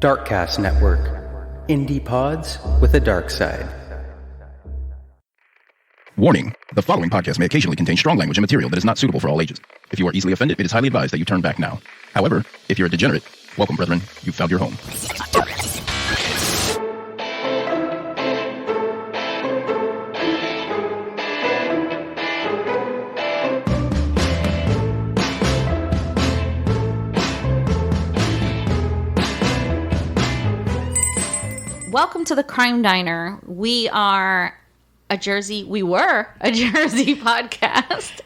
Darkcast Network. Indie pods with a dark side. Warning. The following podcast may occasionally contain strong language and material that is not suitable for all ages. If you are easily offended, it is highly advised that you turn back now. However, if you're a degenerate, welcome, brethren. You've found your home. Welcome to the Crime Diner. We were a Jersey podcast.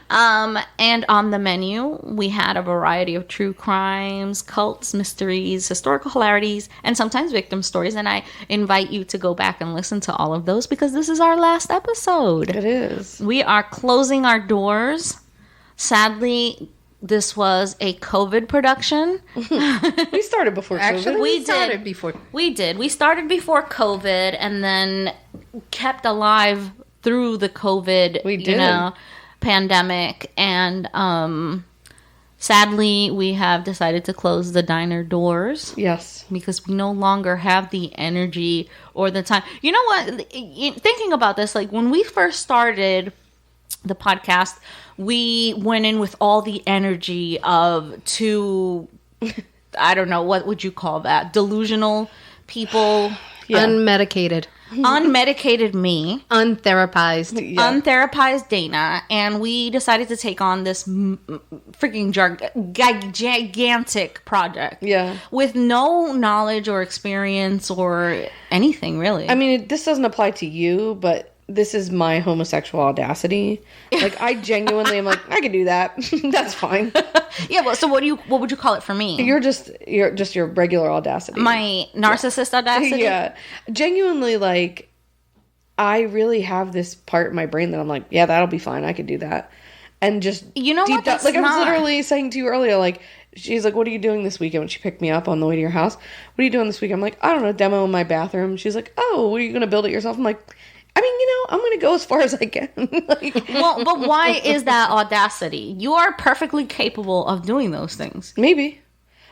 And on the menu, we had a variety of true crimes, cults, mysteries, historical hilarities, and sometimes victim stories. And I invite you to go back and listen to all of those because this is our last episode. It is. We are closing our doors. Sadly, this was a COVID production. We started before COVID. Actually, we started before. We did. We started before COVID and then kept alive through the COVID, pandemic. And sadly, we have decided to close the diner doors. Yes. Because we no longer have the energy or the time. You know what? Thinking about this, like when we first started the podcast, we went in with all the energy of two, I don't know, what would you call that? Delusional people. Yeah. Unmedicated me. Untherapized. Yeah. Untherapized Dana. And we decided to take on this freaking gigantic project. Yeah. With no knowledge or experience or anything, really. I mean, this doesn't apply to you, but this is my homosexual audacity. Like, I genuinely am like, I could do that. That's fine. Yeah, well, so what would you call it for me? You're just your regular audacity. My narcissist audacity? Yeah. Genuinely, like, I really have this part in my brain that I'm like, yeah, that'll be fine. I could do that. And just you know what? That's like not... I was literally saying to you earlier, like, she's like, what are you doing this weekend? When she picked me up on the way to your house, what are you doing this weekend? I'm like, I don't know, demo in my bathroom. She's like, oh, are you going to build it yourself? I'm like, I mean, I'm going to go as far as I can. Well, but why is that audacity? You are perfectly capable of doing those things. Maybe.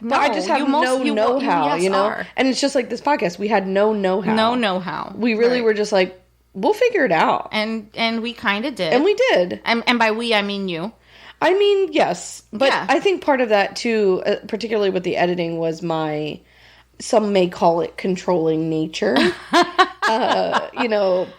No, but I just have no know-how, yes, Are. And it's just like this podcast. We had no know-how. No know-how. We really were just like, we'll figure it out. And we kind of did. And we did. And by we, I mean you. I mean, yes. But yeah. I think part of that, too, particularly with the editing, was some may call it controlling nature.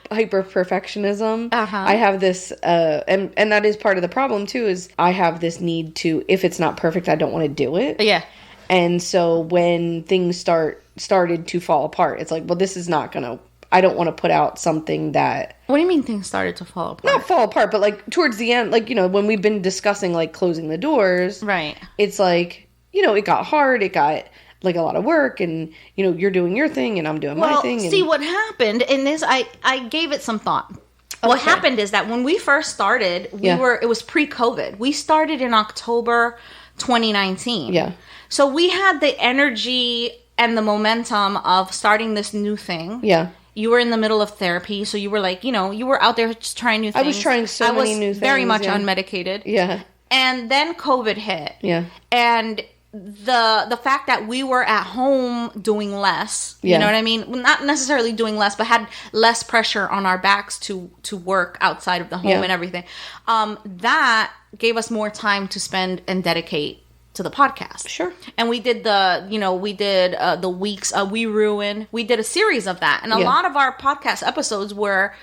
Hyper perfectionism. Uh-huh. I have this, and that is part of the problem too, is I have this need to, if it's not perfect, I don't want to do it. Yeah. And so when things started to fall apart, it's like, well, this is not gonna, I don't want to put out something that. What do you mean things started to fall apart? Not fall apart, but like towards the end, like, when we've been discussing like closing the doors. Right. It's like, it got hard, it got like a lot of work, and you're doing your thing and I'm doing my thing. See, what happened in this, I gave it some thought. Okay. What happened is that when we first started, it was pre-COVID. We started in October 2019. Yeah. So we had the energy and the momentum of starting this new thing. Yeah. You were in the middle of therapy, so you were like, you were out there just trying new things. I was trying so many new things. Very much unmedicated. Yeah. And then COVID hit. Yeah. And the fact that we were at home doing less, you know what I mean? Not necessarily doing less, but had less pressure on our backs to work outside of the home and everything. That gave us more time to spend and dedicate to the podcast. Sure. And we did the weeks We Ruin. We did a series of that. And a lot of our podcast episodes were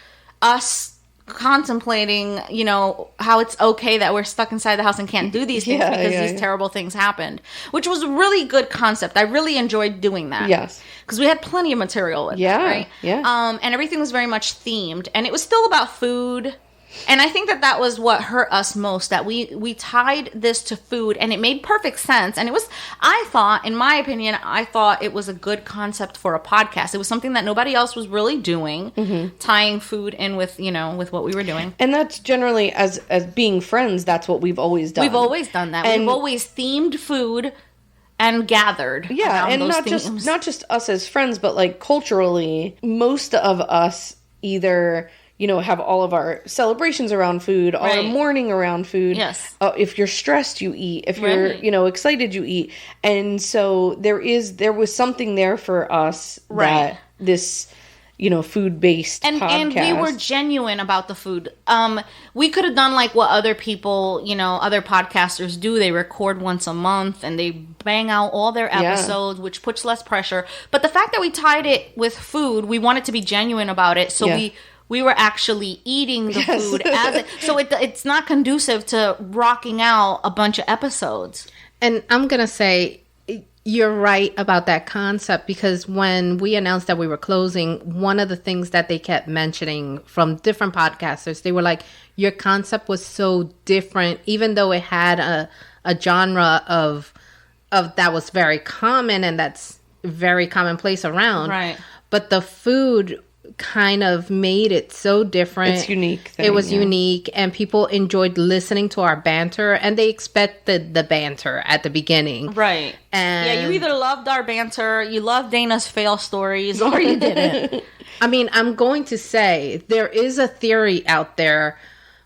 us contemplating, how it's okay that we're stuck inside the house and can't do these things because these terrible things happened, which was a really good concept. I really enjoyed doing that. Yes. Because we had plenty of material with that, right? Yeah. And everything was very much themed. And it was still about food. And I think that was what hurt us most, that we tied this to food, and it made perfect sense. And it was, in my opinion, it was a good concept for a podcast. It was something that nobody else was really doing, tying food in with, with what we were doing. And that's generally, as being friends, that's what we've always done. We've always done that. And we've always themed food and gathered. Yeah, and not just us as friends, but like culturally, most of us either have all of our celebrations around food, all our Right. mourning around food. Yes. If you're stressed, you eat. If Right. you're, excited, you eat. And so there was something there for us Right. that this, food-based and podcast. we were genuine about the food. We could have done like what other people, other podcasters do. They record once a month and they bang out all their episodes, which puts less pressure. But the fact that we tied it with food, we wanted to be genuine about it. So we were actually eating the food as it. So it's not conducive to rocking out a bunch of episodes. And I'm going to say, you're right about that concept, because when we announced that we were closing, one of the things that they kept mentioning from different podcasters, they were like, your concept was so different, even though it had a genre of that was very common and that's very commonplace around. Right. But the food kind of made it so different. It's unique. It was unique, and people enjoyed listening to our banter, and they expected the banter at the beginning. Right. And you either loved our banter, you loved Dana's fail stories, or you didn't. I mean, I'm going to say there is a theory out there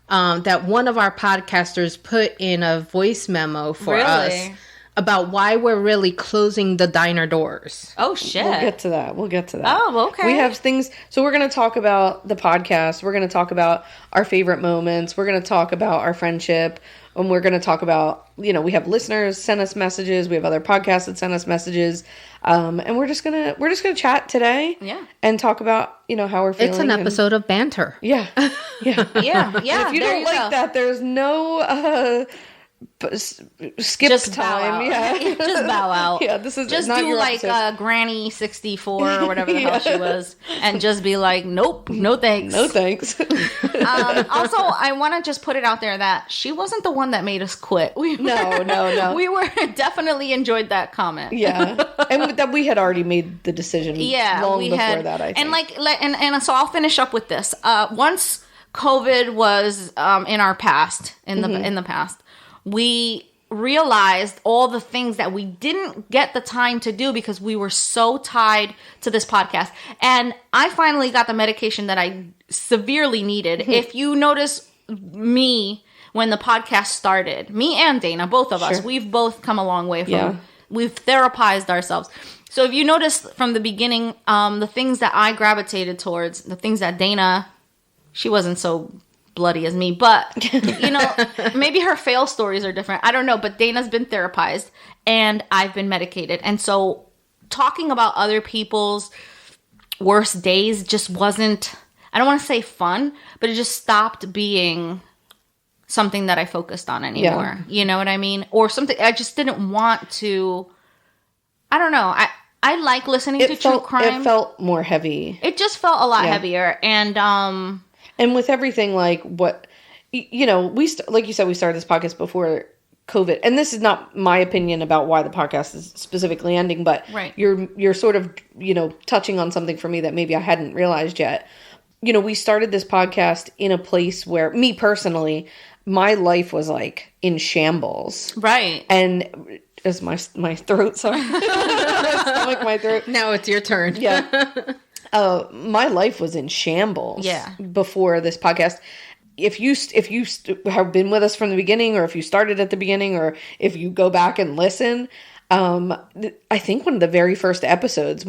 that one of our podcasters put in a voice memo for us about why we're really closing the diner doors. Oh, shit. We'll get to that. Oh, okay. We have things. So we're going to talk about the podcast. We're going to talk about our favorite moments. We're going to talk about our friendship. And we're going to talk about, we have listeners send us messages. We have other podcasts that send us messages. And we're just going to chat today. Yeah. And talk about, how we're feeling. It's an episode of banter. Yeah. Yeah. Yeah. And if you don't like that, there's no skip just time. Bow out. Yeah. Just bow out. Yeah, this is just not do your like episode. Granny 64 or whatever the hell she was, and just be like, nope, no thanks. No thanks. Also, I want to just put it out there that she wasn't the one that made us quit. No. We were definitely enjoyed that comment. Yeah, and that we had already made the decision. Long before that. I think. And so I'll finish up with this. Once COVID was in our past, in the past, we realized all the things that we didn't get the time to do because we were so tied to this podcast. And I finally got the medication that I severely needed. If you notice me when the podcast started, me and Dana, both of us, we've both come a long way from, we've therapized ourselves. So if you notice from the beginning, the things that I gravitated towards, the things that Dana, she wasn't so bloody as me, but maybe her fail stories are different. I don't know, but Dana's been therapized and I've been medicated. And so talking about other people's worst days just wasn't, I don't want to say fun, but it just stopped being something that I focused on anymore. You know what I mean? Or something I just didn't want to, I don't know. I like listening to true crime. It felt more heavy. It just felt a lot heavier. And with everything, like what, like you said, we started this podcast before COVID, and this is not my opinion about why the podcast is specifically ending, but you're sort of, touching on something for me that maybe I hadn't realized yet. We started this podcast in a place where, me personally, my life was like in shambles. Right. And as my throat, sorry. My stomach, my throat. Now it's your turn. Yeah. My life was in shambles before this podcast. If you have been with us from the beginning, or if you started at the beginning, or if you go back and listen, I think one of the very first episodes,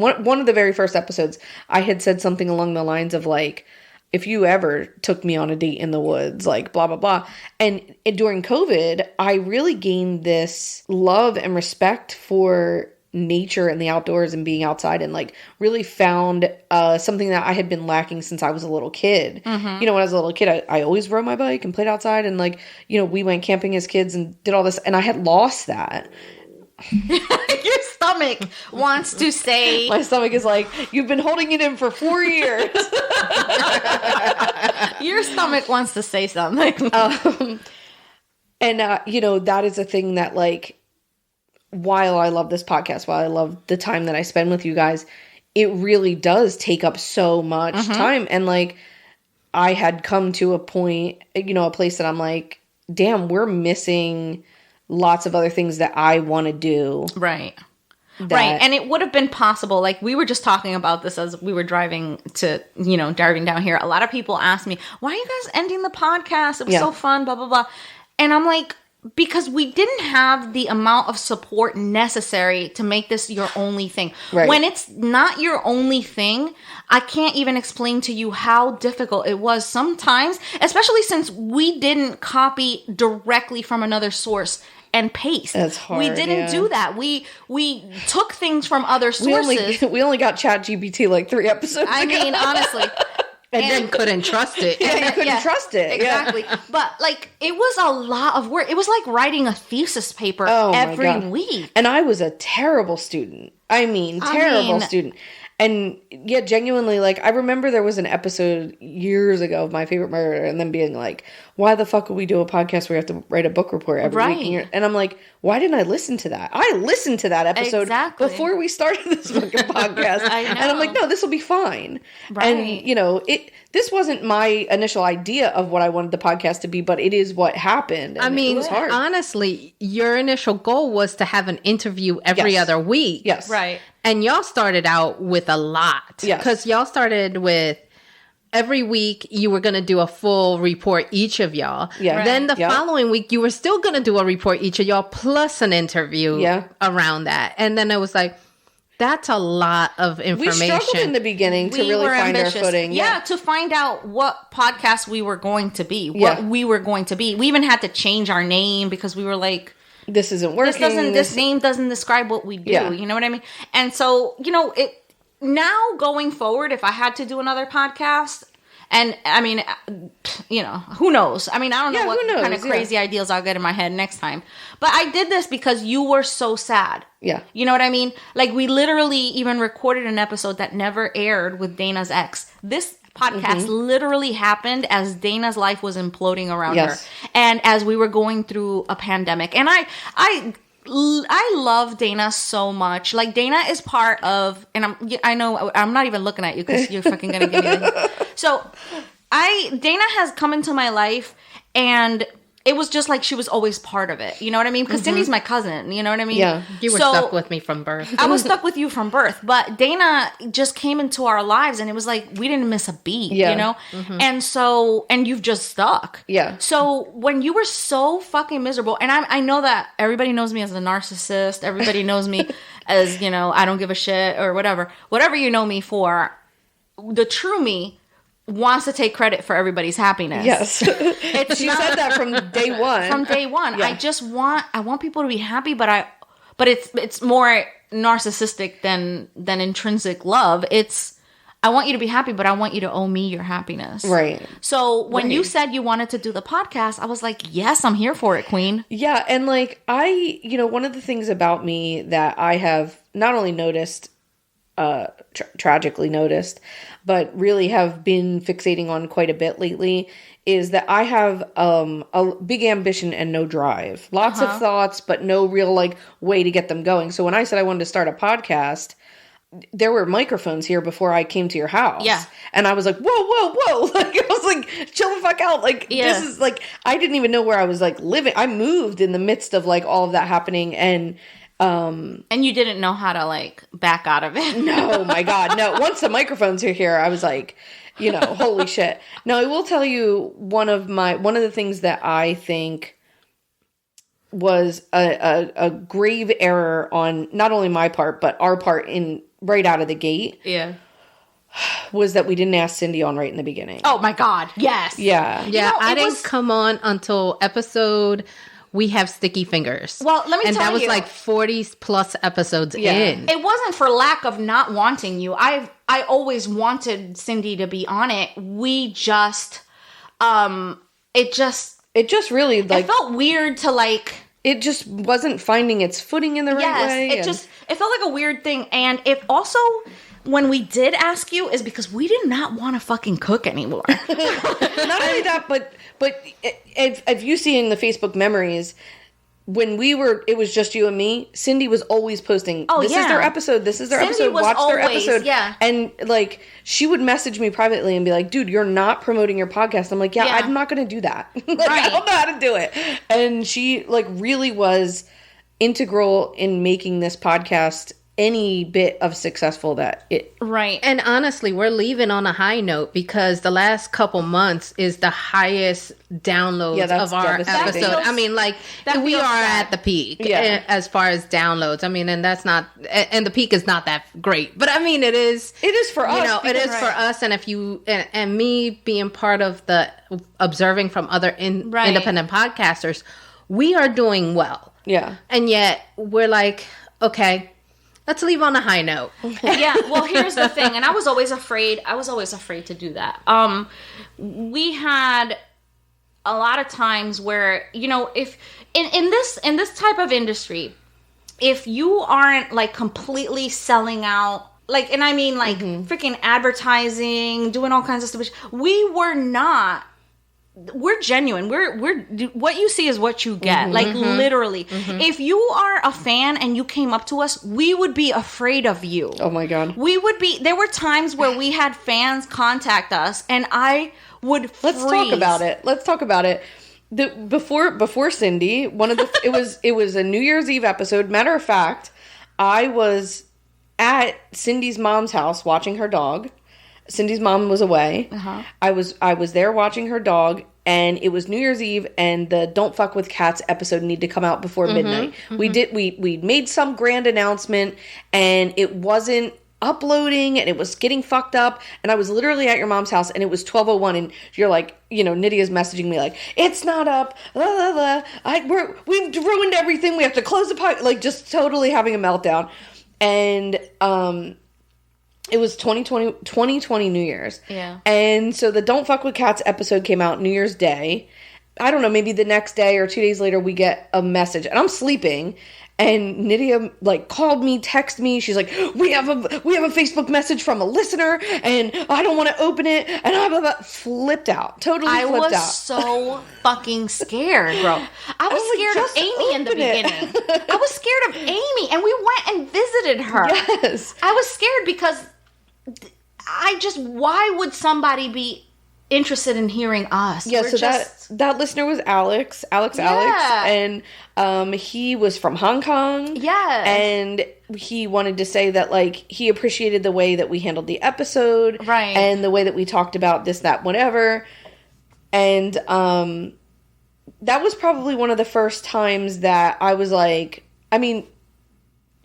I had said something along the lines of like, if you ever took me on a date in the woods, like blah, blah, blah. And during COVID, I really gained this love and respect for nature and the outdoors and being outside, and like really found something that I had been lacking since I was a little kid. When I was a little kid, I always rode my bike and played outside, and like, we went camping as kids and did all this, and I had lost that. Your stomach wants to say. My stomach is like, you've been holding it in for 4 years. Your stomach wants to say something. And that is a thing that, like, while I love this podcast, while I love the time that I spend with you guys, it really does take up so much time. And like, I had come to a point, a place that I'm like, damn, we're missing lots of other things that I want to do. Right. Right. And it would have been possible. Like, we were just talking about this as we were driving down here. A lot of people asked me, why are you guys ending the podcast? It was so fun, blah, blah, blah. And I'm like, because we didn't have the amount of support necessary to make this your only thing. Right. When it's not your only thing, I can't even explain to you how difficult it was sometimes, especially since we didn't copy directly from another source and paste. That's hard. We didn't do that. We took things from other sources. We only got ChatGPT like 3 episodes ago. I mean, honestly. And then couldn't trust it. Yeah, you couldn't trust it. Exactly. Yeah. But, like, it was a lot of work. It was like writing a thesis paper every week. And I was a terrible student. I mean, terrible student. And yeah, genuinely, like, I remember there was an episode years ago of My Favorite Murder, and then being like, why the fuck would we do a podcast where we have to write a book report every week? And I'm like, why didn't I listen to that? I listened to that episode before we started this fucking podcast. I know. And I'm like, no, this will be fine. Right. And, you know, this wasn't my initial idea of what I wanted the podcast to be, but it is what happened. And I mean, it was hard. honestly, your initial goal was to have an interview every other week. Yes. Right. And y'all started out with a lot. Yes. Because y'all started with every week you were going to do a full report, each of y'all. Yeah. Right. Then the following week you were still going to do a report, each of y'all, plus an interview around that. And then it was like, that's a lot of information. We struggled in the beginning to really find our footing. Yeah, to find out what podcast we were going to be, what we were going to be. We even had to change our name because we were like, this isn't working. This name doesn't describe what we do. Yeah. You know what I mean? And so, you know, now going forward, if I had to do another podcast, and I mean, you know, who knows? I mean, I don't know what kind of crazy ideas I'll get in my head next time. But I did this because you were so sad. Yeah. You know what I mean? Like, we literally even recorded an episode that never aired with Dana's ex. This podcast literally happened as Dana's life was imploding around her. And as we were going through a pandemic. And I love Dana so much. Like, Dana is part of, and I know I'm not even looking at you because you're fucking gonna give me that. So Dana has come into my life, and it was just like she was always part of it. You know what I mean? Because Cindy's my cousin. You know what I mean? Yeah. You were stuck with me from birth. I was stuck with you from birth. But Dana just came into our lives, and it was like we didn't miss a beat, you know? And so, and you've just stuck. Yeah. So when you were so fucking miserable, and I know that everybody knows me as a narcissist. Everybody knows me as, you know, I don't give a shit or whatever. Whatever you know me for, the true me wants to take credit for everybody's happiness. Yes. She said that from day one. From day one. Yeah. I want people to be happy, but it's more narcissistic than intrinsic love. I want you to be happy, but I want you to owe me your happiness. Right. So when you said you wanted to do the podcast, I was like, yes, I'm here for it, queen. Yeah. And like, you know, one of the things about me that I have not only noticed, tragically noticed, but really have been fixating on quite a bit lately is that I have a big ambition and no drive. Lots of thoughts, but no real like way to get them going. So when I said I wanted to start a podcast, there were microphones here before I came to your house. Yeah. And I was like, whoa. Like, I was like, chill the fuck out. Like, this is like, I didn't even know where I was like living. I moved in the midst of like all of that happening. And you didn't know how to like back out of it. no, my God, no. Once the microphones are here, I was like, you know, holy shit. Now, I will tell you one of the things that I think was a grave error on not only my part, but our part in right out of the gate. Yeah. Was that we didn't ask Cindy on right in the beginning. Oh my God. Yes. Yeah. Yeah. I didn't come on until episode We Have Sticky Fingers. Well, let me tell you. And that was like 40 plus episodes in. It wasn't for lack of not wanting you. I always wanted Cindy to be on it. We just, it just really like, it felt weird to like. It just wasn't finding its footing in the right way. It felt like a weird thing. And it also, when we did ask you, is because we did not want to fucking cook anymore. Not only that, but if you see in the Facebook memories, when it was just you and me, Cindy was always posting, this is their episode, Cindy episode, watch their episode. Yeah. And like, she would message me privately and be like, dude, you're not promoting your podcast. I'm like, yeah. I'm not going to do that. Like, I don't know how to do it. And she like really was integral in making this podcast any bit of successful that it. Right. And honestly, we're leaving on a high note because the last couple months is the highest downloads that's of our devastating. episode. I mean, like, we are at the peak as far as downloads. I mean, and that's not, and the peak is not that great, but I mean, it is. It is for us. You know, it is for us. And if you, and me being part of the observing from other independent podcasters, we are doing well. Yeah. And yet we're like, okay, let's leave on a high note. Yeah, well, here's the thing, and I was always afraid to do that. We had a lot of times where, you know, if in this type of industry, if you aren't like completely selling out, like, and I mean like freaking advertising, doing all kinds of stuff, we're genuine. We're what you see is what you get. Like literally, if you are a fan and you came up to us, we would be afraid of you. Oh my God. We would be. There were times where we had fans contact us, and I would freeze. Let's talk about it. Before Cindy, it was a New Year's Eve episode. Matter of fact, I was at Cindy's mom's house watching her dog. Cindy's mom was away. I was there watching her dog, and it was New Year's Eve, and the Don't Fuck with Cats episode needed to come out before midnight. We made some grand announcement, and it wasn't uploading, and it was getting fucked up, and I was literally at your mom's house, and it was 12:01, and you're like, you know, Nydia's messaging me like, it's not up, blah, blah, blah. We've ruined everything, we have to close the podcast, like just totally having a meltdown. And it was 2020 New Year's. Yeah. And so the Don't Fuck With Cats episode came out New Year's Day. I don't know, maybe the next day or 2 days later we get a message. And I'm sleeping. And Nydia like called me, texted me. She's like, we have a Facebook message from a listener and I don't want to open it. And I flipped out. Totally flipped out. I was so fucking scared, bro. I was scared of Amy in the beginning. I was scared of Amy, and we went and visited her. Yes. I was scared because why would somebody be interested in hearing us? Yeah, so that listener was Alex, and he was from Hong Kong. Yeah. And he wanted to say that, like, he appreciated the way that we handled the episode. Right. And the way that we talked about this, that, whatever. And that was probably one of the first times that I was like, I mean,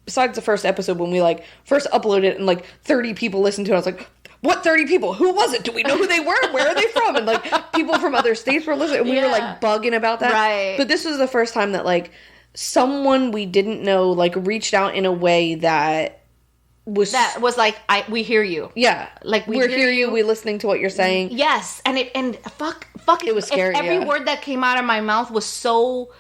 besides the first episode when we, like, first uploaded it and, like, 30 people listened to it, I was like, what 30 people? Who was it? Do we know who they were? Where are they from? And, like, people from other states were listening. And we were, like, bugging about that. Right. But this was the first time that, like, someone we didn't know, like, reached out in a way that was like, we hear you. Yeah. Like, we're hear you. We're listening to what you're saying. Yes. And fuck it was scary. Every word that came out of my mouth was so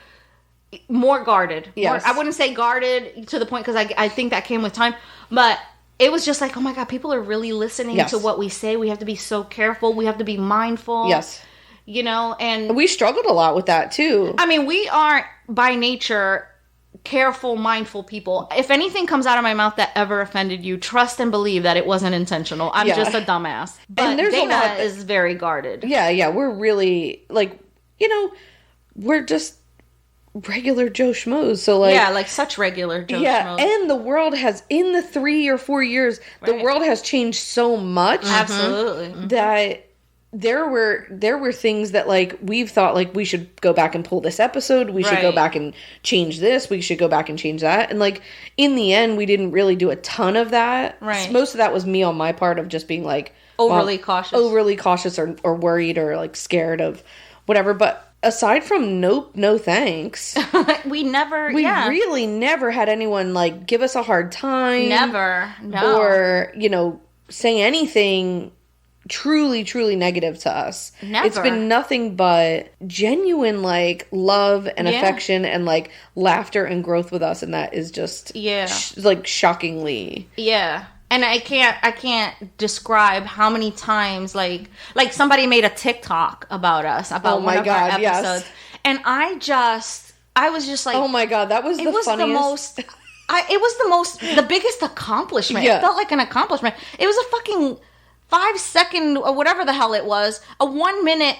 more guarded. Yes. I wouldn't say guarded to the point, because I think that came with time. But it was just like, oh my God, people are really listening to what we say. We have to be so careful. We have to be mindful. Yes. You know, and we struggled a lot with that too. I mean, we aren't by nature careful, mindful people. If anything comes out of my mouth that ever offended you, trust and believe that it wasn't intentional. I'm just a dumbass. But and there's Dana a lot is very guarded. Yeah. We're really, like, you know, we're just regular Joe Schmoes. So, like, yeah, like such regular Joe Schmoes. And the world has, in the 3 or 4 years, the world has changed so much. Absolutely. That there were things that, like, we've thought, like, we should go back and pull this episode. We should go back and change this. We should go back and change that. And, like, in the end, we didn't really do a ton of that. Right. Most of that was me on my part of just being, like, overly cautious or worried or, like, scared of whatever. But aside from no thanks, we really never had anyone, like, give us a hard time. Never. No. Or, you know, say anything truly negative to us. Never. It's been nothing but genuine, like, love and affection and, like, laughter and growth with us, and that is just like shockingly. Yeah. And I can't describe how many times, like somebody made a TikTok about us, about one of our episodes. Yes. And I was just like, oh my God, that was the funniest. It was the biggest accomplishment. Yeah. It felt like an accomplishment. It was a fucking 5 second or whatever the hell it was, a 1 minute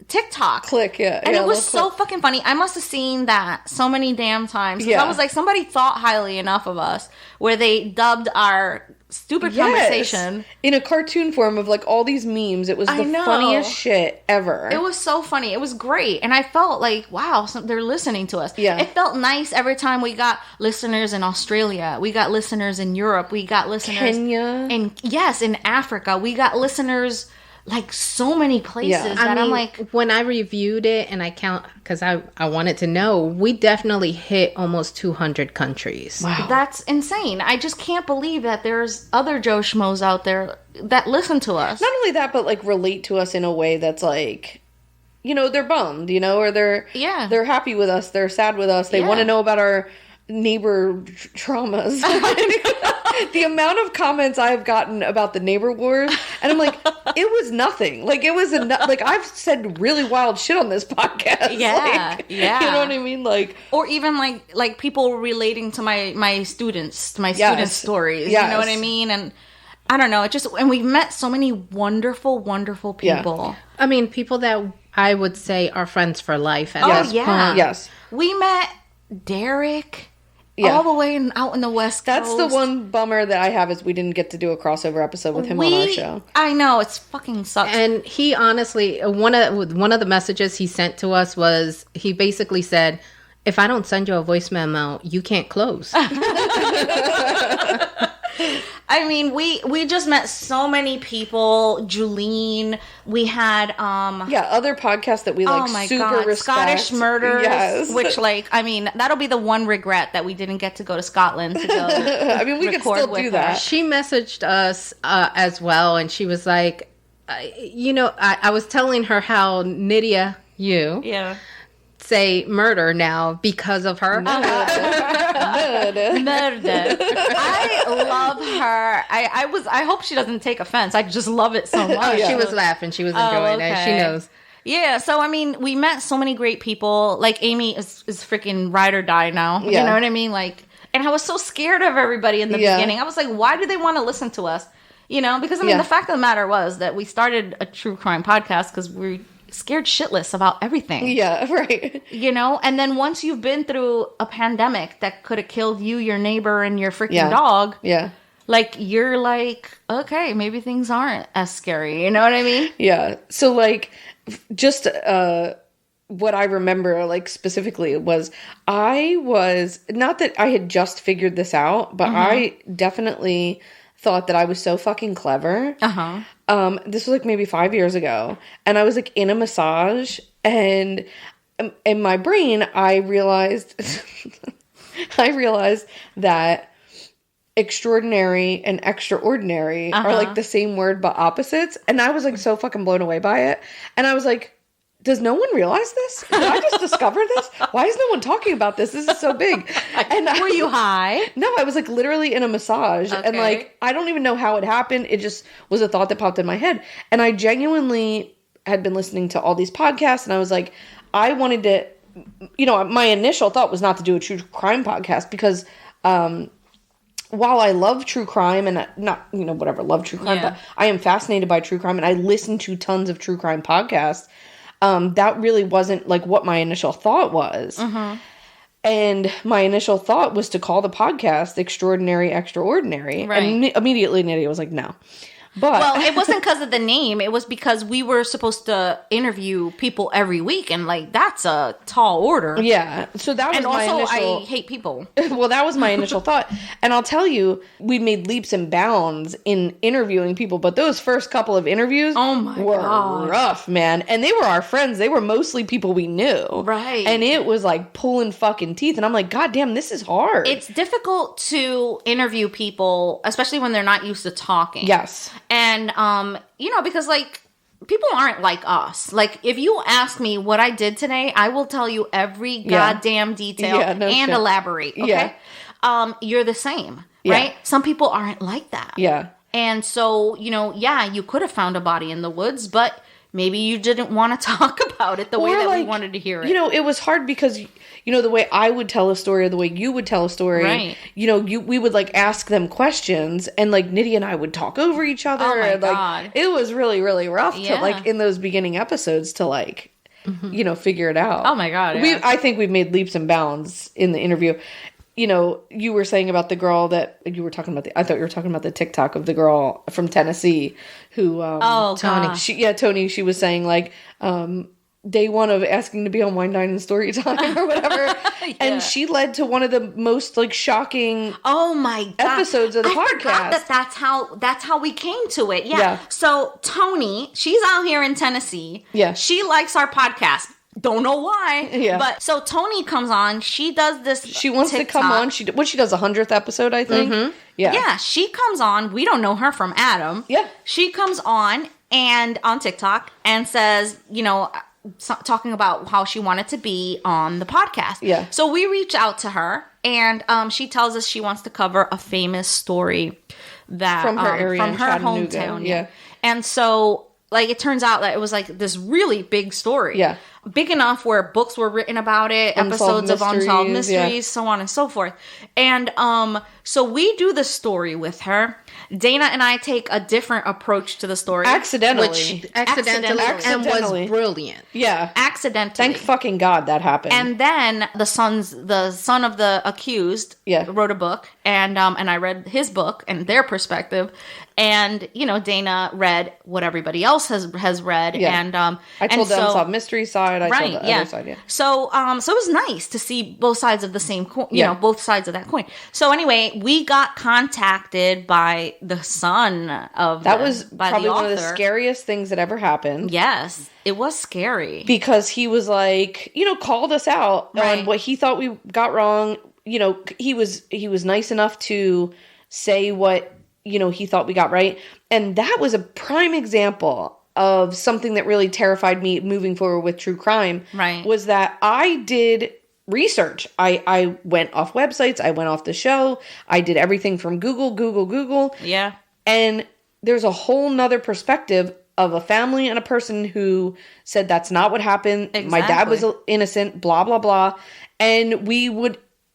TikTok. Click, yeah. And yeah, it was little so fucking funny. I must have seen that so many damn times. 'Cause Yeah. I was like, somebody thought highly enough of us where they dubbed our stupid conversation. in a cartoon form of like all these memes. It was I the know. funniest shit ever. It was so funny. It was great. And I felt like, wow, they're listening to us. Yeah. It felt nice every time we got listeners in Australia. We got listeners in Europe. We got listeners Kenya. in Africa. We got listeners like so many places Yeah. that I'm like, when I reviewed it and I count, because I wanted to know, we definitely hit almost 200 countries. Wow. that's insane. I just can't believe that there's other Joe Schmoes out there that listen to us. Not only that, but like relate to us in a way that's like, you know, they're bummed, you know, or they're happy with us, they're sad with us, they want to know about our neighbor traumas. The amount of comments I've gotten about the neighbor wars, and I'm like, it was nothing. Like it was like I've said really wild shit on this podcast. Yeah, like, yeah. You know what I mean? Like, or even like people relating to my students, to my student stories. Yes. You know what I mean? And I don't know. And we've met so many wonderful, wonderful people. Yeah. I mean, people that I would say are friends for life at Oh this yeah, point. yes. We met Derek. Yeah. All the way out in the West Coast. That's the one bummer that I have is we didn't get to do a crossover episode with him on our show. I know, it's fucking sucks. And he honestly, one of the messages he sent to us was, he basically said, if I don't send you a voice memo, you can't close. I mean, we just met so many people. Julene, we had other podcasts that we like super respect. Scottish Murders. Yes. Which I mean, that'll be the one regret that we didn't get to go to Scotland to go. I mean, we could record still with do her. that. She messaged us as well, and she was like, I was telling her how Nydia, Yeah. say murder now because of her. Murder. I love her. I hope she doesn't take offense. I just love it so much. She was laughing. She was enjoying it. She knows. Yeah, so I mean, we met so many great people. Like Amy is freaking ride or die now. Yeah. You know what I mean? Like, and I was so scared of everybody in the beginning. I was like, why do they want to listen to us? You know, because I mean, the fact of the matter was that we started a true crime podcast because we scared shitless about everything. Yeah, right. You know, and then once you've been through a pandemic that could have killed you, your neighbor, and your freaking dog, like you're like, okay, maybe things aren't as scary. You know what I mean? Yeah. So like, just what I remember, like specifically, was I was not that I had just figured this out, but I definitely thought that I was so fucking clever. This was like maybe 5 years ago, and I was like in a massage, and in my brain, I realized that extraordinary and extraordinary are like the same word but opposites, and I was like so fucking blown away by it, and I was like, does no one realize this? Did I just discover this? Why is no one talking about this? This is so big. And Were you high? No, I was like literally in a massage, and like I don't even know how it happened. It just was a thought that popped in my head, and I genuinely had been listening to all these podcasts, and I was like, I wanted to, you know, my initial thought was not to do a true crime podcast because while I love true crime and not, you know, whatever, love true crime, but I am fascinated by true crime, and I listen to tons of true crime podcasts. That really wasn't like what my initial thought was. And my initial thought was to call the podcast Extraordinary Extraordinary. Right. And immediately Nydia was like, no. But Well, it wasn't because of the name. It was because we were supposed to interview people every week, and like that's a tall order. yeah, so that was And my also, initial. I hate people. Well, that was my initial thought. And I'll tell you, we made leaps and bounds in interviewing people, but those first couple of interviews were rough, man. And they were our friends. They were mostly people we knew. Right. And it was like pulling fucking teeth. And I'm like, God damn, this is hard. It's difficult to interview people, especially when they're not used to talking. Yes. And, you know, because like people aren't like us. Like if you ask me what I did today, I will tell you every goddamn detail and shit. elaborate. Okay. Yeah. You're the same, right? Some people aren't like that. Yeah. And so, you know, you could have found a body in the woods, but maybe you didn't want to talk about it the way that we wanted to hear it. You know, it was hard because, you know, the way I would tell a story or the way you would tell a story, right. You know, we would like ask them questions, and like Nydia and I would talk over each other. Oh my and, like, God. it was really, really rough to Yeah. like in those beginning episodes to like figure it out. Oh my God, yeah. I think we've made leaps and bounds in the interview. You were saying about the girl that you were talking about. I thought you were talking about the TikTok of the girl from Tennessee who. Tony. Tony. She was saying like, day one of asking to be on Wine Dine and Story Time or whatever, and she led to one of the most like shocking. Oh my God. Episodes of the I podcast. Forgot that's how we came to it. Yeah. So Tony, she's out here in Tennessee. Yeah. She likes our podcast. Don't know why. Yeah. But so Tony comes on. She does this. She wants TikTok. to come on. She does 100th episode, I think. Yeah. Yeah. She comes on. We don't know her from Adam. Yeah. She comes on TikTok and says, talking about how she wanted to be on the podcast. Yeah. So we reach out to her, and she tells us she wants to cover a famous story that from her area, from her Chattanooga. hometown. Yeah. And so, like, it turns out that it was like this really big story. Yeah. Big enough where books were written about it, episodes of Unsolved Mysteries, so on and so forth. And so we do the story with her. Dana and I take a different approach to the story. Accidentally. And was brilliant. Yeah. Accidentally. Thank fucking God that happened. And then the son of the accused wrote a book, and I read his book and their perspective. And, Dana read what everybody else has read. Yeah. And I told the Unsolved Mystery side. I told the other side, So it was nice to see both sides of the same coin, both sides of that coin. So anyway, we got contacted by the son of that was probably one of the scariest things that ever happened. Yes, it was scary because he was like, called us out on what he thought we got wrong. He was nice enough to say what he thought we got right, and that was a prime example of something that really terrified me moving forward with true crime. Right. Was that I did research. I went off websites. I went off the show. I did everything from Google. Yeah. And there's a whole nother perspective of a family and a person who said that's not what happened. Exactly. My dad was innocent, blah, blah, blah. And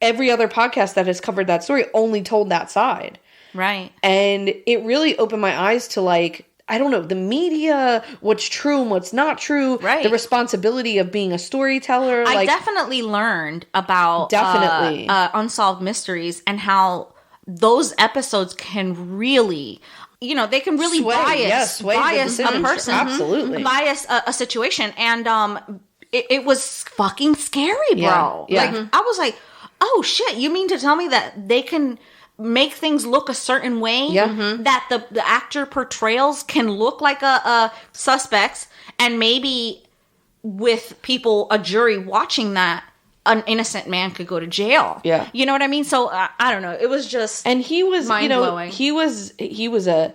every other podcast that has covered that story only told that side. Right. And it really opened my eyes to like, I don't know, the media, what's true and what's not true. Right. The responsibility of being a storyteller. I definitely learned about Unsolved Mysteries and how those episodes can really, they can really bias a person. Absolutely. Bias a situation. And it was fucking scary, bro. Yeah. Like, I was like, oh shit, you mean to tell me that they can make things look a certain way, that the actor portrayals can look like a suspects, and maybe with a jury watching that, an innocent man could go to jail. Yeah. You know what I mean? So I don't know. It was just and he was mind-blowing. He was an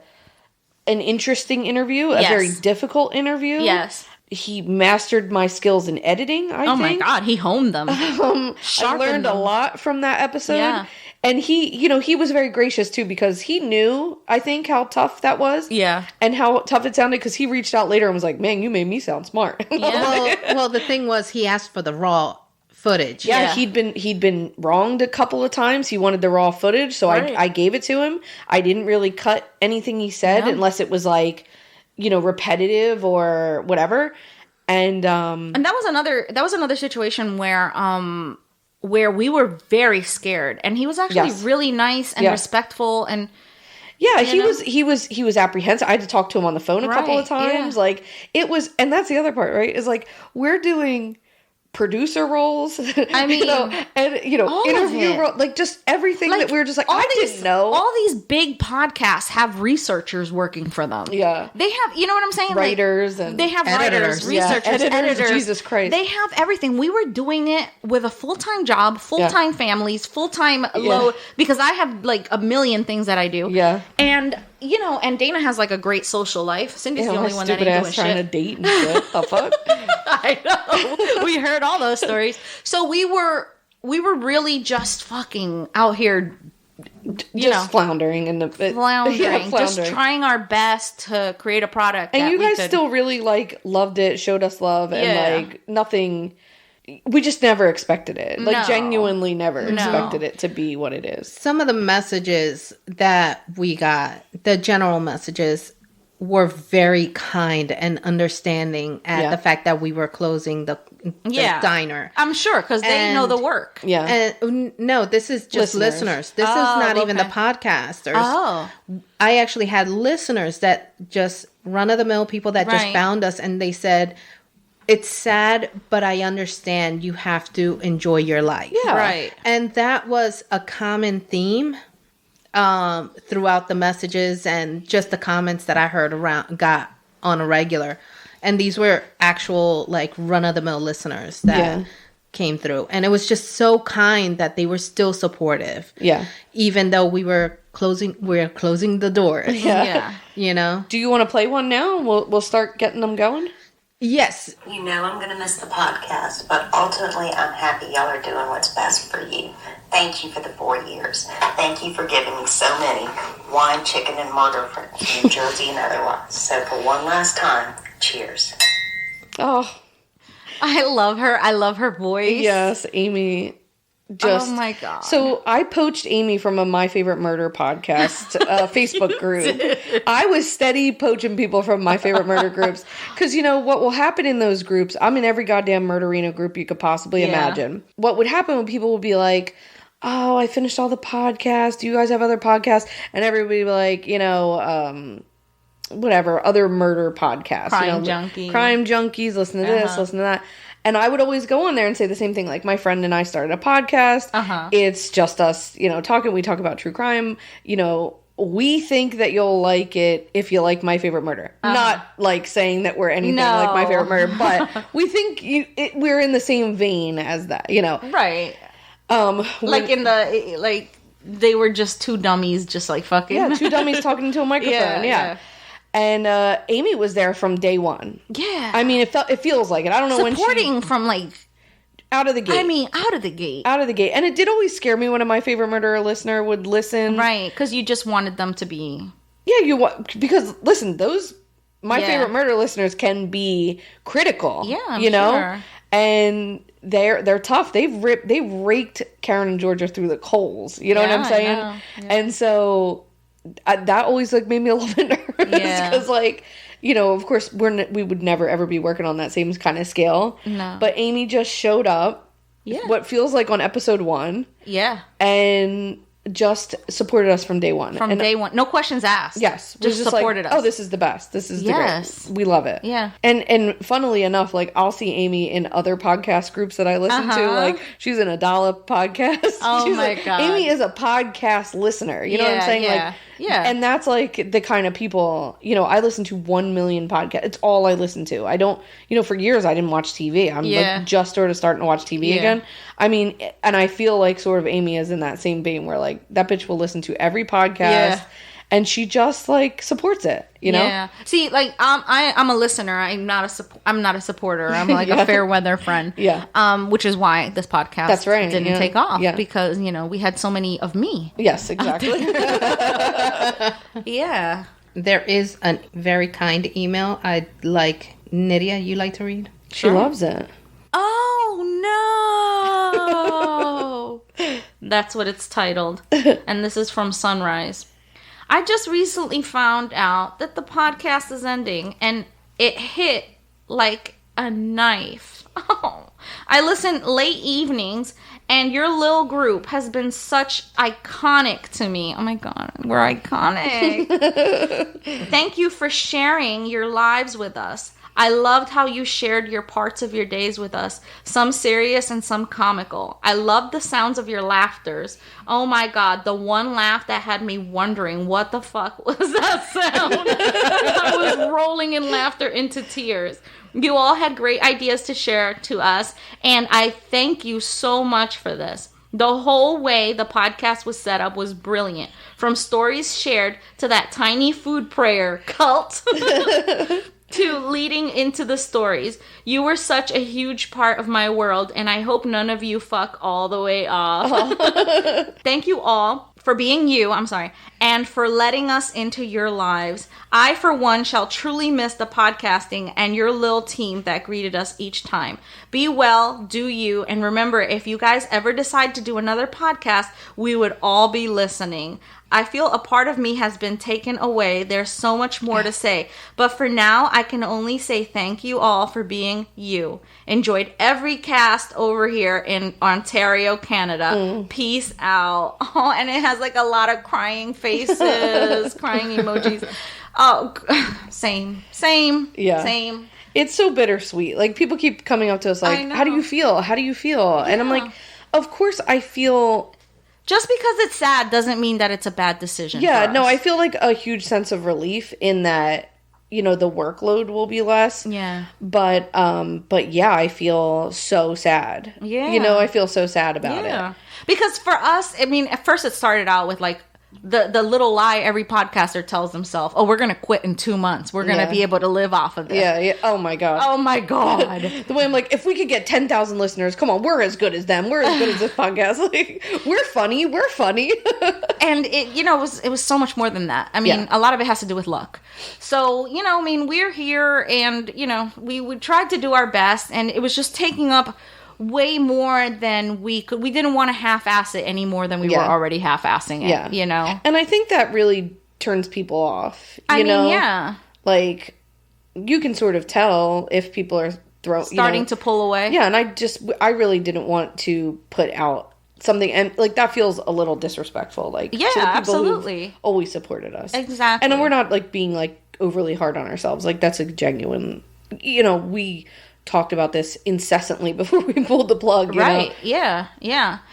interesting interview, a very difficult interview. Yes. He mastered my skills in editing, I think. my God, he honed them. I learned a lot from that episode. Yeah. And he was very gracious too, because he knew, I think, how tough that was. Yeah. And how tough it sounded, because he reached out later and was like, man, you made me sound smart. Yeah. Well, the thing was, he asked for the raw footage. Yeah, he'd been wronged a couple of times. He wanted the raw footage, so I gave it to him. I didn't really cut anything he said unless it was like, repetitive or whatever. And that was another situation where we were very scared, and he was actually really nice and respectful, and he was apprehensive. I had to talk to him on the phone a couple of times. Like it was, and that's the other part, right? Is like we're doing producer roles. I mean, interview roles, like just everything that we were just like, I didn't know. All these big podcasts have researchers working for them. Yeah. They have, you know what I'm saying? Writers and they have editors. Writers, researchers, editors. Jesus Christ. They have everything. We were doing it with a full-time job, full-time families, full-time load, because I have like a million things that I do. Yeah. And and Dana has like a great social life. Cindy's the only one that ain't doing trying to shit. date and shit. The fuck? I know. We heard all those stories. So we were really just fucking out here, floundering in the floundering, just trying our best to create a product. And you guys still really loved it, showed us love, and nothing. We just never expected it. Genuinely never expected it to be what it is. Some of the messages that we got, the general messages, were very kind and understanding at the fact that we were closing the diner. I'm sure, because they know the work. Yeah. And no, this is just listeners. This is not even the podcasters. Oh. I actually had listeners that just run-of-the-mill people that just found us, and they said, it's sad, but I understand you have to enjoy your life. Yeah. Right. And that was a common theme throughout the messages and just the comments that I got on a regular. And these were actual like run-of-the-mill listeners that came through. And it was just so kind that they were still supportive. Yeah. Even though we're closing the doors. Yeah. You know? Do you want to play one now? We'll start getting them going. Yes. You know I'm going to miss the podcast, but ultimately I'm happy y'all are doing what's best for you. Thank you for the 4 years. Thank you for giving me so many wine, chicken, and murder from New Jersey and otherwise. So for one last time, cheers. Oh, I love her. I love her voice. yes, Amy. Oh my God. So I poached Amy from a My Favorite Murder podcast Facebook group. I was steady poaching people from My Favorite Murder groups. Because, you know, what will happen in those groups, I'm in every goddamn Murderino group you could possibly imagine. What would happen when people would be like, oh, I finished all the podcasts. Do you guys have other podcasts? And everybody would be like, you know, whatever, other murder podcasts. Crime junkies, listen to this, listen to that. And I would always go on there and say the same thing. Like, my friend and I started a podcast. It's just us, you know, talking. We talk about true crime. You know, we think that you'll like it if you like My Favorite Murder. Not like saying that we're anything like My Favorite Murder, but we think we're in the same vein as that, you know. Right. Like they were just two dummies just like fucking. Yeah, two dummies talking into a microphone. Yeah. And Amy was there from day one. Yeah. I mean, it feels like it. I don't know when supporting from like out of the gate. I mean, out of the gate. Out of the gate. And it did always scare me when a My Favorite Murder listener would listen. Right, because you just wanted them to be. Yeah, because listen, those My Favorite Murder listeners can be critical. Yeah, I'm you know, sure. And they're tough. They've raked Karen and Georgia through the coals. You know what I'm saying? Yeah. And so. That always like made me a little bit nervous because like, you know, of course we would never ever be working on that same kind of scale. No. But Amy just showed up. Yeah. What feels like on episode 1. Yeah. And just supported us from day one. From day one. No questions asked. Yes. Just supported us. Oh, this is the best. This is the great. We love it. Yeah. And funnily enough, like I'll see Amy in other podcast groups that I listen to. Like she's in a Dollop podcast. Oh my God. Amy is a podcast listener. You know what I'm saying? Like, yeah. And that's like the kind of people, you know, I listen to 1 million podcasts. It's all I listen to. I don't, you know, for years I didn't watch TV. I'm like just sort of starting to watch TV again. I mean, and I feel like sort of Amy is in that same vein where like that bitch will listen to every podcast and she just like supports it, you know? Yeah. See, like I'm a listener. I'm not a supporter. I'm like a fair weather friend. Yeah. Which is why this podcast didn't take off because, you know, we had so many of me. Yes, exactly. Yeah. There is a very kind email I'd like Nydia, you like to read? She loves it. Oh, no. That's what it's titled. And this is from Sunrise. I just recently found out that the podcast is ending, and it hit like a knife. Oh, I listen late evenings, and your little group has been such iconic to me. Oh my God, we're iconic. Thank you for sharing your lives with us. I loved how you shared your parts of your days with us, some serious and some comical. I loved the sounds of your laughters. Oh my God, the one laugh that had me wondering what the fuck was that sound. I was rolling in laughter into tears. You all had great ideas to share to us, and I thank you so much for this. The whole way the podcast was set up was brilliant. From stories shared to that tiny food prayer cult to leading into the stories. You were such a huge part of my world, and I hope none of you fuck all the way off. Thank you all for being you, and for letting us into your lives. I, for one, shall truly miss the podcasting and your little team that greeted us each time. Be well, do you, and remember, if you guys ever decide to do another podcast, we would all be listening. I feel a part of me has been taken away. There's so much more to say. But for now, I can only say thank you all for being you. Enjoyed every cast over here in Ontario, Canada. Peace out. Oh, and it has like a lot of crying faces, crying emojis. Oh, same. Yeah. Same. It's so bittersweet. Like, people keep coming up to us like, how do you feel? How do you feel? And I'm like, of course I feel... Just because it's sad doesn't mean that it's a bad decision. Yeah, no, I feel like a huge sense of relief in that, you know, the workload will be less. Yeah. But yeah, I feel so sad. Yeah. You know, I feel so sad about it. Because for us, I mean, at first it started out with like the little lie every podcaster tells themselves, oh, we're going to quit in 2 months. We're going to be able to live off of this. Yeah. Oh, my God. Oh, my God. The way I'm like, if we could get 10,000 listeners, come on, we're as good as them. We're as good as this podcast. Like, we're funny. And it, you know, it was so much more than that. I mean, a lot of it has to do with luck. So, you know, I mean, we're here and, you know, we tried to do our best and it was just taking up way more than we could. We didn't want to half-ass it any more than we were already half-assing it, you know? And I think that really turns people off, you know? Yeah. Like, you can sort of tell if people are starting to pull away. Yeah, and I really didn't want to put out something, and like that feels a little disrespectful. Like, yeah, to the people absolutely, who've always supported us, exactly. And we're not like being like overly hard on ourselves. Like, that's a genuine, you know, we talked about this incessantly before we pulled the plug, you know? Yeah.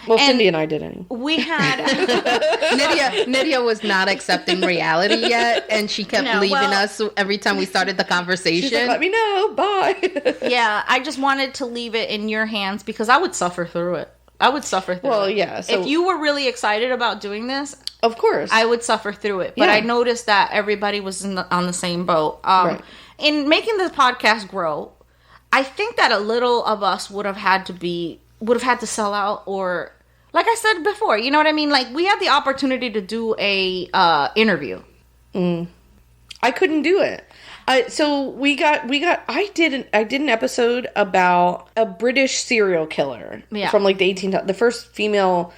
Well, and Cindy and I did anyway. We had Nydia was not accepting reality yet, and she kept leaving us every time we started the conversation. She's like, let me know, bye. Yeah, I just wanted to leave it in your hands because I would suffer through it. Well, yeah. So, if you were really excited about doing this, of course, I would suffer through it. But I noticed that everybody was on the same boat. Right. In making this podcast grow, I think that a little of us would have had to sell out, or like I said before, you know what I mean? Like, we had the opportunity to do a interview. I couldn't do it. So I did an episode about a British serial killer from like the first female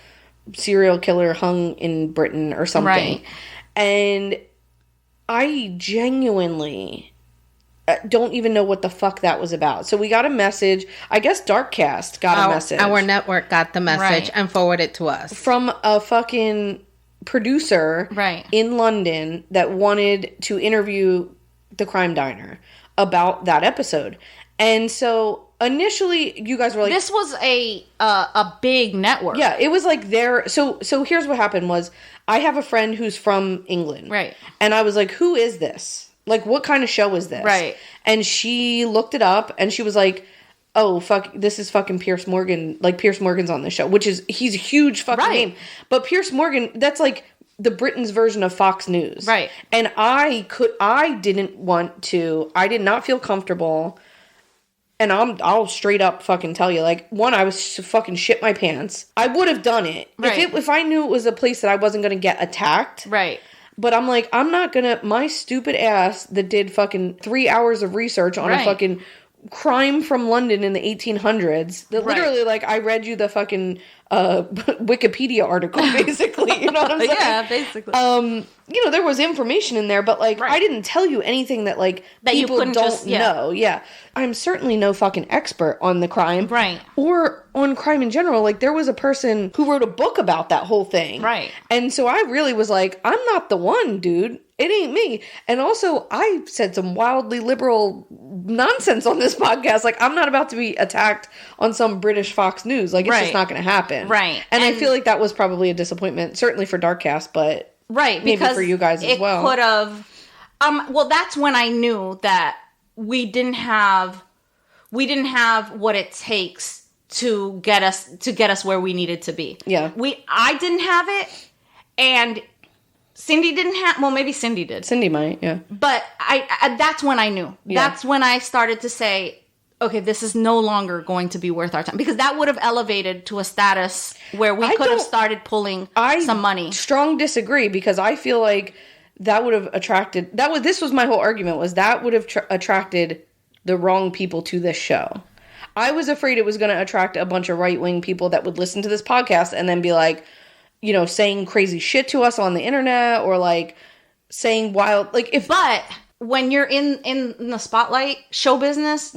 serial killer hung in Britain or something. Right. And I genuinely don't even know what the fuck that was about. So we got a message. I guess Darkcast got a message. Our network got the message and forwarded it to us. From a fucking producer in London that wanted to interview the Crime Diner about that episode. And so initially you guys were like, this was a big network. Yeah, it was like their so here's what happened was, I have a friend who's from England. Right. And I was like, who is this? Like, what kind of show is this? Right. And she looked it up and she was like, oh, fuck, this is fucking Piers Morgan. Like, Piers Morgan's on this show, he's a huge fucking name. But Piers Morgan, that's like the Britain's version of Fox News. Right. And I did not feel comfortable. And I'll straight up fucking tell you, like, one, I was fucking shit my pants. I would have done it. Right. If I knew it was a place that I wasn't going to get attacked. Right. But I'm like, I'm not gonna, my stupid ass that did fucking 3 hours of research on a fucking crime from London in the 1800s. That literally, like, I read you the fucking Wikipedia article, basically. You know what I'm saying? Yeah, basically. You know, there was information in there, but, like, I didn't tell you anything that, like, that people you don't know. Yeah. I'm certainly no fucking expert on the crime. Right. Or on crime in general. Like, there was a person who wrote a book about that whole thing. Right. And so I really was like, I'm not the one, dude. It ain't me. And also, I said some wildly liberal nonsense on this podcast. Like, I'm not about to be attacked on some British Fox News. Like, it's just not going to happen. Right. And I feel like that was probably a disappointment, certainly for Darkcast, but maybe for you guys as well. It could have. Well, that's when I knew that we didn't have what it takes to get us where we needed to be. Yeah. I didn't have it, and Cindy didn't have. Well, maybe Cindy did. Cindy might, yeah. But I that's when I knew. Yeah. That's when I started to say, okay, this is no longer going to be worth our time, because that would have elevated to a status where we could have started pulling some money. Strong disagree, because I feel like that would have attracted, this was my whole argument, was that would have attracted the wrong people to this show. I was afraid it was going to attract a bunch of right-wing people that would listen to this podcast and then be like, you know, saying crazy shit to us on the internet, or like saying wild, like if. But when you're in the spotlight, show business,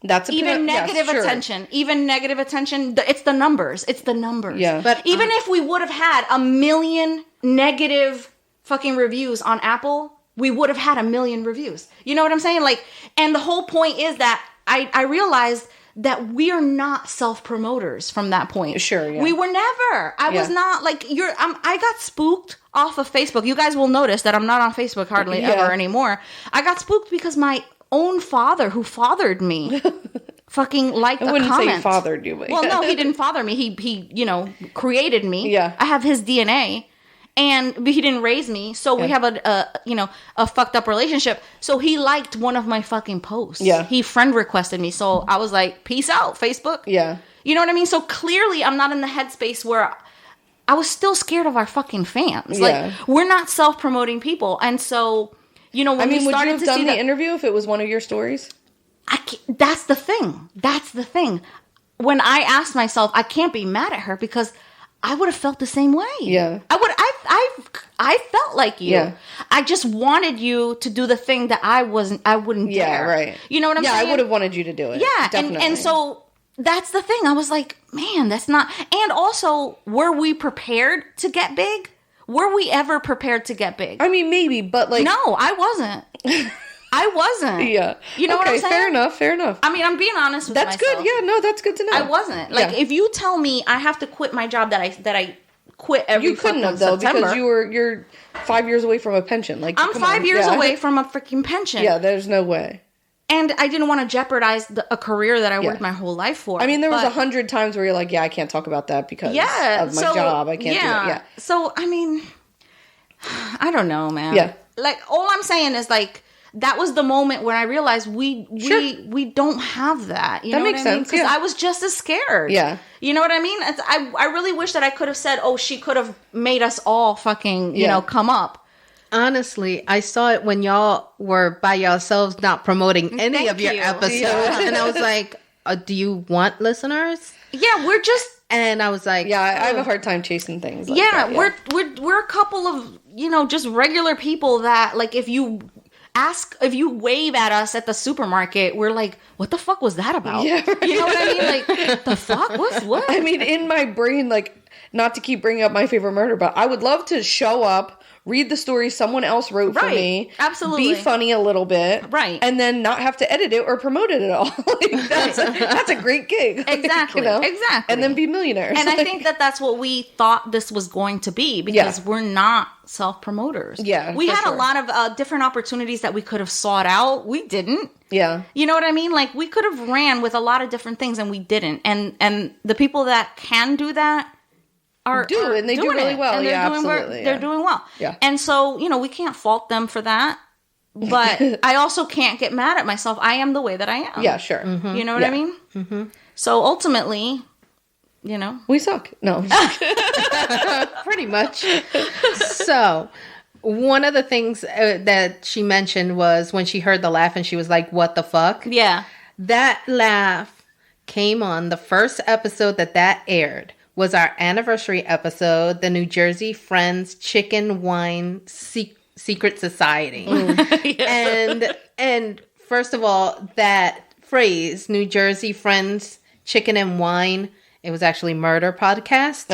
that's even negative attention, it's the numbers. It's the numbers. Yeah. But even if we would have had 1 million negative fucking reviews on Apple, we would have had 1 million reviews. You know what I'm saying? Like, and the whole point is that I realized that we are not self-promoters from that point. Sure, yeah. We were never. I was not like, I got spooked off of Facebook. You guys will notice that I'm not on Facebook hardly ever anymore. I got spooked because my own father, who fathered me, fucking liked a comment. I wouldn't say fathered you, but well, no, he didn't father me. He created me. Yeah. I have his DNA. But he didn't raise me, so we have a fucked up relationship. So he liked one of my fucking posts. Yeah. He friend requested me, so I was like, peace out, Facebook. Yeah. You know what I mean? So clearly I'm not in the headspace where I was still scared of our fucking fans. Yeah. Like, we're not self-promoting people. And so, you know, when would you started have to done see the interview if it was one of your stories? that's the thing. When I asked myself, I can't be mad at her, because I would have felt the same way. Yeah. I felt like you. Yeah. I just wanted you to do the thing that I wouldn't dare. Yeah, right. You know what I'm saying? Yeah, I would have wanted you to do it. Yeah, definitely. and so that's the thing. I was like, man, that's not. And also, were we prepared to get big? Were we ever prepared to get big? I mean, maybe, but like, no, I wasn't. I wasn't. Yeah. You know what I'm saying? Fair enough. I mean, I'm being honest with that's myself. good. Yeah, no, that's good to know. I wasn't. Like, if you tell me I have to quit my job that I quit every you couldn't have, though, because you're 5 years away from a pension. Like, I'm 5 years away from a freaking pension. Yeah, there's no way. And I didn't want to jeopardize a career that I worked my whole life for. I mean, there was 100 times where you're like, yeah, I can't talk about that because of my job. I can't do it. Yeah. So, I mean, I don't know, man. Yeah. Like, all I'm saying is, like, that was the moment when I realized we don't have that. You know makes what I mean? sense. Yeah. I was just as scared. Yeah. You know what I mean? I really wish that I could have said, oh, she could have made us all fucking, you know, come up. Honestly, I saw it when y'all were by yourselves not promoting any of your episodes. Yeah. And I was like, do you want listeners? Yeah, we're just... And I was like... Yeah, I have a hard time chasing things like that. Yeah, we're a couple of, you know, just regular people that, like, if you wave at us at the supermarket, we're like, what the fuck was that about? Yeah, right. You know what I mean? Like, the fuck? What? I mean, in my brain, like, not to keep bringing up My Favorite Murder, but I would love to show up, read the story someone else wrote for me. Absolutely. Be funny a little bit. Right. And then not have to edit it or promote it at all. Like, that's a great gig. Exactly. You know? Exactly. And then be millionaires. And I think that's what we thought this was going to be, because we're not self-promoters. Yeah. We had a lot of different opportunities that we could have sought out. We didn't. Yeah. You know what I mean? Like, we could have ran with a lot of different things, and we didn't. And the people that can do that do really well. And absolutely. They're doing well. Yeah. And so, you know, we can't fault them for that. But I also can't get mad at myself. I am the way that I am. Yeah, sure. Mm-hmm. You know what I mean? Mm-hmm. So ultimately, you know, we suck. No. Pretty much. So one of the things that she mentioned was when she heard the laugh and she was like, what the fuck? Yeah. That laugh came on the first episode that aired. Was our anniversary episode, the New Jersey Friends Chicken Wine Secret Society. And first of all, that phrase, New Jersey Friends Chicken and Wine, it was actually Murder Podcast,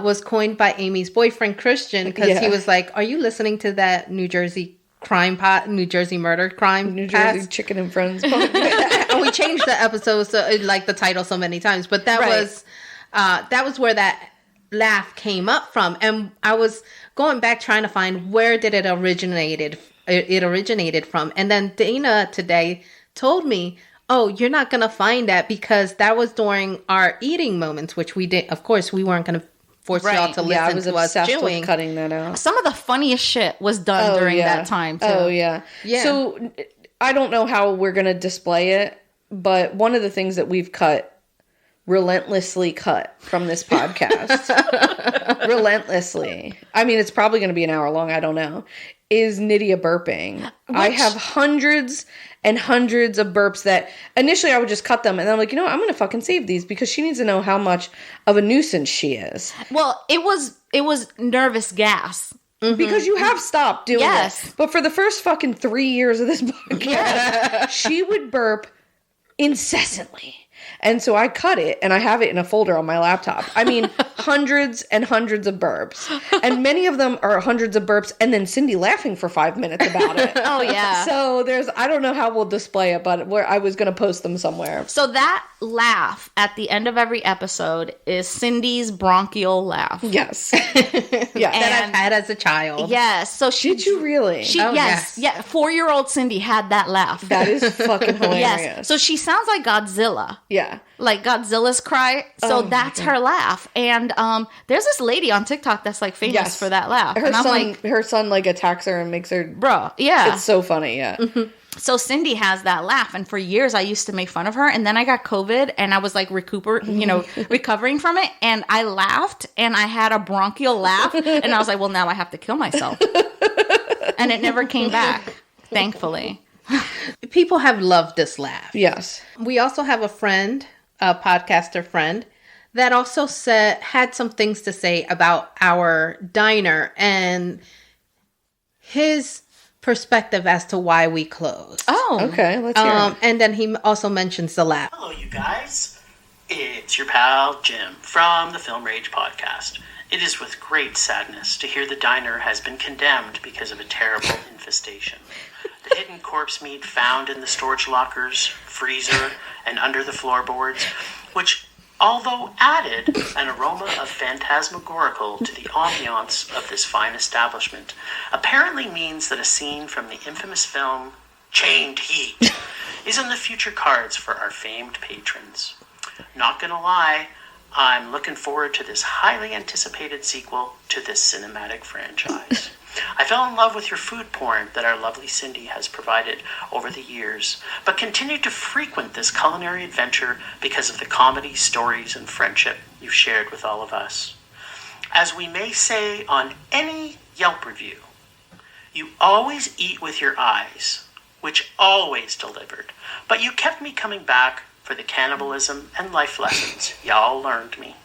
was coined by Amy's boyfriend, Christian, because he was like, are you listening to that New Jersey New Jersey Murder Crime New Jersey Chicken and Friends podcast? And we changed the episode, so like the title so many times, but that was where that laugh came up from. And I was going back trying to find where did it originated from. And then Dana today told me, oh, you're not going to find that because that was during our eating moments, which we did. Of course, we weren't going to force y'all to listen to us chewing. With cutting that out. Some of the funniest shit was done during that time, too. Oh, yeah. So I don't know how we're going to display it, but one of the things that we've relentlessly cut from this podcast, relentlessly, I mean, it's probably going to be an hour long, I don't know, is Nydia burping. I have hundreds and hundreds of burps that initially I would just cut them, and then I'm like, you know what, I'm going to fucking save these because she needs to know how much of a nuisance she is. Well, it was nervous gas. Because you have stopped doing it. But for the first fucking 3 years of this podcast, she would burp incessantly. And so I cut it, and I have it in a folder on my laptop. I mean, hundreds and hundreds of burps. And many of them are hundreds of burps, and then Cindy laughing for 5 minutes about it. Oh, yeah. So I don't know how we'll display it, but I was going to post them somewhere. So that laugh at the end of every episode is Cindy's bronchial laugh. Yes. Yeah. That I've had as a child. Yes. So Did you really? Yes. Yeah. 4-year-old Cindy had that laugh. That is fucking hilarious. Yes. So she sounds like Godzilla. Yeah. Like Godzilla's cry. So that's her laugh. And there's this lady on TikTok that's like famous for that laugh. Her son like attacks her and makes her... Bro, yeah. It's so funny, yeah. Mm-hmm. So Cindy has that laugh, and for years I used to make fun of her, and then I got COVID, and I was like recovering from it, and I laughed, and I had a bronchial laugh, and I was like, well, now I have to kill myself. And it never came back, thankfully. People have loved this laugh. Yes. We also have a friend, a podcaster friend, that also had some things to say about our diner and his perspective as to why we closed. Oh. Okay, let's hear it. And then he also mentions the laugh. Hello, you guys. It's your pal, Jim, from the Film Rage podcast. It is with great sadness to hear the diner has been condemned because of a terrible infestation. The hidden corpse meat found in the storage lockers, freezer, and under the floorboards, which, although added an aroma of phantasmagorical to the ambiance of this fine establishment, apparently means that a scene from the infamous film Chained Heat is in the future cards for our famed patrons. Not gonna lie, I'm looking forward to this highly anticipated sequel to this cinematic franchise. I fell in love with your food porn that our lovely Cindy has provided over the years, but continue to frequent this culinary adventure because of the comedy, stories, and friendship you've shared with all of us. As we may say on any Yelp review, you always eat with your eyes, which always delivered, but you kept me coming back for the cannibalism and life lessons y'all learned me.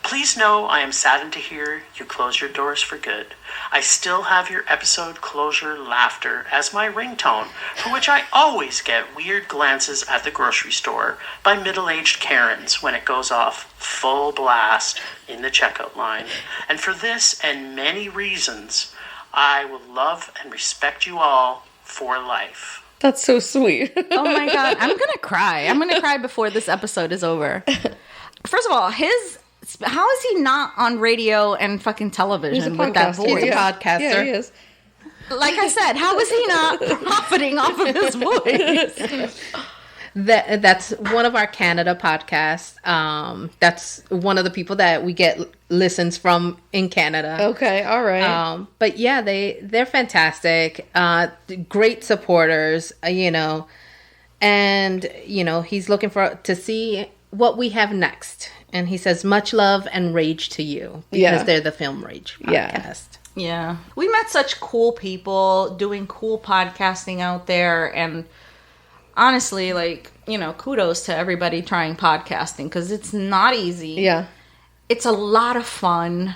Please know I am saddened to hear you close your doors for good. I still have your episode closure laughter as my ringtone, for which I always get weird glances at the grocery store by middle-aged Karens when it goes off full blast in the checkout line. And for this and many reasons, I will love and respect you all for life. That's so sweet. Oh my God. I'm going to cry. I'm going to cry before this episode is over. First of all, how is he not on radio and fucking television with that voice? He's a podcaster. Yeah, he is. Like I said, how is he not profiting off of his voice? That's one of our Canada podcasts. That's one of the people that we get listens from in Canada. Okay, all right. But yeah, they're fantastic. Great supporters, and he's looking to see what we have next. And he says, much love and rage to you. Because they're the Film Rage podcast. Yeah. We met such cool people doing cool podcasting out there. And honestly, kudos to everybody trying podcasting. Because it's not easy. Yeah. It's a lot of fun.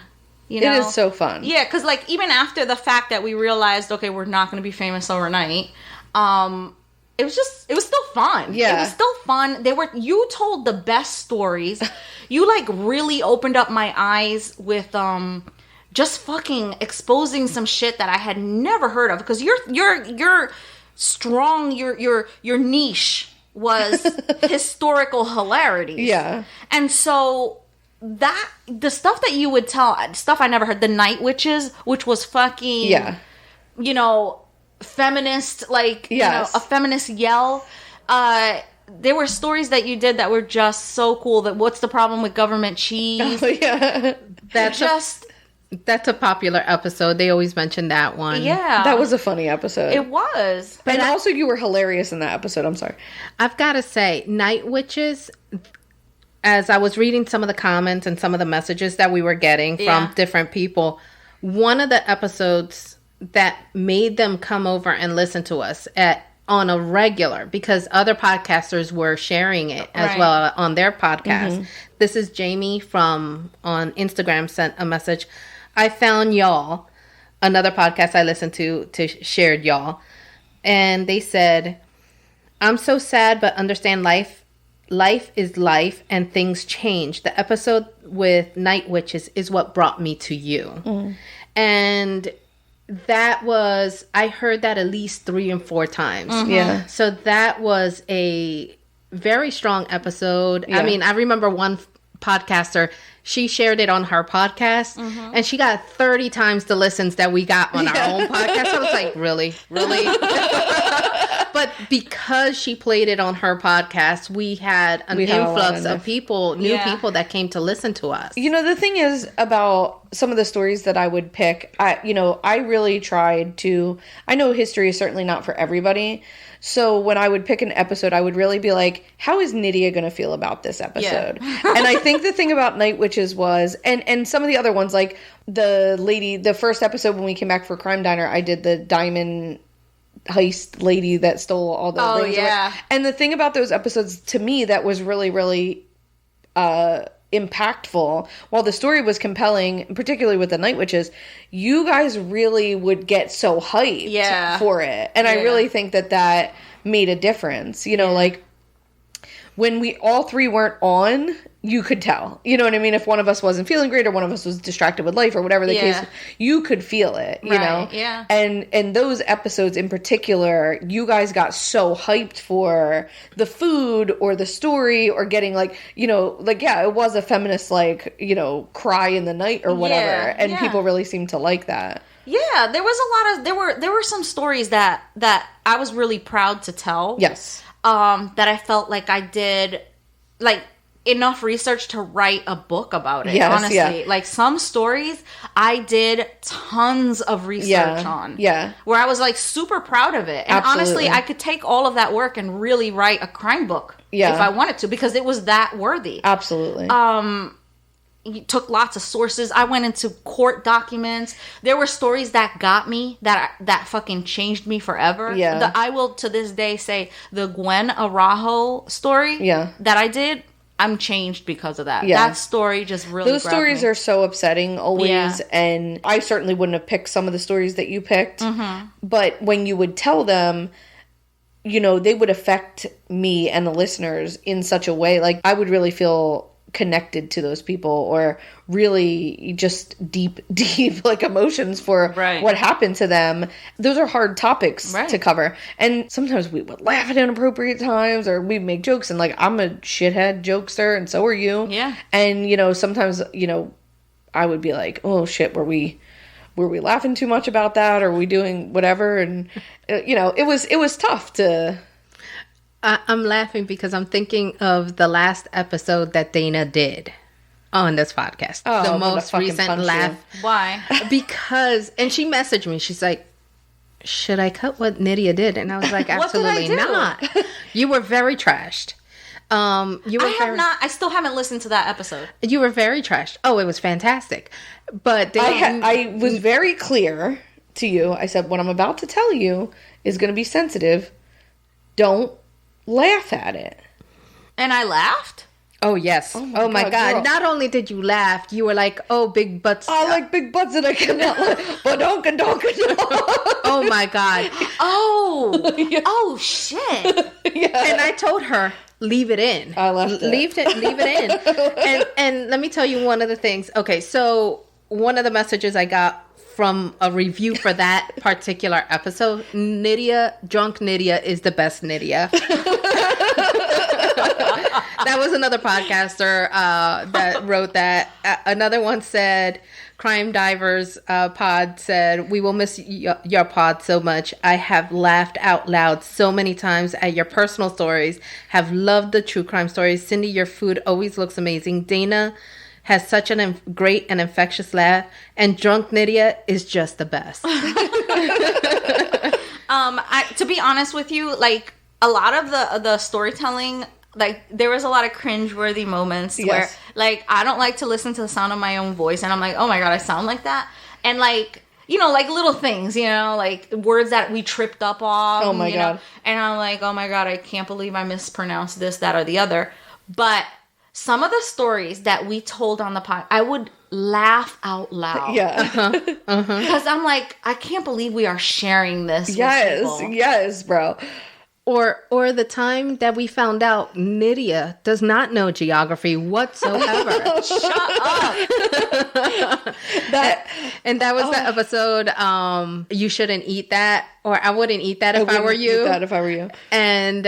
It is so fun. Yeah, because even after the fact that we realized, okay, we're not going to be famous overnight, it was still fun. Yeah. It was still fun. You told the best stories. You really opened up my eyes with just fucking exposing some shit that I had never heard of, because you're strong, your niche was historical hilarity. Yeah. And so the stuff that you would tell, stuff I never heard, the Night Witches, which was fucking feminist, a feminist yell. There were stories that you did that were just so cool. That what's the problem with government cheese? Oh, yeah. That's a popular episode. They always mention that one. Yeah. That was a funny episode. It was. And also you were hilarious in that episode. I'm sorry. I've got to say, Night Witches, as I was reading some of the comments and some of the messages that we were getting from different people, one of the episodes that made them come over and listen to us on a regular, because other podcasters were sharing it as well on their podcast. This is Jamie on Instagram sent a message. I found y'all, another podcast I listened to shared y'all. And they said, I'm so sad, but understand life is life and things change. The episode with Night Witches is what brought me to you. And that was, I heard that at least 3 and 4 times. Yeah. So that was a very strong episode. Yeah. I mean, I remember one podcaster, she shared it on her podcast and she got 30 times the listens that we got on our own podcast. I was like, really? But because she played it on her podcast, we had an influx of people, new people that came to listen to us. You know, the thing is about some of the stories that I would pick, I really tried to, I know history is certainly not for everybody. So when I would pick an episode, I would really be like, how is Nydia going to feel about this episode? And I think the thing about Night Witches was, and some of the other ones, like the first episode when we came back for Crime Diner, I did the diamond heist lady that stole all the rings away. And the thing about those episodes, to me, that was really, really impactful, while the story was compelling, particularly with the Night Witches, you guys really would get so hyped for it. And I really think that made a difference. You know, like when we all 3 weren't on, you could tell. You know what I mean? If one of us wasn't feeling great or one of us was distracted with life or whatever the case, you could feel it, you know? Yeah. And those episodes in particular, you guys got so hyped for the food or the story or getting like, you know, like, it was a feminist, like, you know, cry in the night or whatever. And people really seemed to like that. Yeah, there was a lot of, there were some stories that I was really proud to tell. Yes. That I felt like I did, like, enough research to write a book about it. Honestly, like some stories I did tons of research on. Where I was like super proud of it. And honestly, I could take all of that work and really write a crime book if I wanted to, because it was that worthy. Absolutely. Took lots of sources. I went into court documents. There were stories that got me, that fucking changed me forever. I will to this day say the Gwen Araujo story that I did, I'm changed because of that. That story just really Those stories me. are so upsetting always, and I certainly wouldn't have picked some of the stories that you picked. But when you would tell them, you know, they would affect me and the listeners in such a way, like I would really feel connected to those people, or really just deep like emotions for what happened to them. Those are hard topics to cover, and sometimes we would laugh at inappropriate times, or we'd make jokes, and like I'm a shithead jokester and so are you, and you know, sometimes, you know, I would be like, oh shit, were we laughing too much about that, or were we doing whatever? And you know, it was tough to I'm laughing because I'm thinking of the last episode that Dana did on this podcast. The most recent laugh. Why? Because, and she messaged me. She's like, should I cut what Nydia did? And I was like, absolutely not. You were very trashed. I still haven't listened to that episode. You were very trashed. Oh, it was fantastic. But I was very clear to you. I said, what I'm about to tell you is going to be sensitive. Don't laugh at it. And I laughed? Oh, yes. Oh my God. Girl. Not only did you laugh, you were like, oh, big butts. I like big butts and I cannot laugh. But don't. Oh my God. Oh, shit. And I told her, leave it in. I left it. Leave it in. And let me tell you one of the things. Okay, so one of the messages I got from a review for that particular episode, Drunk Nydia is the best Nydia. That was another podcaster that wrote that. Another one said, Crime Divers pod said, we will miss your pod so much. I have laughed out loud so many times at your personal stories. Have loved the true crime stories. Cindy, your food always looks amazing. Dana has such great and infectious laugh, and drunk Nydia is just the best. To be honest with you, like a lot of the storytelling, like there was a lot of cringeworthy moments where like I don't like to listen to the sound of my own voice, and I'm like, oh my god, I sound like that, and like, you know, like little things, you know, like words that we tripped up on. Oh my god. And I'm like, oh my god, I can't believe I mispronounced this, that, or the other. But some of the stories that we told on the pod, I would laugh out loud. Yeah. Because I'm like, I can't believe we are sharing this with people. Yes, bro. Or the time that we found out Nydia does not know geography whatsoever. Shut up. And that was the episode, You Shouldn't Eat That, or I Wouldn't Eat That If I Were You. Eat that if I were you. And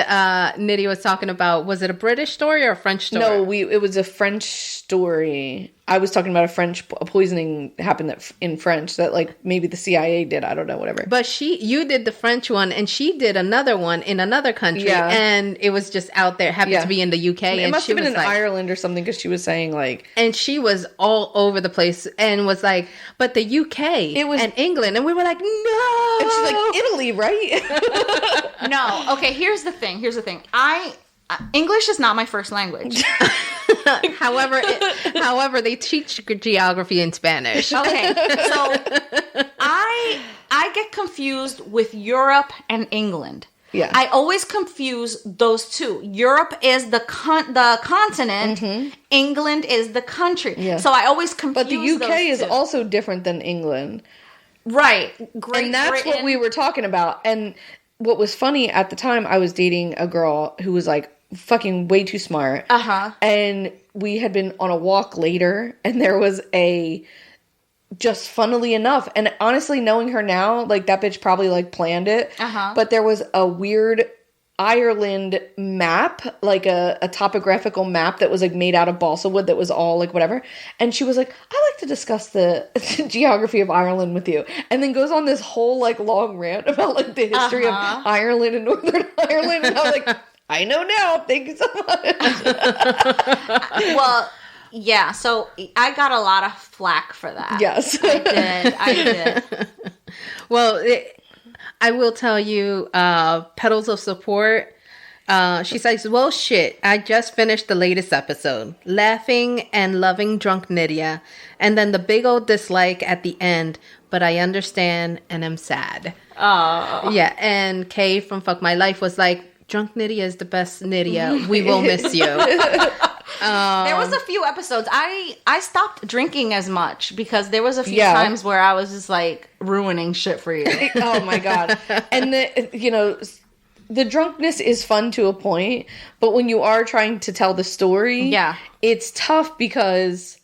Nydia was talking about, was it a British story or a French story? No, it was a French story. I was talking about a poisoning happened in French that like maybe the CIA did. I don't know, whatever. But you did the French one, and she did another one in another country, and it was just out there. It happened to be in the UK, it and must she have been was in like, Ireland or something, because she was saying like, and she was all over the place, and was like, but the UK and England, and we were like, no, and she's like, Italy, right? No. Okay. Here's the thing. English is not my first language. However, they teach geography in Spanish. Okay, so I get confused with Europe and England. Yeah, I always confuse those two. Europe is the continent. England is the country. Yeah. So I always confuse. But the UK those is two. also different than England, right? Great and that's Britain. what we were talking about. And what was funny at the time, I was dating a girl who was like fucking way too smart. And we had been on a walk later, and there was just funnily enough, and honestly, knowing her now, like that bitch probably like planned it. But there was a weird Ireland map, like a topographical map that was like made out of balsa wood that was all like whatever. And she was like, I like to discuss the geography of Ireland with you. And then goes on this whole like long rant about like the history of Ireland and Northern Ireland. And I was like, I know now. Thank you so much. Well, yeah. So I got a lot of flack for that. Yes, I did. Well, I will tell you, Petals of Support. She says, well, shit, I just finished the latest episode. Laughing and loving drunk Nydia. And then the big old dislike at the end. But I understand and am sad. Oh. Yeah. And Kay from Fuck My Life was like, drunk Nydia is the best Nydia. We will miss you. There was a few episodes. I stopped drinking as much because there was a few times where I was just like ruining shit for you. Oh my god. And the drunkenness is fun to a point, but when you are trying to tell the story, it's tough because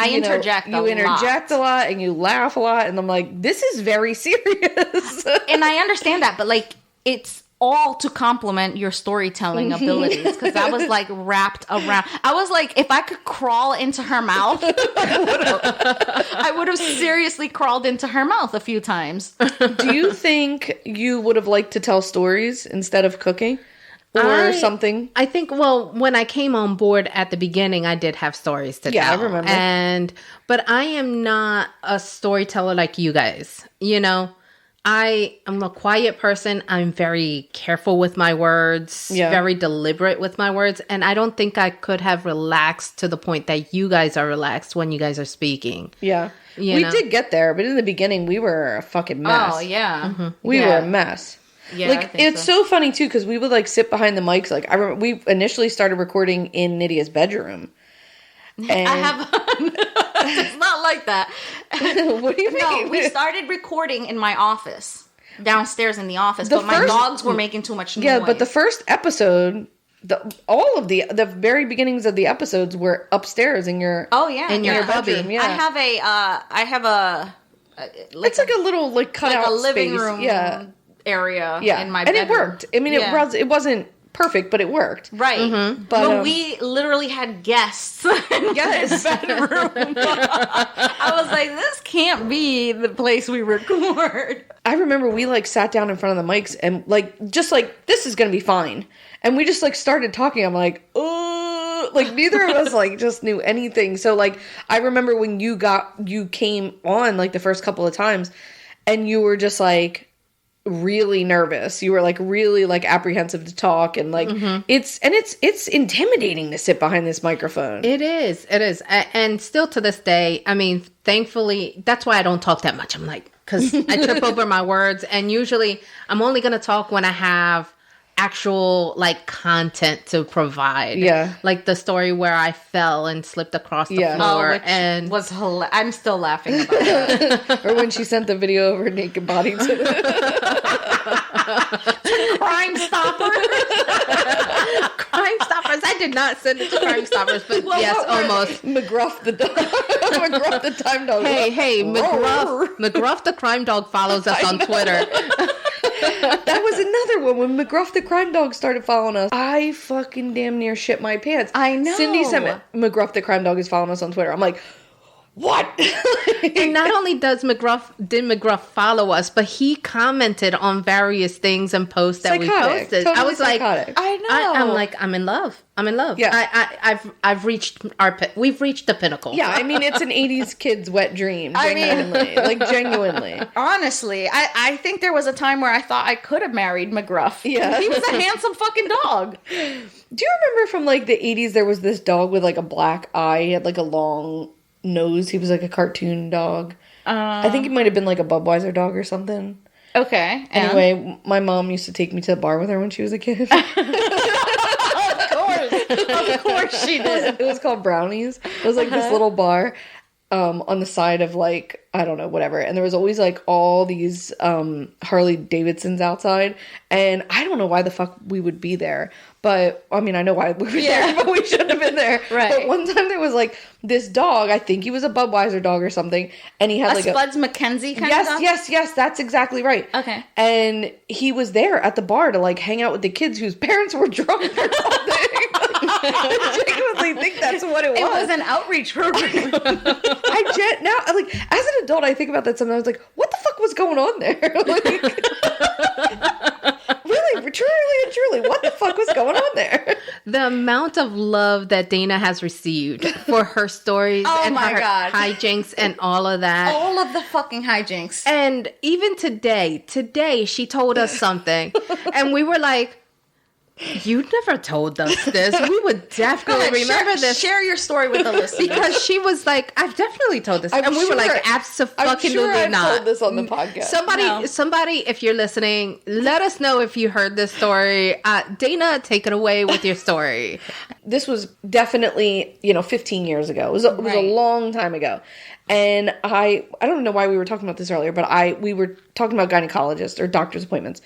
you interject a lot and you laugh a lot, and I'm like, this is very serious. And I understand that, but like it's all to complement your storytelling abilities, because I was like wrapped around. I was like, if I could crawl into her mouth, I would have seriously crawled into her mouth a few times. Do you think you would have liked to tell stories instead of cooking or something? I think, well, when I came on board at the beginning, I did have stories to tell. Yeah, I remember. But I am not a storyteller like you guys, you know? I am a quiet person. I'm very careful with my words, very deliberate with my words. And I don't think I could have relaxed to the point that you guys are relaxed when you guys are speaking. Yeah. We did get there, but in the beginning, we were a fucking mess. Oh, yeah. Mm-hmm. We were a mess. Yeah, like, it's so funny, too, because we would, like, sit behind the mics. Like, I remember we initially started recording in Nydia's bedroom. And I have... It's not like that. What do you mean? No, we started recording in my office, downstairs in the office, but my dogs were making too much noise. Yeah, but the first episode, all of the very beginnings of the episodes were upstairs in your in your bedroom. Yeah, I have a it's like a little like cutout like a living space. room area in my bedroom. bedroom. And it worked. I mean, it wasn't perfect, but it worked. Right. Mm-hmm. But we literally had guests in my bedroom. I was like, this can't be the place we record. I remember we like sat down in front of the mics and like just like, this is gonna be fine. And we just like started talking. I'm like, oh, Like, neither of us, like, just knew anything. So, like, I remember when you came on, like, the first couple of times, and you were just, like, really nervous. You were, like, really, like, apprehensive to talk, and, like, it's intimidating to sit behind this microphone. It is. And still to this day, I mean, thankfully, that's why I don't talk that much. I'm like, because I trip over my words, and usually I'm only going to talk when I have actual like content to provide. Yeah. Like the story where I fell and slipped across the floor. Which and was I'm still laughing about that. Or when she sent the video of her naked body to the Crime Stoppers. Crime Stoppers. I did not send it to Crime Stoppers, but yes, almost. McGruff the dog. McGruff the time dog. Hey, McGruff the crime dog follows us on Twitter. That was another one. When McGruff the crime dog started following us, I fucking damn near shit my pants. I know. Cindy sent McGruff the crime dog is following us on Twitter. I'm like, what? And not only did McGruff follow us, but he commented on various things and posts that we posted. Totally I was psychotic. like, I know. I'm like, I'm in love. Yeah. We've reached the pinnacle. Yeah, I mean, it's an 80s kid's wet dream. Genuinely. Genuinely. Honestly, I think there was a time where I thought I could have married McGruff. Yeah. He was a handsome fucking dog. Do you remember from, like, the 80s, there was this dog with, like, a black eye? He had, like, a long nose. He was, like, a cartoon dog. I think he might have been, like, a Budweiser dog or something. Okay. Anyway, my mom used to take me to the bar with her when she was a kid. Of course she did. It was called Brownies. It was like this little bar on the side of, like, I don't know, whatever. And there was always, like, all these Harley Davidsons outside. And I don't know why the fuck we would be there. But, I mean, I know why we were there, but we shouldn't have been there. Right. But one time there was, like, this dog. I think he was a Budweiser dog or something. And he had, like, Spuds McKenzie kind of dog? Yes, that's exactly right. Okay. And he was there at the bar to, like, hang out with the kids whose parents were drunk or something. I genuinely think that's what it was. It was an outreach program. Now, like, as an adult, I think about that sometimes. Like, what the fuck was going on there? Like, really, truly and truly, what the fuck was going on there? The amount of love that Dana has received for her stories and her hijinks and all of that. All of the fucking hijinks. And even today she told us something and we were like, you never told us this. We would definitely remember this. Share your story with the listeners. Because she was like, I've definitely told this. And we were like, absolutely not. I've told this on the podcast. Somebody, if you're listening, let us know if you heard this story. Dana, take it away with your story. This was definitely, 15 years ago. It was a long time ago. And I don't know why we were talking about this earlier, but we were talking about gynecologists or doctor's appointments.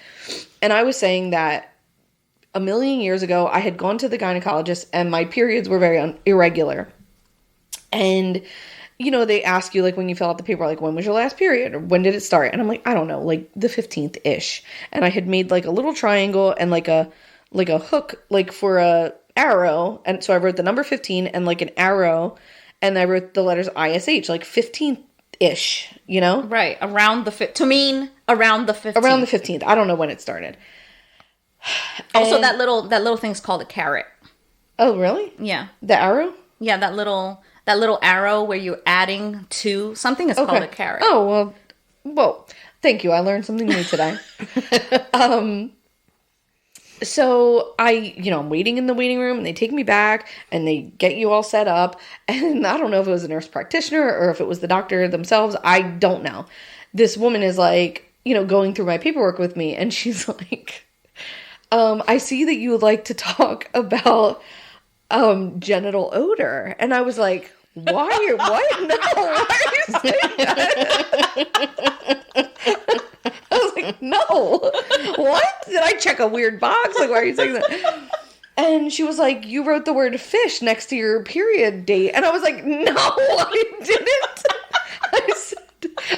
And I was saying that a million years ago, I had gone to the gynecologist and my periods were very irregular. And, they ask you, like, when you fill out the paper, like, when was your last period? Or when did it start? And I'm like, I don't know, like, the 15th-ish. And I had made, like, a little triangle and, like a hook, like, for a arrow. And so I wrote the number 15 and, like, an arrow. And I wrote the letters ISH, like, 15th-ish, Right. Around the 15th. Around the 15th. I don't know when it started. Also, that little thing's called a caret. Oh, really? Yeah. The arrow? Yeah, that little arrow where you're adding to something is called a caret. Oh, well, thank you. I learned something new today. So I'm waiting in the waiting room and they take me back and they get you all set up. And I don't know if it was a nurse practitioner or if it was the doctor themselves. I don't know. This woman is like, going through my paperwork with me and she's like, I see that you would like to talk about genital odor. And I was like, what? No, why are you saying that? I was like, no. What? Did I check a weird box? Like, why are you saying that? And she was like, you wrote the word fish next to your period date. And I was like, no, I didn't. I said,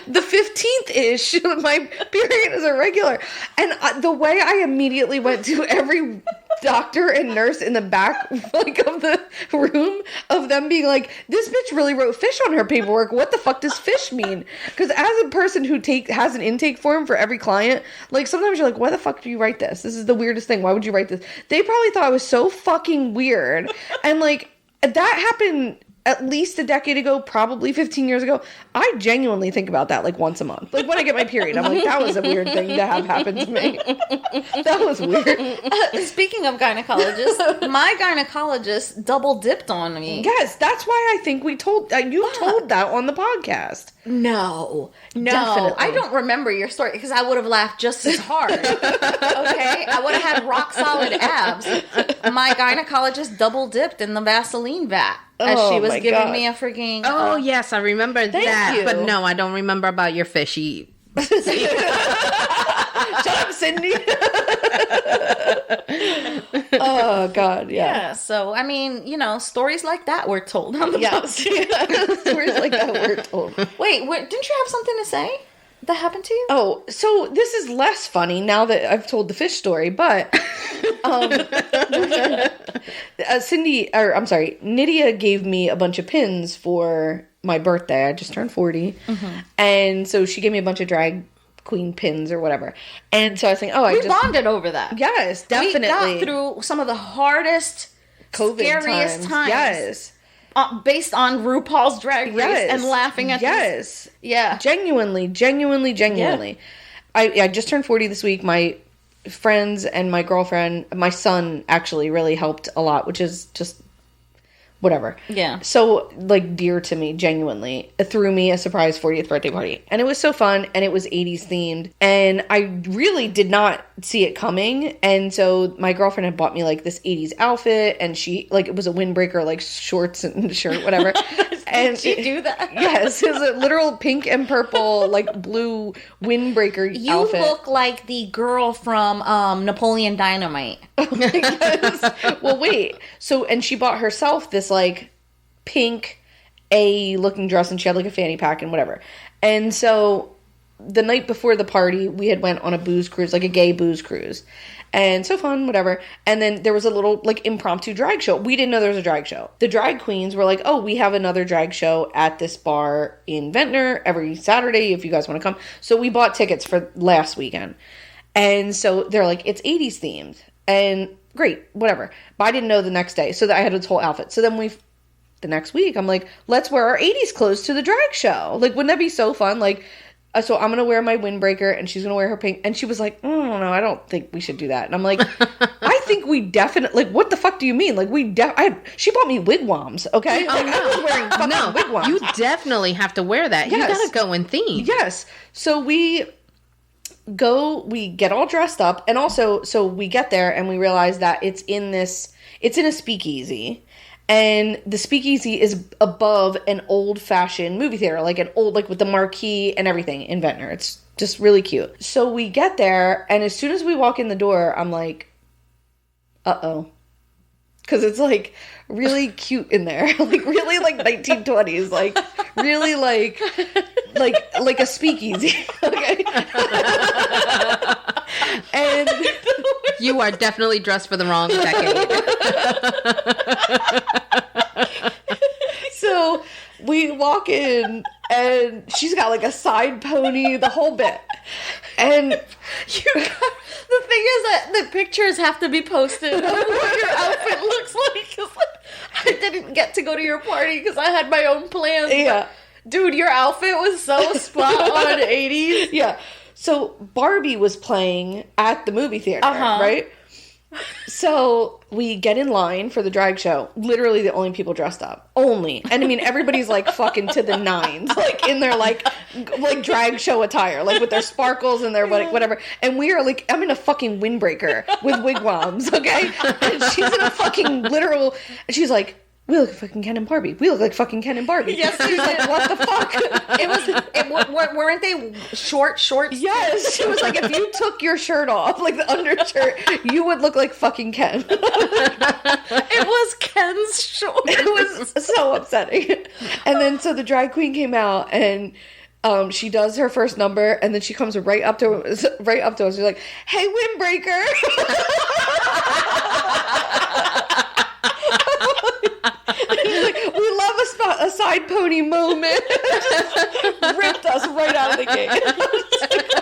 the 15th-ish, my period is irregular. And the way I immediately went to every doctor and nurse in the back, like, of the room, of them being like, this bitch really wrote fish on her paperwork. What the fuck does fish mean? Because as a person who has an intake form for every client, like, sometimes you're like, why the fuck do you write this? This is the weirdest thing. Why would you write this? They probably thought I was so fucking weird. And, like, that happened at least a decade ago, probably 15 years ago. I genuinely think about that like once a month. Like when I get my period, I'm like, that was a weird thing to have happen to me. That was weird. Speaking of gynecologists, my gynecologist double dipped on me. Yes, that's why I think we told you told that on the podcast. No, Definitely. I don't remember your story because I would have laughed just as hard. Okay, I would have had rock solid abs. My gynecologist double dipped in the Vaseline vat as she was giving me a freaking. Oh yes, I remember that. you. But no, I don't remember about your fishy. Shut up, Cindy. Oh God, Yeah, so I mean, stories like that were told on the podcast. Stories like that were told. Wait, didn't you have something to say that happened to you? Oh, so this is less funny now that I've told the fish story, but Nydia gave me a bunch of pins for my birthday. I just turned 40. And so she gave me a bunch of drag queen pins or whatever. And so I was thinking, we bonded over that. Yes, definitely. We got through some of the hardest, COVID scariest times. Yes. Based on RuPaul's Drag Race and laughing at Yes. This. Yeah. Genuinely. Yeah. I just turned 40 this week. My friends and my girlfriend, my son actually really helped a lot, which is just whatever. Yeah. So, like, dear to me, genuinely. It threw me a surprise 40th birthday party. And it was so fun, and it was 80s themed. And I really did not see it coming. And so my girlfriend had bought me, like, this 80s outfit, and she, like, it was a windbreaker, like, shorts and shirt, whatever. And Did she do that? Yes. It was a literal pink and purple, like, blue windbreaker outfit. You look like the girl from Napoleon Dynamite. Yes. Well, wait. So, and she bought herself this, like, pink A-looking dress, and she had, like, a fanny pack and whatever. And so, the night before the party, we had went on a booze cruise, like a gay booze cruise. And so fun, whatever. And then there was a little, like, impromptu drag show. We didn't know there was a drag show. The drag queens were like, oh, we have another drag show at this bar in Ventnor every Saturday if you guys want to come. So we bought tickets for last weekend. And so they're like, it's 80s themed. And great, whatever. But I didn't know the next day. So I had this whole outfit. So then the next week, I'm like, let's wear our 80s clothes to the drag show. Like, wouldn't that be so fun? Like, so I'm going to wear my windbreaker and she's going to wear her pink. And she was like, oh, no, I don't think we should do that. And I'm like, I think we definitely, like, what the fuck do you mean? Like, she bought me wigwams, okay? Like, I was wearing fucking wigwams. You definitely have to wear that. Yes. You gotta go in theme. Yes. So we get all dressed up. And also, so we get there and we realize that it's in a speakeasy. And the speakeasy is above an old-fashioned movie theater, like with the marquee and everything in Ventnor. It's just really cute. So we get there, and as soon as we walk in the door, I'm like, uh-oh. Because it's, like, really cute in there. Like, really, like, 1920s. Like, really, like a speakeasy. Okay? And You are definitely dressed for the wrong decade. So we walk in and she's got like a side pony, the whole bit. And The thing is that the pictures have to be posted of what your outfit looks like. 'Cause I didn't get to go to your party because I had my own plans. yeah, Dude, your outfit was so spot on 80s. yeah. So Barbie was playing at the movie theater, right? So we get in line for the drag show. Literally the only people dressed up. Only. And I mean, everybody's like fucking to the nines. Like in their like drag show attire. Like with their sparkles and their whatever. And we are like, I'm in a fucking windbreaker with wigwams, okay? And she's in a fucking literal, and she's like, we look like fucking Ken and Barbie. We look like fucking Ken and Barbie. Yes, She's like, what the fuck? Weren't they shorts? Yes. She was like, if you took your shirt off, like the undershirt, you would look like fucking Ken. It was Ken's shorts. It was so upsetting. And then so the drag queen came out and she does her first number and then she comes right up to us. She's like, hey, windbreaker. Like, we love a side pony moment. Just ripped us right out of the gate. Like,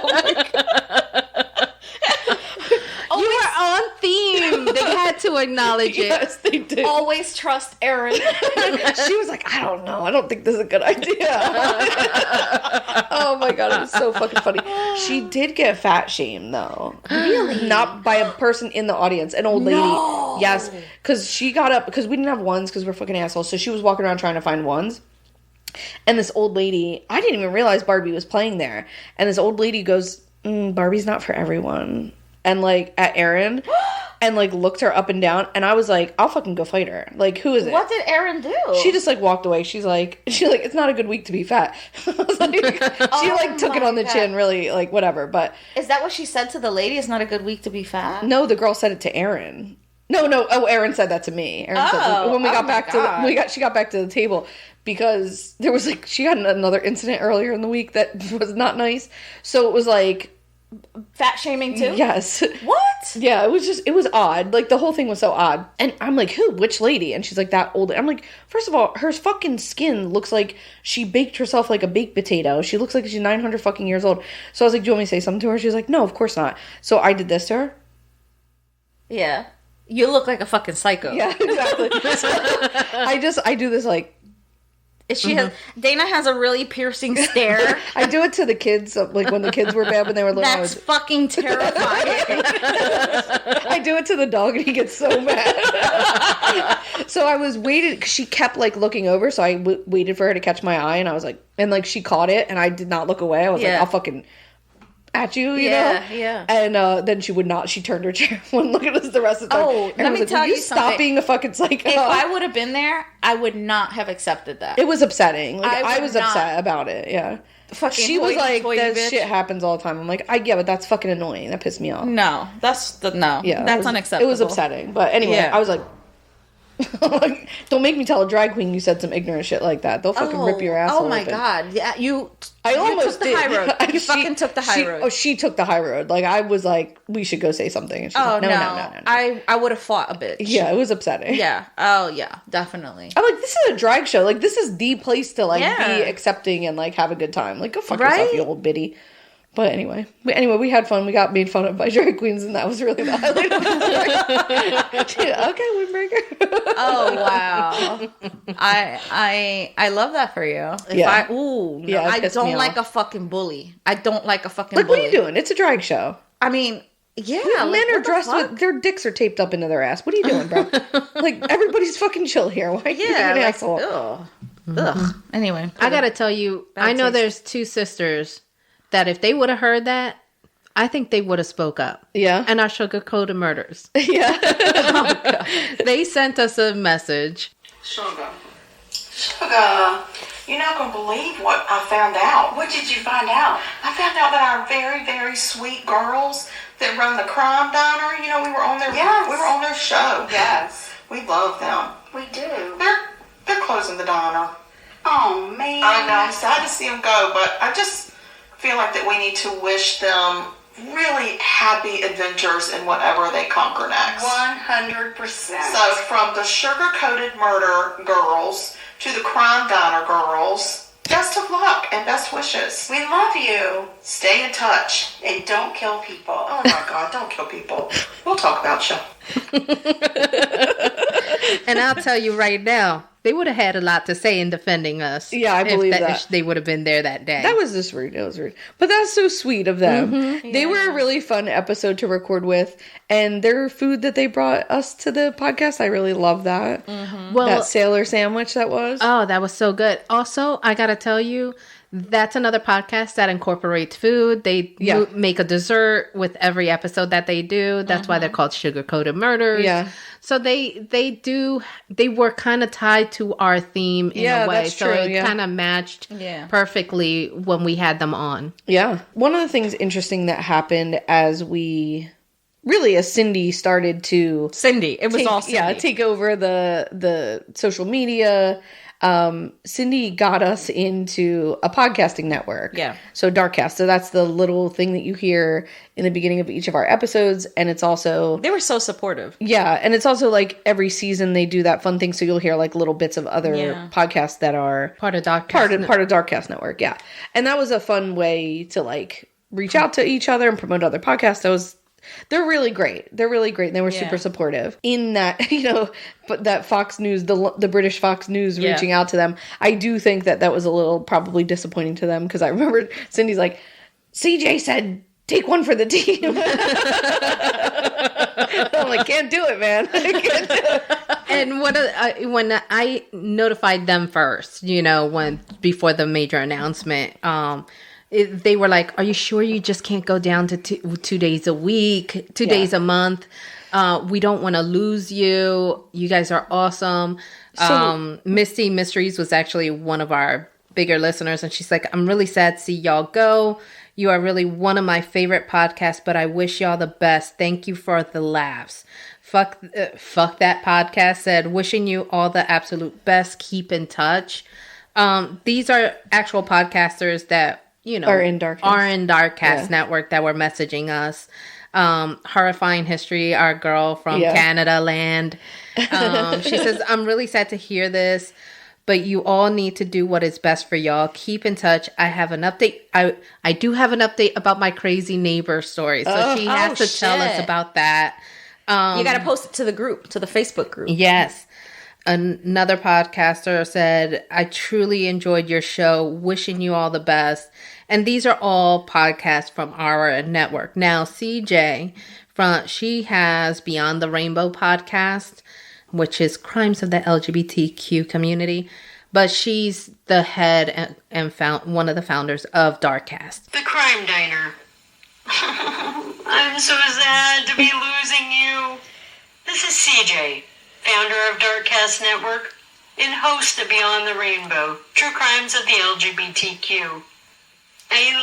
oh my God. You were on theme. They had to to acknowledge it. Yes, they did. Always trust Erin. She was like, I don't know. I don't think this is a good idea. Oh my God, it was so fucking funny. She did get fat shamed, though. Really? Not by a person in the audience, an old lady. No. Yes, because she got up, because we didn't have ones because we're fucking assholes. So she was walking around trying to find ones. And this old lady, I didn't even realize Barbie was playing there. And this old lady goes, Barbie's not for everyone. And like at Erin, and like looked her up and down. And I was like, I'll fucking go fight her. Like, who is it? What did Erin do? She just like walked away. She's like, it's not a good week to be fat. I was like, she like took it on the chin, really, like whatever. But is that what she said to the lady? It's not a good week to be fat. no, the girl said it to Erin. No. Oh, Erin said that to me. Erin said that when we got back to she got back to the table, because there was like, she had another incident earlier in the week that was not nice. So it was like fat shaming too. Yes. What? Yeah, it was odd. Like, the whole thing was so odd. And I'm like, who? Which lady? And she's like, that old. I'm like, first of all, her fucking skin looks like she baked herself like a baked potato. She looks like she's 900 fucking years old. So I was like, do you want me to say something to her? She's like, no, of course not. So I did this to her. Yeah. You look like a fucking psycho. Yeah, exactly. I do this like, Dana has a really piercing stare. I do it to the kids, like when the kids were bad when they were little. That's fucking terrifying. I do it to the dog and he gets so mad. So I was waited, because she kept like looking over, so I waited for her to catch my eye, and I was like, and like she caught it, and I did not look away. I was like, I'll fucking at you, you know? Yeah. And then she would not. She turned her chair, wouldn't look at us the rest of the time. Oh, let me tell you something. Stop being a fucking psycho. If I would have been there, I would not have accepted that. It was upsetting. Like, I was not. upset about it, yeah. Fucking she was like, that bitch. shit happens all the time. I'm like, yeah, but that's fucking annoying. That pissed me off. No, that's unacceptable. It was upsetting. But anyway, I was like, don't make me tell a drag queen you said some ignorant shit like that. They'll fucking rip your asshole. Oh my open. God. Yeah, I almost took the did. high road. You fucking took the high road. Oh, she took the high road. Like, I was like, we should go say something. And she's like, no. I would have fought a bitch. Yeah, it was upsetting. Yeah. Oh yeah, definitely. I'm like, this is a drag show. Like, this is the place to like be accepting and like have a good time. Like, go fuck yourself, you old biddy. But anyway, we had fun. We got made fun of by drag queens, and that was really the highlight of the story. Okay, windbreaker. Oh wow, I love that for you. I don't like a fucking bully. I don't like a fucking bully. What are you doing? It's a drag show. I mean, yeah, men are dressed with their dicks are taped up into their ass. What are you doing, bro? Like, everybody's fucking chill here. Why are you being an asshole? Ugh. Anyway, I gotta tell you, I know there's two sisters that if they would have heard that, I think they would have spoke up. Yeah. And our sugar-coated murders. Yeah. They sent us a message. Sugar, you're not going to believe what I found out. What did you find out? I found out that our very, very sweet girls that run the crime diner, you know, we were on their show. Yes. We love them. We do. They're closing the diner. Oh, man. I know. I'm sad to see them go, but I just feel like that we need to wish them really happy adventures in whatever they conquer next. 100%. So from the sugar-coated murder girls to the crime diner girls, best of luck and best wishes. We love you. Stay in touch. And don't kill people. Oh my God, don't kill people. We'll talk about you. And I'll tell you right now, they would have had a lot to say in defending us. Yeah, I believe that. If they would have been there that day. That was just rude. It was rude. But that's so sweet of them. Mm-hmm. They were a really fun episode to record with. And their food that they brought us to the podcast, I really love that. Mm-hmm. Well, that sailor sandwich that was. Oh, that was so good. Also, I got to tell you, that's another podcast that incorporates food. They make a dessert with every episode that they do. That's why they're called Sugar Coated Murders. Yeah. So they were kind of tied to our theme in a way. That's so true, it kind of matched perfectly when we had them on. Yeah. One of the things interesting that happened as Cindy started to take over the social media. Cindy got us into a podcasting network. Yeah. So Darkcast. So that's the little thing that you hear in the beginning of each of our episodes. And it's also... They were so supportive. Yeah. And it's also like every season they do that fun thing. So you'll hear like little bits of other podcasts that are... Part of Darkcast. Part of Darkcast Network. Yeah. And that was a fun way to like reach out to each other and promote other podcasts. they're really great. They're really great. They were super supportive in that, but that Fox News, the British Fox News reaching out to them. I do think that was a little probably disappointing to them because I remember Cindy's like, CJ said, take one for the team. I'm like, can't do it, man. I can't do it. And when I notified them first, before the major announcement, they were like, are you sure you just can't go down to 2 days a week, 2 days a month? We don't want to lose you. You guys are awesome. Misty Mysteries was actually one of our bigger listeners. And she's like, I'm really sad to see y'all go. You are really one of my favorite podcasts, but I wish y'all the best. Thank you for the laughs. Fuck that podcast said, wishing you all the absolute best. Keep in touch. These are actual podcasters that, are in Darkcast Network that were messaging us. Horrifying History, our girl from Canada land. She says, I'm really sad to hear this, but you all need to do what is best for y'all. Keep in touch. I have an update. I do have an update about my crazy neighbor story. So she has to tell us about that. You got to post it to the group, to the Facebook group. Yes. Another podcaster said, I truly enjoyed your show. Wishing you all the best. And these are all podcasts from our network. Now, CJ, she has Beyond the Rainbow podcast, which is crimes of the LGBTQ community. But she's the head and one of the founders of Darkcast. The Crime Diner. I'm so sad to be losing you. This is CJ, founder of Darkcast Network and host of Beyond the Rainbow, True Crimes of the LGBTQ. I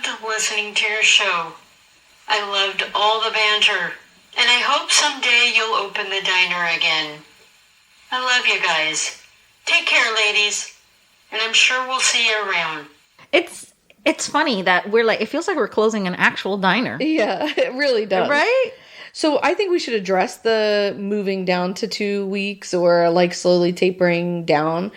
loved listening to your show. I loved all the banter, and I hope someday you'll open the diner again. I love you guys. Take care, ladies, and I'm sure we'll see you around. It's funny that we're like, it feels like we're closing an actual diner. Yeah, it really does. Right? So I think we should address the moving down to 2 weeks or like slowly tapering down.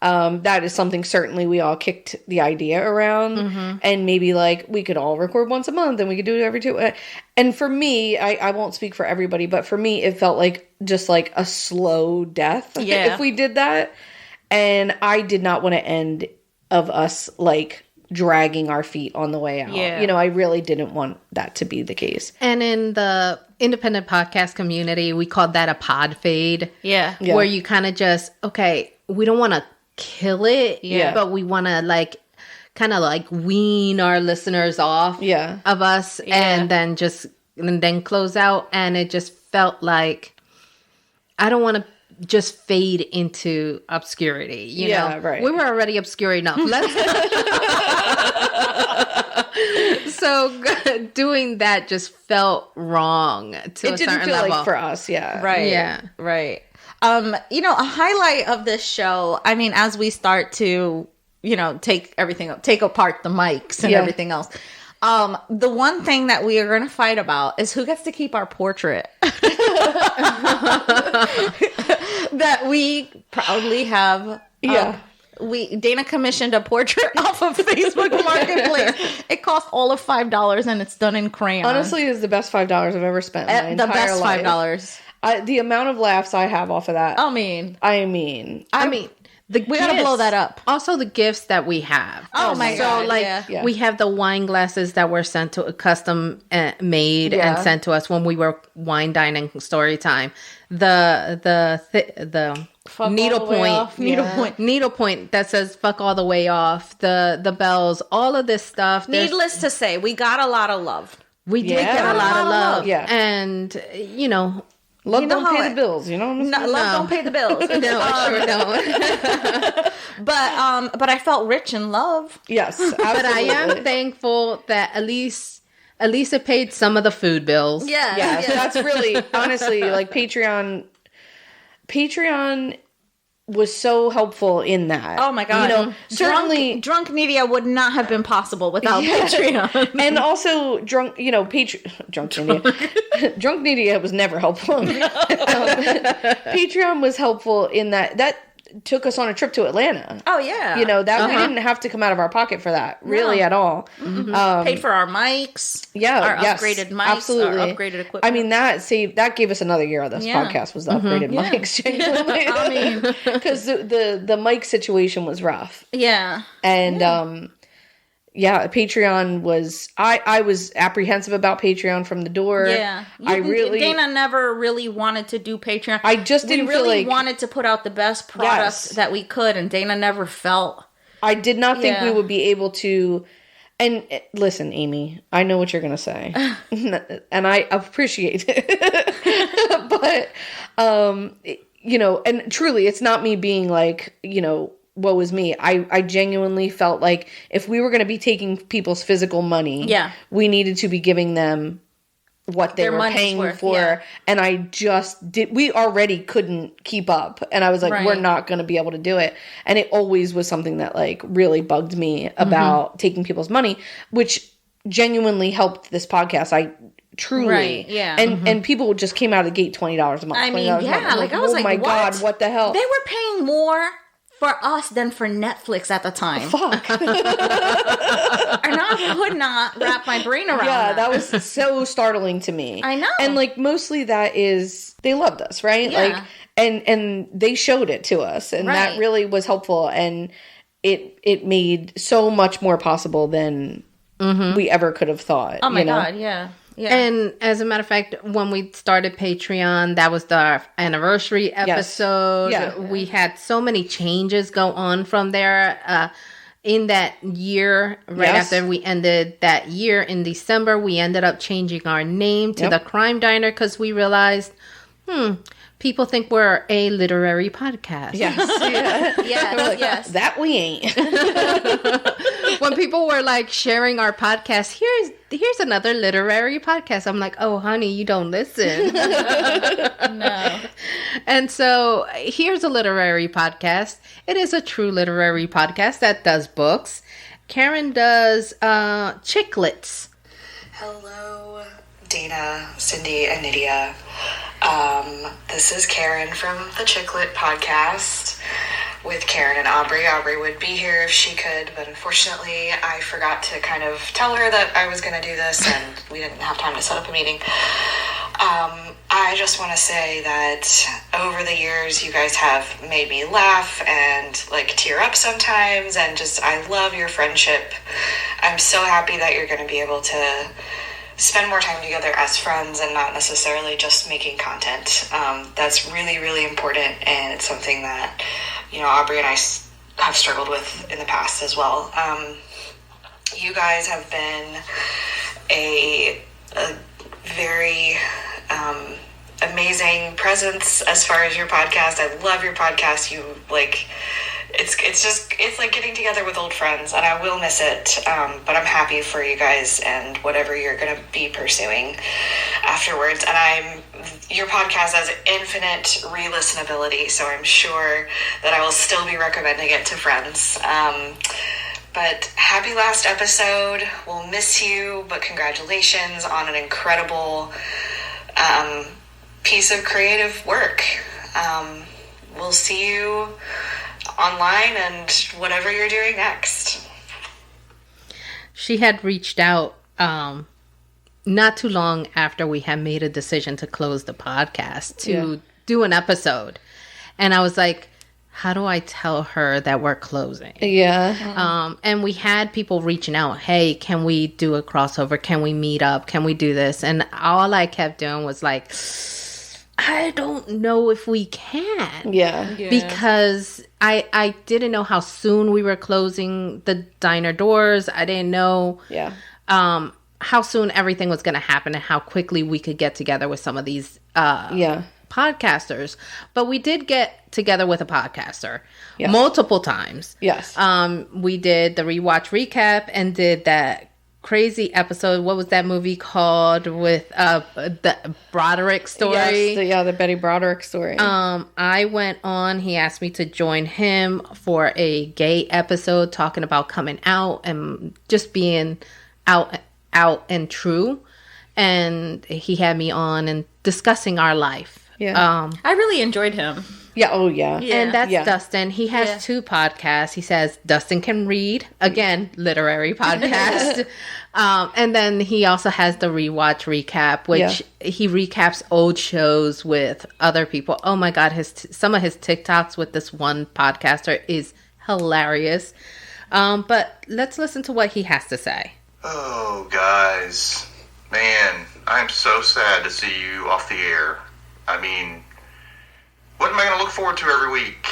That is something certainly we all kicked the idea around, and maybe like we could all record once a month and we could do it every 2. And for me, I won't speak for everybody, but for me, it felt like just like a slow death if we did that. And I did not want to end of us like dragging our feet on the way out. Yeah. I really didn't want that to be the case. And in the independent podcast community, we called that a pod fade. Yeah. Where you kind of just, okay, we don't want to kill it, but we want to like kind of like wean our listeners off of us and then close out. And it just felt like I don't want to just fade into obscurity, you know? Right. We were already obscure enough. So doing that just felt wrong to a certain level. It didn't feel like for us, Right. Yeah. Right. A highlight of this show, I mean, as we start to, take everything up, take apart the mics and everything else. The one thing that we are going to fight about is who gets to keep our portrait. That we proudly have. Dana commissioned a portrait off of Facebook Marketplace. It cost all of $5 and it's done in crayon. Honestly, it's the best $5 I've ever spent in my entire life. The best $5. The amount of laughs I have off of that. I mean, we gotta blow that up. Also, the gifts that we have. Oh my god! So, we have the wine glasses that were sent to custom made and sent to us when we were wine dining story time. The needlepoint that says "fuck all the way off." The bells, all of this stuff. Needless to say, we got a lot of love. We did get a lot of love. Yeah, and love don't pay the bills, love don't pay the bills. No, I sure don't. But I felt rich in love. Yes, absolutely. But I am thankful that at least it paid some of the food bills. Yeah. That's really honestly like Patreon was so helpful in that. Oh my god! Certainly drunk Nydia would not have been possible without Patreon. And also drunk Nydia. Drunk Nydia was never helpful. Patreon was helpful in that took us on a trip to Atlanta. Oh yeah. You know, that we didn't have to come out of our pocket for that, really, at all. Paid for our mics. Yeah, our upgraded mics, absolutely. our upgraded equipment. I mean, that gave us another year of this podcast, was the upgraded mics. Genuinely. I mean, because the mic situation was rough. Yeah. And Patreon was, I was apprehensive about Patreon from the door. Yeah. Dana never really wanted to do Patreon. I just didn't feel like, wanted to put out the best product that we could, and Dana never felt. I did not think we would be able to. And listen, Amy, I know what you're going to say. And I appreciate it. But, you know, and truly, it's not me being like, you know, woe is me. I genuinely felt like if we were going to be taking people's physical money, we needed to be giving them what they were paying for. And I just we already couldn't keep up. And I was like, we're not going to be able to do it. And it always was something that like really bugged me about taking people's money, which genuinely helped this podcast. I truly, and people just came out of the gate $20 a month. I mean, like I was like, oh my God, what the hell? They were paying more for us than for Netflix at the time. Fuck. And I could not wrap my brain around that. That was so startling to me. I know. And like mostly that is they loved us, right? Yeah. Like and they showed it to us, and that really was helpful, and it made so much more possible than we ever could have thought. Oh my God, yeah. Yeah. And as a matter of fact, when we started Patreon, that was the anniversary episode. Yes. Yeah. We had so many changes go on from there. In that year, after we ended that year in December, we ended up changing our name to the Crime Diner because we realized, people think we're a literary podcast. Yes. Yes. That we ain't. When people were like sharing our podcast, here's another literary podcast. I'm like, oh, honey, you don't listen. No. And so here's a literary podcast. It is a true literary podcast that does books. Karen does chiclets. Hello, Dana, Cindy, and Nydia. This is Karen from the Chicklet podcast with Karen and Aubrey. Aubrey would be here if she could, but unfortunately I forgot to kind of tell her that I was going to do this, and we didn't have time to set up a meeting. I just want to say that over the years you guys have made me laugh and like tear up sometimes, and just I love your friendship. I'm so happy that you're going to be able to spend more time together as friends and not necessarily just making content. That's really, really important, and it's something that, you know, Aubrey and I have struggled with in the past as well. You guys have been a very amazing presence as far as your podcast. I love your podcast. You like, it's like getting together with old friends, and I will miss it. But I'm happy for you guys and whatever you're going to be pursuing afterwards. And your podcast has infinite re-listenability, so I'm sure that I will still be recommending it to friends. But happy last episode. We'll miss you, but congratulations on an incredible piece of creative work. We'll see you online and whatever you're doing next. She had reached out not too long after we had made a decision to close the podcast to do an episode. And I was like, how do I tell her that we're closing? Yeah. And we had people reaching out, hey, can we do a crossover? Can we meet up? Can we do this? And all I kept doing was like, I don't know if we can. Yeah. Because I didn't know how soon we were closing the diner doors. I didn't know how soon everything was going to happen and how quickly we could get together with some of these podcasters. But we did get together with a podcaster multiple times. Yes. We did the rewatch recap and did that crazy episode. What was that movie called with the Broderick story? Yes, the Betty Broderick story. I went on. He asked me to join him for a gay episode talking about coming out and just being out and true. And he had me on and discussing our life. Yeah. I really enjoyed him. Yeah. Oh, yeah. And that's Yeah. Dustin. He has 2 podcasts. He says Dustin Can Read. Again, literary podcast. And then he also has the Rewatch Recap, which he recaps old shows with other people. Oh my God, some of his TikToks with this one podcaster is hilarious. But let's listen to what he has to say. Oh, guys. Man, I'm so sad to see you off the air. I mean, what am I going to look forward to every week?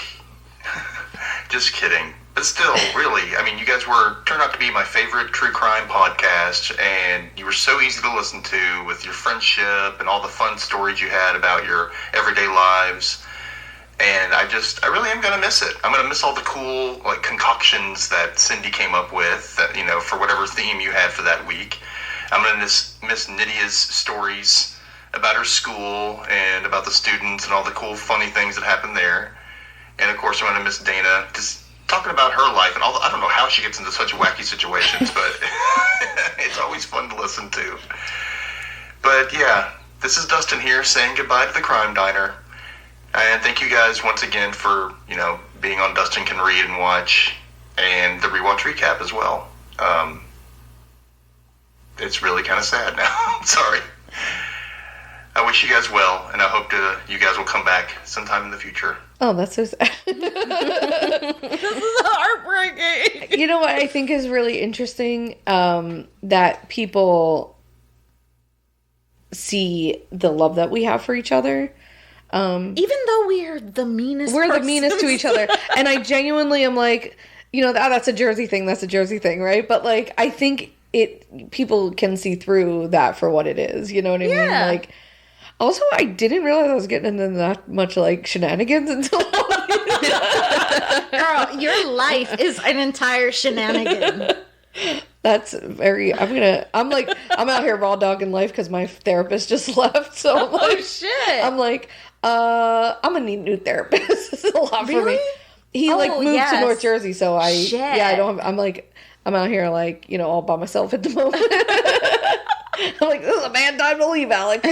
Just kidding. But still, really, I mean, you guys turned out to be my favorite true crime podcast, and you were so easy to listen to with your friendship and all the fun stories you had about your everyday lives. And I really am going to miss it. I'm going to miss all the cool, like, concoctions that Cindy came up with, that, you know, for whatever theme you had for that week. I'm going to miss Nydia's stories about her school and about the students and all the cool, funny things that happened there. And, of course, I'm going to miss Dana just talking about her life and all I don't know how she gets into such wacky situations, but it's always fun to listen to. But, yeah, this is Dustin here saying goodbye to the Crime Diner. And thank you guys once again for, you know, being on Dustin Can Read and Watch and the Rewatch Recap as well. It's really kind of sad now. I'm sorry. I wish you guys well, and I hope you guys will come back sometime in the future. Oh, that's so sad. This is heartbreaking. You know what I think is really interesting? That people see the love that we have for each other. Even though we're the meanest to each other. And I genuinely am like, you know, that's a Jersey thing, right? But, like, I think people can see through that for what it is, you know what I mean? Like, also, I didn't realize I was getting into that much, like, shenanigans until Girl, your life is an entire shenanigan. That's very, I'm out here raw dogging life because my therapist just left, so I'm like, shit. I'm like, I'm gonna need a new therapist. This is a lot for me. He moved to North Jersey, so I'm out here like, you know, all by myself at the moment. I'm like, this is a bad time to leave, Alex.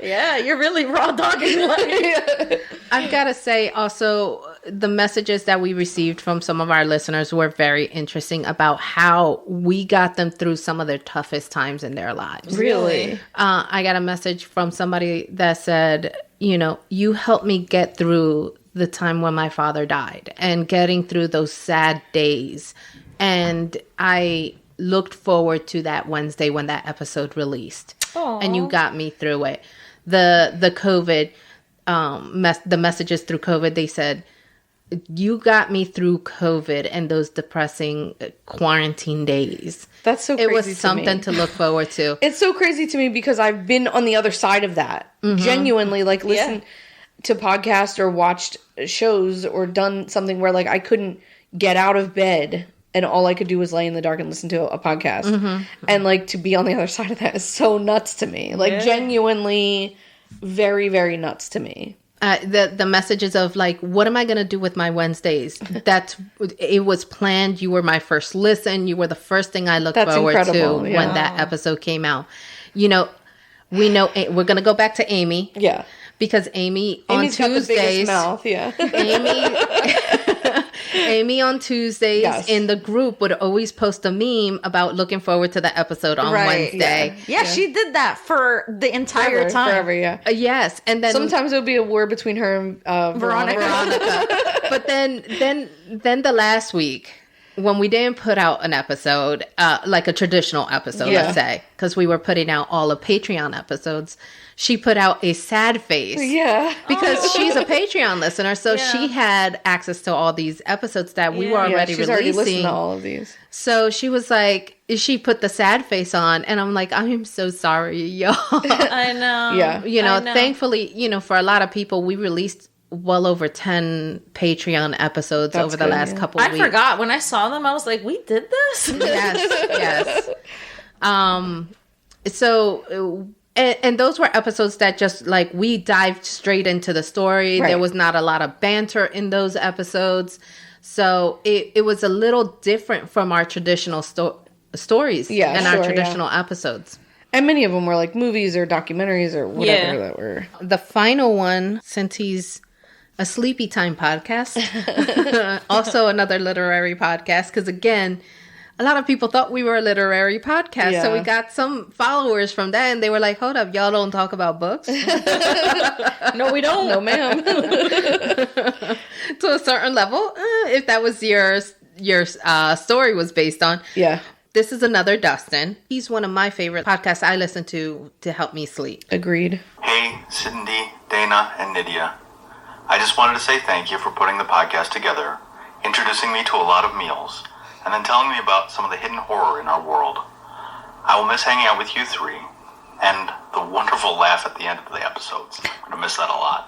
Yeah, you're really raw dogging life. I've got to say also, the messages that we received from some of our listeners were very interesting about how we got them through some of their toughest times in their lives. Really? I got a message from somebody that said, you know, you helped me get through the time when my father died and getting through those sad days. And I looked forward to that Wednesday when that episode released. Aww. And you got me through it. The COVID, the messages through COVID, they said, you got me through COVID and those depressing quarantine days. That's so crazy. It was something to look forward to. It's so crazy to me because I've been on the other side of that. Mm-hmm. Genuinely, like, listen to podcasts or watched shows or done something where, like, I couldn't get out of bed and all I could do was lay in the dark and listen to a podcast. Mm-hmm. And, like, to be on the other side of that is so nuts to me. Like, genuinely very, very nuts to me. The messages of, like, what am I going to do with my Wednesdays? It was planned. You were my first listen. You were the first thing I looked forward to when that episode came out. You know, we know we're going to go back to Amy. Yeah. Because Amy's on Tuesdays. Got the biggest mouth, Amy on Tuesdays in the group would always post a meme about looking forward to the episode on Wednesday. Yeah, she did that for the entire time. Forever, yeah. Yes, and then sometimes it would be a war between her and Veronica. But then the last week, when we didn't put out an episode, like a traditional episode, let's say, because we were putting out all of Patreon episodes, she put out a sad face. Yeah. Because she's a Patreon listener, so she had access to all these episodes that we were already releasing. Already listened to all of these. So she was like, she put the sad face on, and I'm like, I'm so sorry, y'all. I know. Yeah. You know, thankfully, you know, for a lot of people, we released well over 10 Patreon episodes over the last couple of weeks. I forgot. When I saw them, I was like, we did this? Yes. So, and those were episodes that just, like, we dived straight into the story. Right. There was not a lot of banter in those episodes. So it was a little different from our traditional stories and our traditional episodes. And many of them were like movies or documentaries or whatever that were. The final one, since he's a sleepy time podcast, also another literary podcast, because again, a lot of people thought we were a literary podcast. So we got some followers from that, and they were like, hold up, y'all don't talk about books? No, we don't. No, ma'am. To a certain level, if that was your story was based on. Yeah. This is another Dustin. He's one of my favorite podcasts I listen to help me sleep. Agreed. Hey, Cindy, Dana, and Nydia. I just wanted to say thank you for putting the podcast together, introducing me to a lot of meals, and then telling me about some of the hidden horror in our world. I will miss hanging out with you three, and the wonderful laugh at the end of the episodes. I'm going to miss that a lot.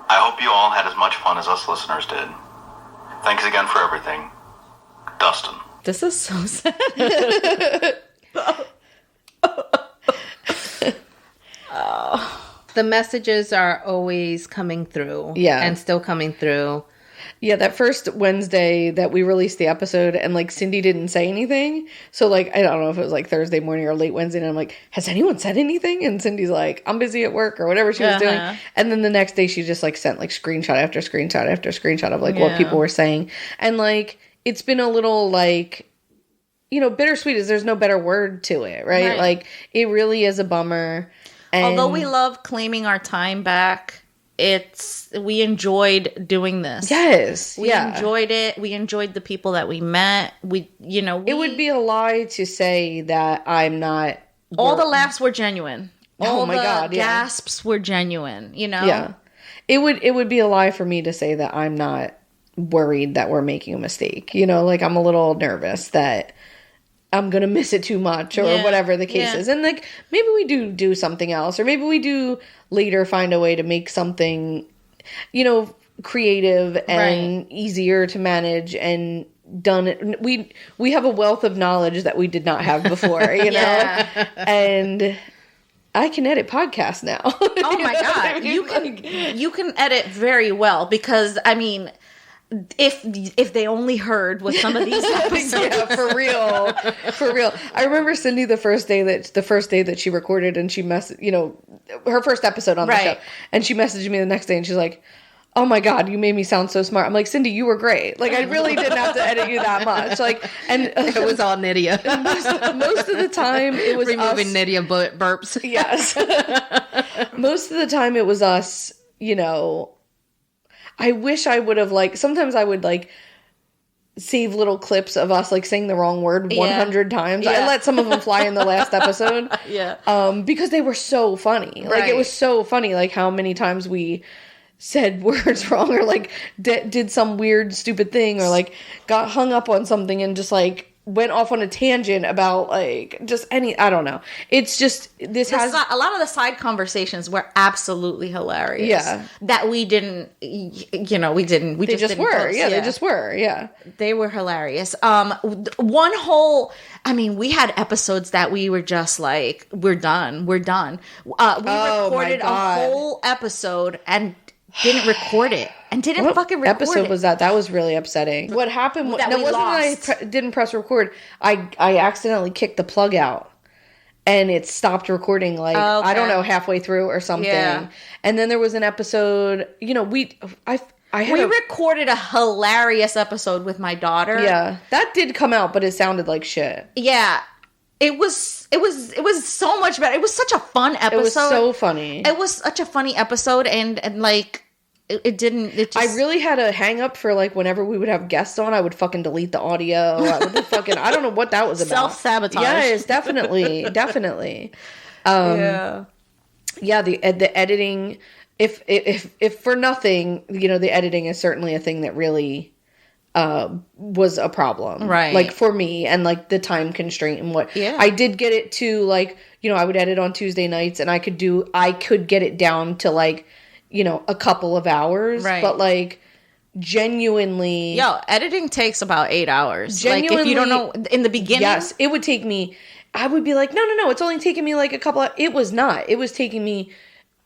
I hope you all had as much fun as us listeners did. Thanks again for everything. Dustin. This is so sad. The messages are always coming through. Yeah. And still coming through. Yeah, that first Wednesday that we released the episode and like Cindy didn't say anything. So like, I don't know if it was like Thursday morning or late Wednesday. And I'm like, has anyone said anything? And Cindy's like, I'm busy at work or whatever she was doing. And then the next day she just like sent like screenshot after screenshot after screenshot of like what people were saying. And like, it's been a little like, you know, bittersweet is there's no better word to it, right? Like it really is a bummer. And although we love claiming our time back, we enjoyed doing this. Yes. We enjoyed it. We enjoyed the people that we met. It would be a lie to say that I'm not. All the laughs were genuine. Oh my God. Gasps were genuine, you know? Yeah. It would be a lie for me to say that I'm not worried that we're making a mistake. You know, like I'm a little nervous that I'm going to miss it too much or whatever the case is. And like, maybe we do something else, or maybe we do later find a way to make something, you know, creative and easier to manage and done. We have a wealth of knowledge that we did not have before, you know, and I can edit podcasts now. Oh my God. You can edit very well because I mean, if they only heard what some of these episodes. Yeah, for real. I remember Cindy the first day that she recorded and she her first episode on the show, and she messaged me the next day and she's like, oh my God, you made me sound so smart. I'm like, Cindy, you were great. Like I really didn't have to edit you that much. Like, and it was all Nydia. Most of the time it was removing us. Nydia burps. Yes. Most of the time it was us, you know. I wish I would have sometimes I would save little clips of us saying the wrong word 100 times. Yeah. I let some of them fly in the last episode. Because they were so funny. It was so funny how many times we said words wrong or did some weird stupid thing or got hung up on something and just went off on a tangent about just any, I don't know. It's just a lot of the side conversations were absolutely hilarious. Yeah. That we didn't, we just were. Post. Yeah, they just were. Yeah. They were hilarious. We had episodes that we were just we're done. We recorded a whole episode and didn't record it. And didn't fucking record it. What episode was that? That was really upsetting. What happened was, I didn't press record. I accidentally kicked the plug out. And it stopped recording I don't know, halfway through or something. Yeah. And then there was an episode, we recorded a hilarious episode with my daughter. Yeah. That did come out, but it sounded like shit. Yeah. It was so much better. It was such a fun episode. It was so funny. It was such a funny episode and I really had a hang up for whenever we would have guests on, I would fucking delete the audio. I would I don't know what that was about. Self-sabotage. Yes, definitely. Yeah, the editing, if for nothing, the editing is certainly a thing that really was a problem. Right. For me and the time constraint and what I did get it to I would edit on Tuesday nights and I could get it down to a couple of hours, right. But genuinely, editing takes about 8 hours. Genuinely, if you don't know in the beginning, yes, it would take me. I would be no, it's only taking me a couple of. It was not. It was taking me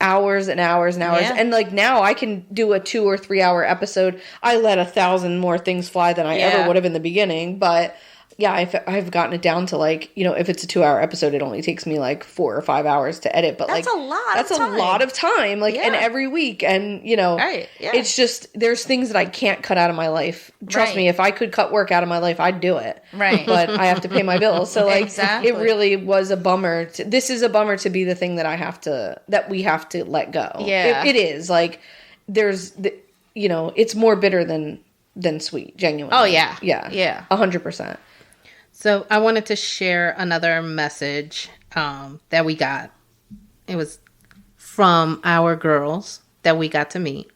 hours and hours and hours. Yeah. And now I can do a 2 or 3 hour episode. I let 1,000 more things fly than I ever would have in the beginning, but yeah, I've gotten it down to like, you know, if it's a 2-hour episode, it only takes me like 4 or 5 hours to edit. But That's like, a lot that's of a time. lot of time. Like, and every week, and you know, it's just there's things that I can't cut out of my life. Trust me, if I could cut work out of my life, I'd do it. Right. But I have to pay my bills, so like, it really was a bummer. This is a bummer to be the thing that we have to let go. Yeah, it is like you know, it's more bitter than sweet. Genuinely. Oh yeah, 100%. So I wanted to share another message that we got. It was from our girls that we got to meet.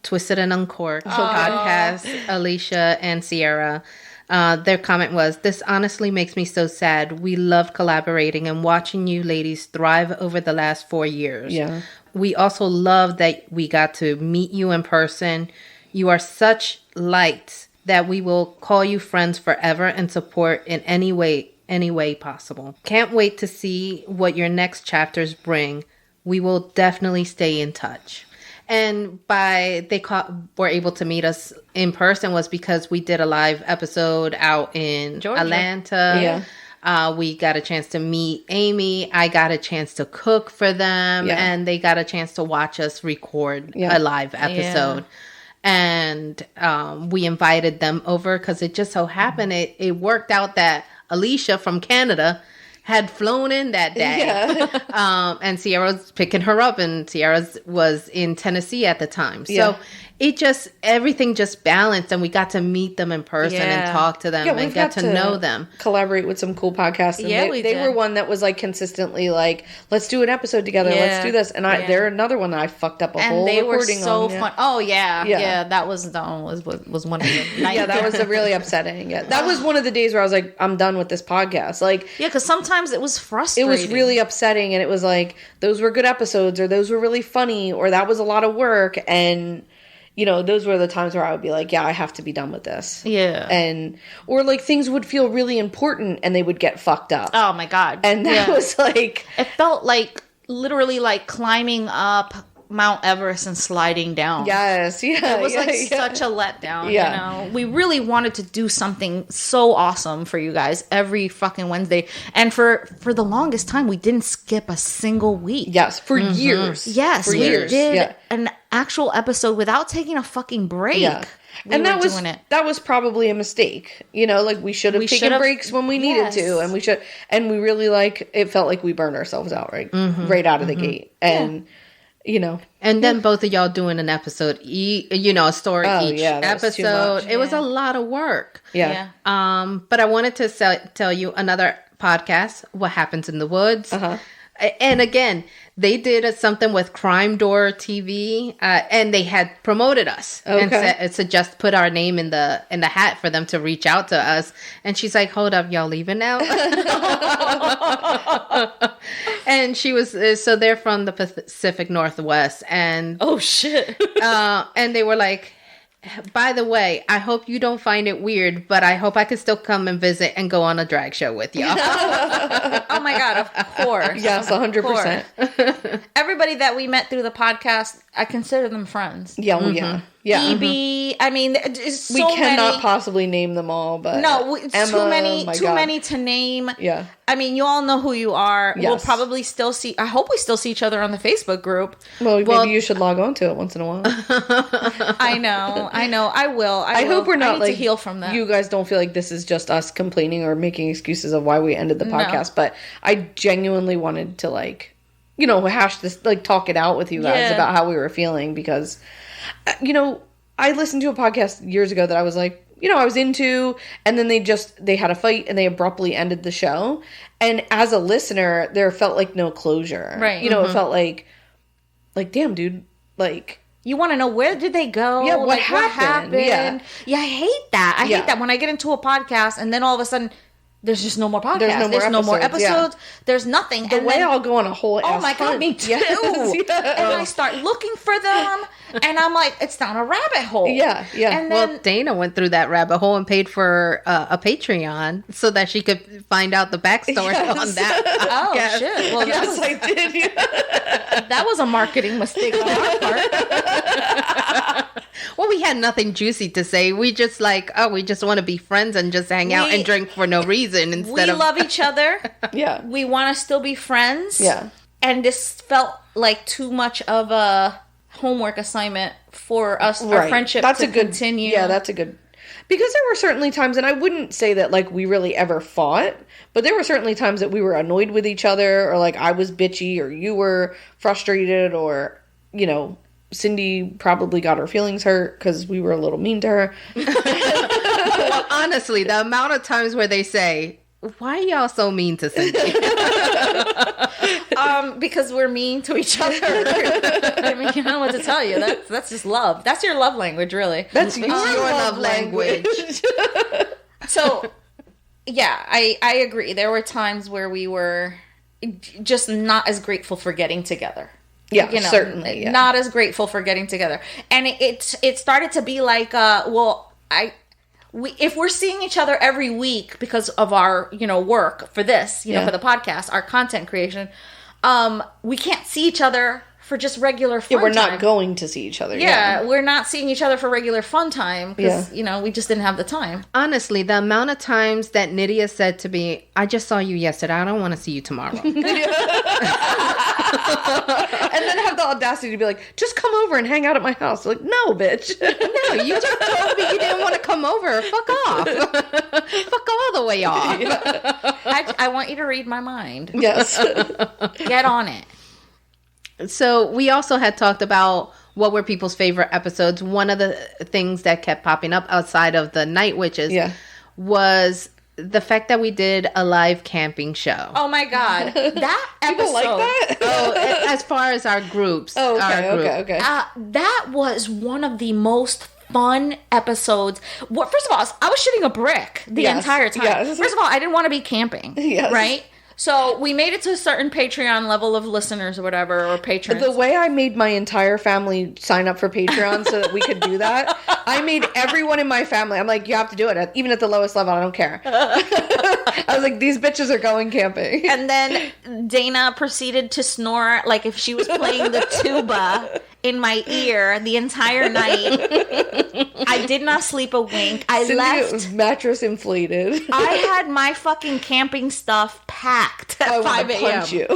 Twisted and Uncorked podcast, Alicia and Sierra. Their comment was, "This honestly makes me so sad. We loved collaborating and watching you ladies thrive over the last 4 years. Yeah. We also love that we got to meet you in person. You are such lights that we will call you friends forever and support in any way possible. Can't wait to see what your next chapters bring. We will definitely stay in touch." And were able to meet us in person was because we did a live episode out in Georgia. Atlanta. Yeah. We got a chance to meet Amy. I got a chance to cook for them, and they got a chance to watch us record a live episode. And we invited them over because it just so happened it worked out that Alicia from Canada had flown in that day. Yeah. And Sierra was picking her up, and Sierra was in Tennessee at the time. So everything just balanced, and we got to meet them in person and talk to them and get to know them. Collaborate with some cool podcasts. And they were one that was like consistently like, let's do an episode together. Let's do this. And they're another one that I fucked up a whole recording on. And they were so fun. Oh yeah. That was one of the nights. Yeah, that was really upsetting. Yeah, that was one of the days where I was like, I'm done with this podcast. Like, because sometimes it was frustrating. It was really upsetting, and it was like, those were good episodes, or those were really funny, or that was a lot of work, and you know, those were the times where I would be like, yeah, I have to be done with this. Yeah. Or like things would feel really important and they would get fucked up. Oh my God. And that was like, it felt like literally like climbing up Mount Everest and sliding down. Yes. Yeah. It was such a letdown. You know, we really wanted to do something so awesome for you guys every fucking Wednesday. And for the longest time, we didn't skip a single week. Yes. For years. Yes. For years. We did an actual episode without taking a fucking break. Yeah. And that was probably a mistake. You know, like we should have taken breaks when we needed to, and we really it felt like we burned ourselves out right out of the gate. And you know, and then both of y'all doing an episode, a story each episode. It was a lot of work. Yeah. But I wanted to tell you another podcast, What Happens in the Woods. And again, they did something with Crime Door TV, and they had promoted us and said just put our name in the hat for them to reach out to us. And she's like, "Hold up, y'all leaving now?" And she was so they're from the Pacific Northwest, and oh shit, and they were like, "By the way, I hope you don't find it weird, but I hope I can still come and visit and go on a drag show with y'all." Oh my God, of course. Yes, 100%. Everybody that we met through the podcast, I consider them friends. Yeah, yeah. EB, I mean, so we cannot possibly name them all, but no, it's Emma, too many to name. Yeah. I mean, you all know who you are. Yes. We'll probably still see. I hope we still see each other on the Facebook group. Well, maybe you should log on to it once in a while. I know. I will. I hope we're not to heal from that. You guys don't feel like this is just us complaining or making excuses of why we ended the podcast, but I genuinely wanted to hash this, talk it out with you guys about how we were feeling, because I listened to a podcast years ago that I was like, I was into, and then they had a fight and they abruptly ended the show. And as a listener, there felt like no closure. Right. It felt like, damn, dude, you want to know, where did they go? Yeah, what happened? Yeah, I hate that. I hate that when I get into a podcast and then all of a sudden there's just no more podcasts. There's no more episodes. yeah. There's nothing. The way I'll go on a whole oh my God, me too. Yes. Yeah. And I start looking for them, and I'm like, it's down a rabbit hole. Yeah, yeah. And then, well, Dana went through that rabbit hole and paid for a Patreon so that she could find out the backstory on that. Oh, Yes. shit. Well, Yes, I did. Yeah. that was a marketing mistake on our part. Well, we had nothing juicy to say. We just we just want to be friends and just hang out and drink for no reason instead of... We love each other. Yeah. We want to still be friends. Yeah. And this felt like too much of a homework assignment for us, our friendship to continue. Yeah, that's a good... Because there were certainly times, and I wouldn't say that, like, we really ever fought, but there were certainly times that we were annoyed with each other, or, like, I was bitchy, or you were frustrated, or, you know... Cindy probably got her feelings hurt because we were a little mean to her. Well, honestly, the amount of times where they say, why are y'all so mean to Cindy? Because we're mean to each other. I mean, you know what to tell you. That's just love. That's your love language, really. That's your love language. So, yeah, I agree. There were times where we were just not as grateful for getting together. Yeah, you know, certainly. Yeah. Not as grateful for getting together. And it started to be like, if we're seeing each other every week because of our, work for this, for the podcast, our content creation, we can't see each other for just regular fun time. Yeah, we're time. not going to see each other. Yeah, we're not seeing each other for regular fun time because, we just didn't have the time. Honestly, the amount of times that Nydia said to me, I just saw you yesterday. I don't want to see you tomorrow. And then have the audacity to be like, just come over and hang out at my house. Like, no, bitch. No, you just told me you didn't want to come over. Fuck off. Fuck all the way off. I want you to read my mind. Yes. Get on it. So we also had talked about what were people's favorite episodes. One of the things that kept popping up outside of the Night Witches was the fact that we did a live camping show. Oh my God. That episode. People like that? Oh, as far as our groups. Oh, okay, okay. That was one of the most fun episodes. Well, first of all, I was shitting a brick the entire time. Yes. First of all, I didn't want to be camping. Yes. Right? So we made it to a certain Patreon level of listeners or whatever, or patrons. The way I made my entire family sign up for Patreon so that we could do that, I made everyone in my family, I'm like, you have to do it. Even at the lowest level, I don't care. I was like, these bitches are going camping. And then Dana proceeded to snore like if she was playing the tuba in my ear the entire night. I did not sleep a wink. Cindy left. Mattress inflated. I had my fucking camping stuff packed at 5 a.m. punch you.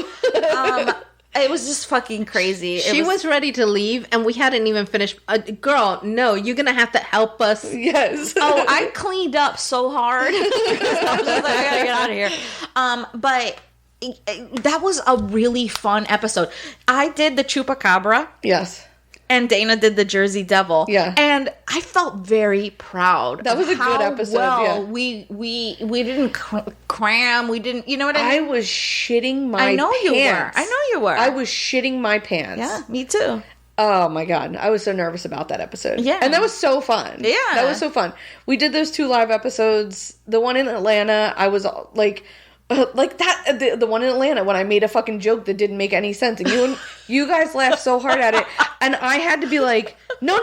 It was just fucking crazy. She was ready to leave, and we hadn't even finished. Girl, no, you're going to have to help us. Yes. Oh, I cleaned up so hard. I was just like, I gotta get out of here. But that was a really fun episode. I did the Chupacabra. Yes. And Dana did the Jersey Devil. Yeah. And I felt very proud. That was a good episode. Well, we didn't cram. We didn't, you know what I mean? I was shitting my pants. I know you were. I was shitting my pants. Yeah, me too. Oh my God. I was so nervous about that episode. Yeah. And that was so fun. Yeah. That was so fun. We did those 2 live episodes. The one in Atlanta, I was like that, the one in Atlanta when I made a fucking joke that didn't make any sense, and you guys laughed so hard at it, and I had to be like, no.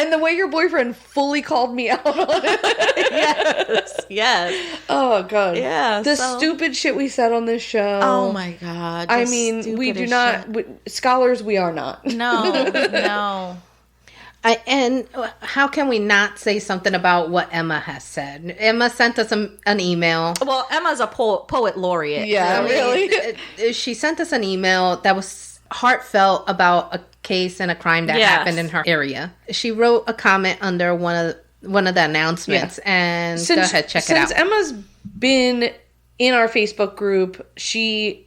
And the way your boyfriend fully called me out on it. Yes. Oh God. Yeah. The stupid shit we said on this show. Oh my God. I mean, we do not scholars. We are not. No. And how can we not say something about what Emma has said? Emma sent us an email. Well, Emma's a poet laureate. Yeah, really. She sent us an email that was heartfelt about a case and a crime that happened in her area. She wrote a comment under one of the announcements, and go ahead, check it out. Since Emma's been in our Facebook group, she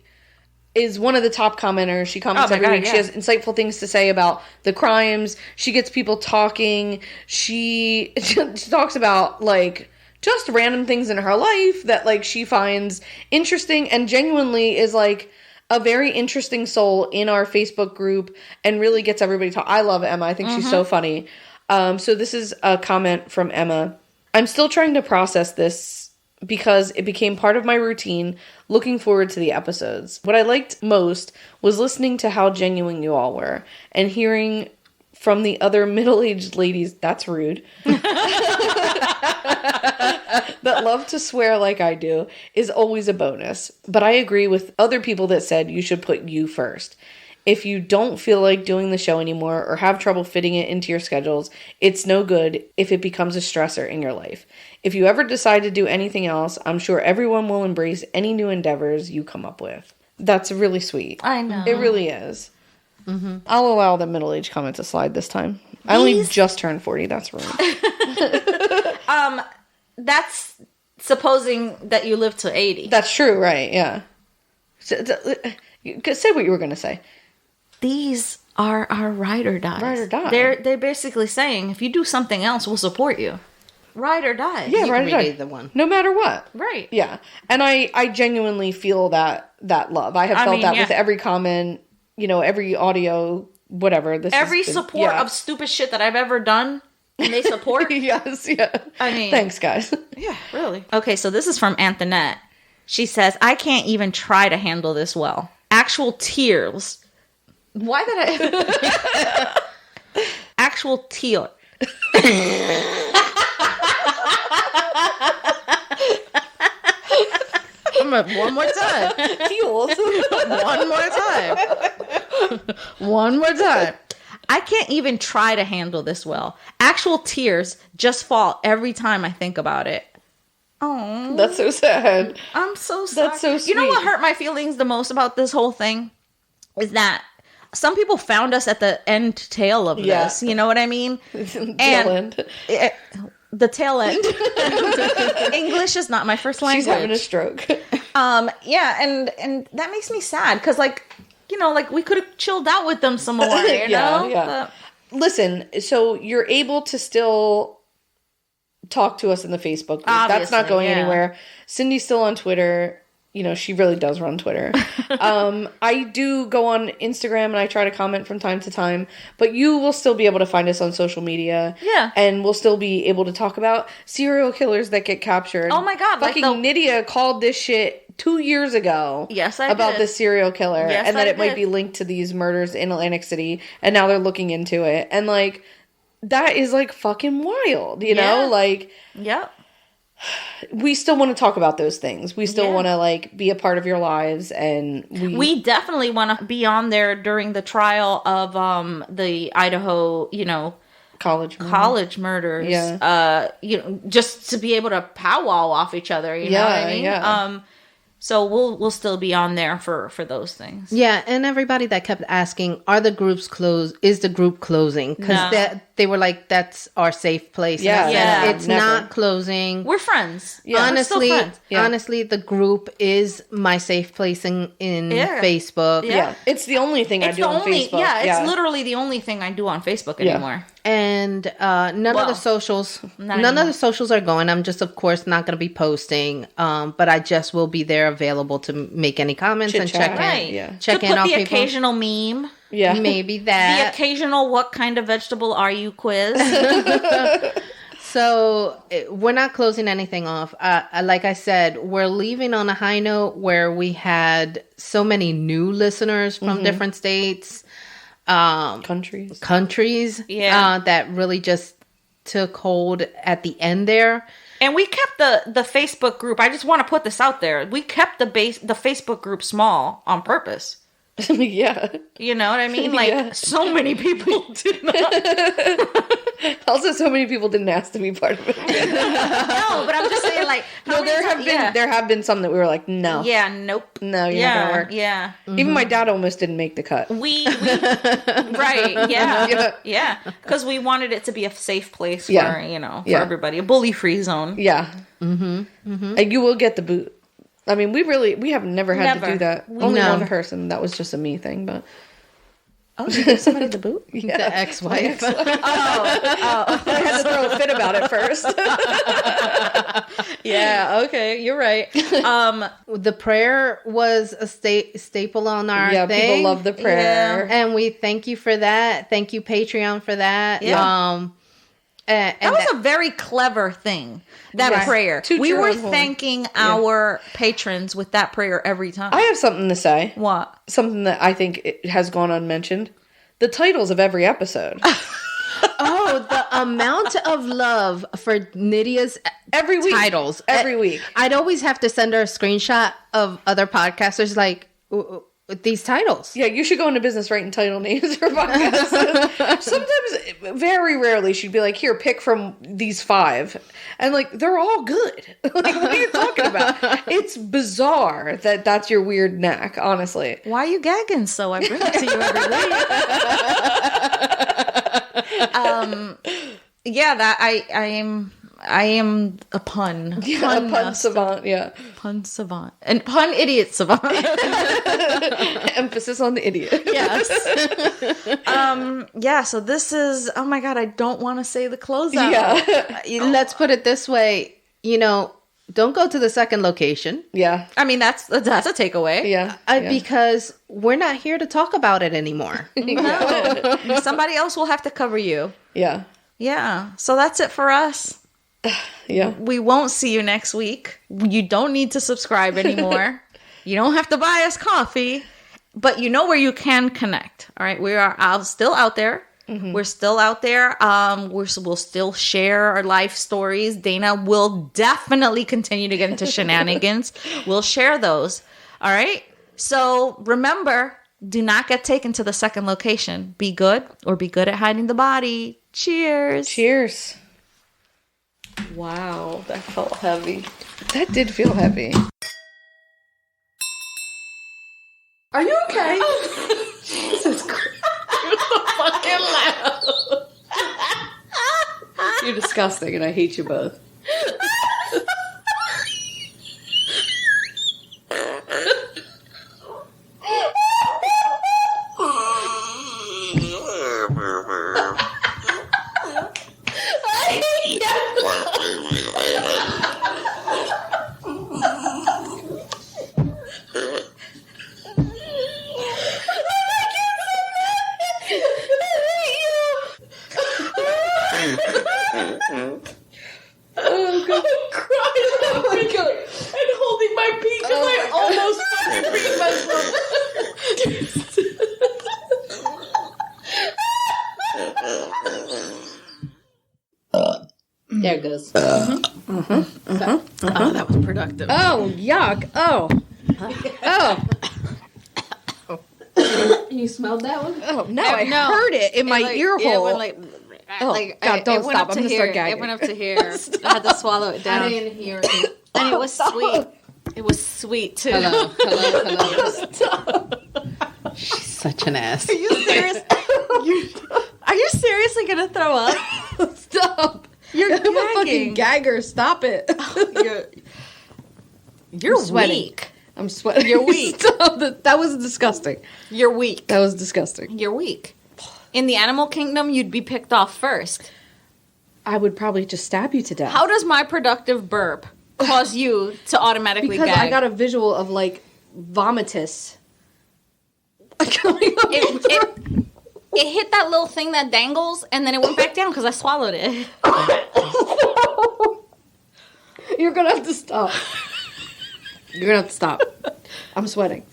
is one of the top commenters. She comments every week. She has insightful things to say about the crimes. She gets people talking. She talks about, like, just random things in her life that, like, she finds interesting, and genuinely is, like, a very interesting soul in our Facebook group, and really gets everybody talking. I love Emma. I think she's so funny. So this is a comment from Emma. I'm still trying to process this because it became part of my routine, looking forward to the episodes. What I liked most was listening to how genuine you all were and hearing from the other middle-aged ladies, that's rude, that love to swear like I do is always a bonus. But I agree with other people that said you should put you first. If you don't feel like doing the show anymore or have trouble fitting it into your schedules, it's no good if it becomes a stressor in your life. If you ever decide to do anything else, I'm sure everyone will embrace any new endeavors you come up with. That's really sweet. I know. It really is. Mm-hmm. I'll allow the middle-aged comment to slide this time. I only just turned 40. That's rude. That's supposing that you live to 80. That's true, right? Yeah. So, say what you were going to say. These are our ride or dies. Ride or die. They're basically saying, if you do something else, we'll support you. Ride or die. Yeah, ride or die. The one. No matter what. Right. Yeah. And I genuinely feel that love. I have felt that with every comment, every audio, whatever. Every support of stupid shit that I've ever done, and they support. Yes, yeah. I mean. Thanks, guys. Yeah, really. Okay, so this is from Antoinette. She says, I can't even try to handle this well. Actual tears. Why did I... Actual tear. One more time. One more time. I can't even try to handle this well. Actual tears just fall every time I think about it. Oh, that's so sad. I'm so sorry. That's so sweet. You know what hurt my feelings the most about this whole thing? Is that some people found us at the end tail of this. You know what I mean? The tail end. English is not my first language. She's having a stroke. Yeah, and that makes me sad because, we could have chilled out with them some more. You know? Yeah. Listen, so you're able to still talk to us in the Facebook group. That's not going anywhere. Cindy's still on Twitter. She really does run Twitter. I do go on Instagram and I try to comment from time to time, but you will still be able to find us on social media. Yeah. And we'll still be able to talk about serial killers that get captured. Oh my God. Fucking Nydia called this shit 2 years ago. Yes, I about did. this serial killer. Yes, and that I it might did. be linked to these murders in Atlantic City. And now they're looking into it. And that is fucking wild, you know? Yep. We still want to talk about those things. We still want to be a part of your lives, and we definitely want to be on there during the trial of the Idaho, college murders. Yeah. Just to be able to powwow off each other. You know what I mean? Yeah. So we'll still be on there for those things. Yeah, and everybody that kept asking, are the groups closed? Is the group closing? Because they were like, that's our safe place. Yeah. It's not closing. We're friends. Yeah. Honestly, we're still friends. Honestly, the group is my safe place in Facebook. Yeah. It's the only thing I do on Facebook. Yeah, it's literally the only thing I do on Facebook anymore. And none of the socials are going. I'm just, of course, not going to be posting. But I just will be there available to make any comments and check in. Yeah. Check to in put on the people. occasional meme. Yeah. Maybe that. The occasional what kind of vegetable are you quiz. So we're not closing anything off. Like I said, we're leaving on a high note where we had so many new listeners from different states. Countries. That really just took hold at the end there. And we kept the Facebook group. I just want to put this out there. We kept the Facebook group small on purpose. Yeah. You know what I mean? So many people did not. Also, so many people didn't ask to be part of it. No, but I'm just saying, there have been some that we were like, no. Yeah, nope. No, you're not gonna work. Yeah. Even my dad almost didn't make the cut. We right, yeah. Because we wanted it to be a safe place for, for everybody. A bully-free zone. Yeah. And you will get the boot. I mean, we have never had to do that. Only one person. That was just a me thing, but. Oh, you gave somebody the boot? Yeah. The ex-wife. Oh. I had to throw a fit about it first. Yeah, okay, you're right. The prayer was a staple on our thing. People love the prayer. Yeah. And we thank you for that. Thank you, Patreon, for that. Yeah. that was a very clever thing. That prayer. We were thanking our patrons with that prayer every time. I have something to say. What? Something that I think it has gone unmentioned. The titles of every episode. Oh, the amount of love for Nydia's every week titles. Every week. I'd always have to send her a screenshot of other podcasters like these titles. Yeah, you should go into business writing title names for podcasts. Sometimes, very rarely, she'd be like, here, pick from these 5. And like, they're all good. Like, what are you talking about? It's bizarre that that's your weird knack, honestly. Why are you gagging so? I bring it to you every week. Yeah, that I am a pun. Yeah, a pun savant, yeah. Pun savant. And pun idiot savant. Emphasis on the idiot. Yes. Yeah, so this is, oh my God, I don't want to say the closeout. Yeah. Let's put it this way. Don't go to the second location. Yeah. I mean, that's a takeaway. Yeah. Because we're not here to talk about it anymore. No. Somebody else will have to cover you. Yeah. Yeah. So that's it for us. Yeah. We won't see you next week. You don't need to subscribe anymore. You don't have to buy us coffee. But you know where you can connect. All right. We are still out there. Mm-hmm. We're still out there. We'll still share our life stories. Dana will definitely continue to get into shenanigans. We'll share those. All right. So remember, do not get taken to the second location. Be good or be good at hiding the body. Cheers. Cheers. Wow, that felt heavy. That did feel heavy. Are you okay? Jesus Christ. You're so fucking loud. You're disgusting and I hate you both. Oh God! I'm crying. Oh my God! And holding my pee because I almost fucking peed myself. There it goes. Oh, that was productive. Oh, yuck! Oh. You smelled that one? Oh no! I heard it in my ear hole. God, don't stop! I'm gonna start gagging. It went up to here. I had to swallow it down. I didn't hear it. And it was sweet. It was sweet too. Hello. Stop. She's such an ass. Are you serious? Are you seriously gonna throw up? Stop! You're I'm a fucking gagging. gagger. Stop it. You're sweating. weak. I'm sweating. You're weak. Stop. That was disgusting. You're weak. That was disgusting. You're weak. In the animal kingdom, you'd be picked off first. I would probably just stab you to death. How does my productive burp cause you to automatically because gag? I got a visual of like vomitus. It hit that little thing that dangles, and then it went back down because I swallowed it. You're gonna have to stop. You're gonna have to stop. I'm sweating.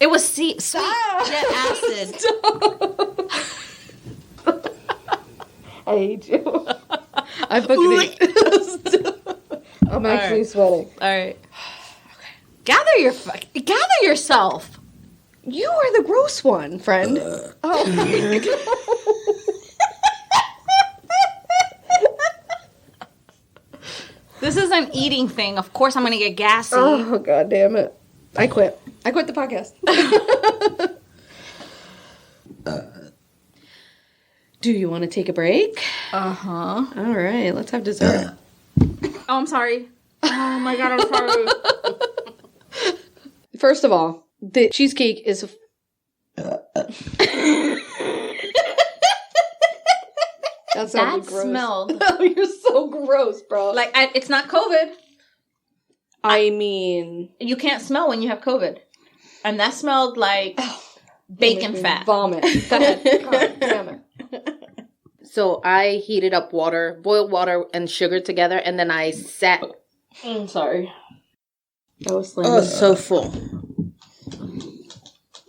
It was sweet jet acid. I hate you. I fucking hate you. I'm actually sweating. All right. Okay. Gather yourself. You are the gross one, friend. This is an eating thing. Of course I'm going to get gassy. Oh, God damn it. I quit. I quit the podcast. Do you want to take a break? Uh-huh. All right, let's have dessert. Oh, I'm sorry. Oh, my God, I'm sorry. First of all, the cheesecake is... That gross. smelled. Oh, you're so gross, bro. Like, it's not COVID. I mean... You can't smell when you have COVID. And that smelled like bacon fat. Vomit. Go ahead. God damn it. So I heated up water, boiled water and sugar together, and then I sat. I'm sorry. I was so full.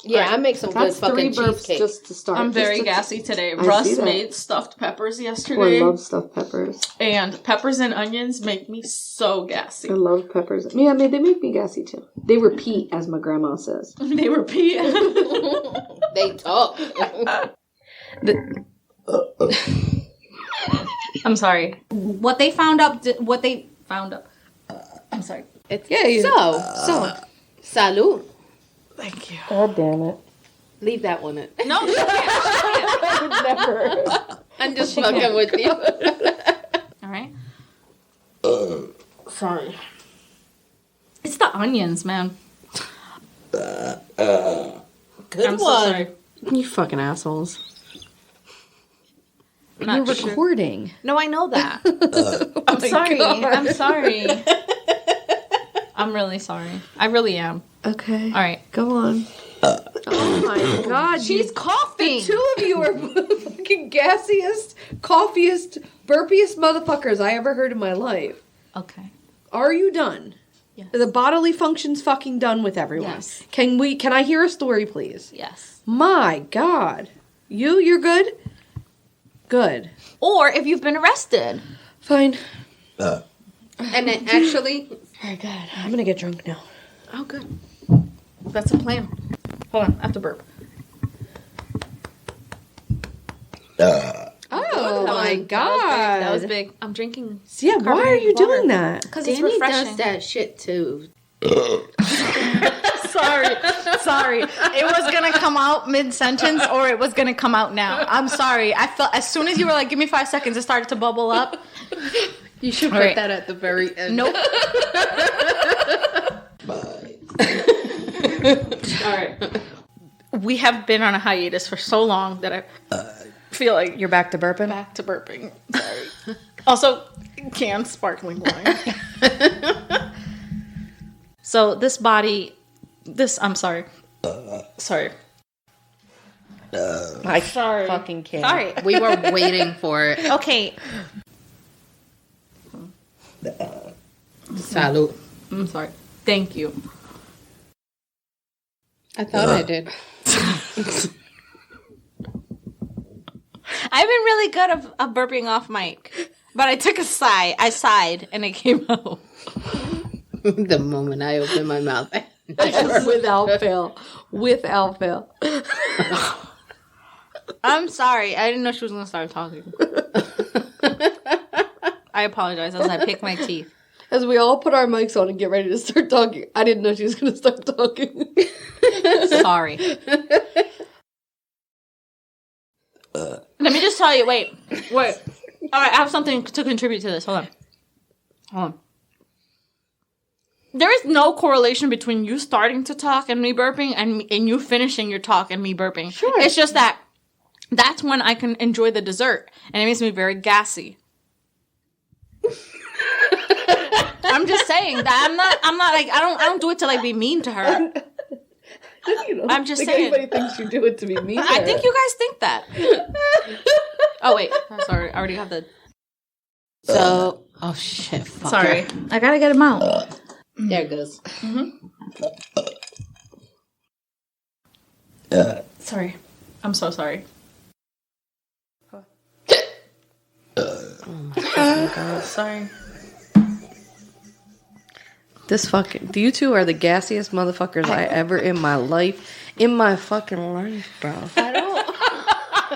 Yeah, Right. I make some That's good fucking 3 burps cheesecake. just to start. I'm very Just to- gassy today. I Russ see that. made stuffed peppers Oh, yesterday. I love stuffed peppers. And peppers and onions make me so gassy. I love peppers. Yeah, they make me gassy too. They repeat, as my grandma says. They repeat. They talk. I'm sorry. What they found up. I'm sorry. It's Yeah, so salud. Thank you. God damn it. Leave that one in. No, you can't. Never. I'm just fucking with you. All right. Sorry. It's the onions, man. Good I'm so one. sorry. You fucking assholes. Not You're sure. recording. No, I know that. I'm sorry. God. I'm sorry. I'm really sorry. I really am. Okay. All right. Go on. Oh my god. She's coughing. The two of you are the fucking gassiest, coughiest, burpiest motherfuckers I ever heard in my life. Okay. Are you done? Yes. Are the bodily functions fucking done with everyone? Yes. Can I hear a story, please? Yes. My god. You're good? Good. Or if you've been arrested. Fine. And then actually, Very good. I'm gonna get drunk now. Oh, good. That's a plan. Hold on. I have to burp. Oh my god. That was big. I'm drinking. Yeah, why are you doing that? Because it's Danny refreshing. does that shit too. Sorry. It was gonna come out mid-sentence, or it was gonna come out now. I'm sorry. I felt as soon as you were like, "Give me 5 seconds," it started to bubble up. You should All put right. that at the very end. Nope. All right. We have been on a hiatus for so long that I feel like You're back to burping? back to burping. Sorry. Also, canned sparkling wine. So I'm sorry. Sorry. I Sorry. fucking can't. Sorry. We were waiting for it. Okay. Salud. I'm sorry. Thank you. I thought I did. I've been really good of burping off mic, but I took a sigh. I sighed, and it came out. The moment I opened my mouth. Without fail. I'm sorry. I didn't know she was going to start talking. I apologize as I pick my teeth. As we all put our mics on and get ready to start talking, I didn't know she was going to start talking. Sorry. Let me just tell you. Wait. All right, I have something to contribute to this. Hold on. There is no correlation between you starting to talk and me burping and you finishing your talk and me burping. Sure. It's just that's when I can enjoy the dessert, and it makes me very gassy. I'm just saying that I'm not like I don't do it to like be mean to her. I'm just saying. Anybody thinks you do it to be mean. I think you guys think that. Oh wait, I'm sorry. I already have the. So, oh shit. Fuck Sorry, her. I gotta get him out. There it goes. Sorry, I'm so sorry. Sorry. You two are the gassiest motherfuckers I ever in my fucking life, bro. I don't.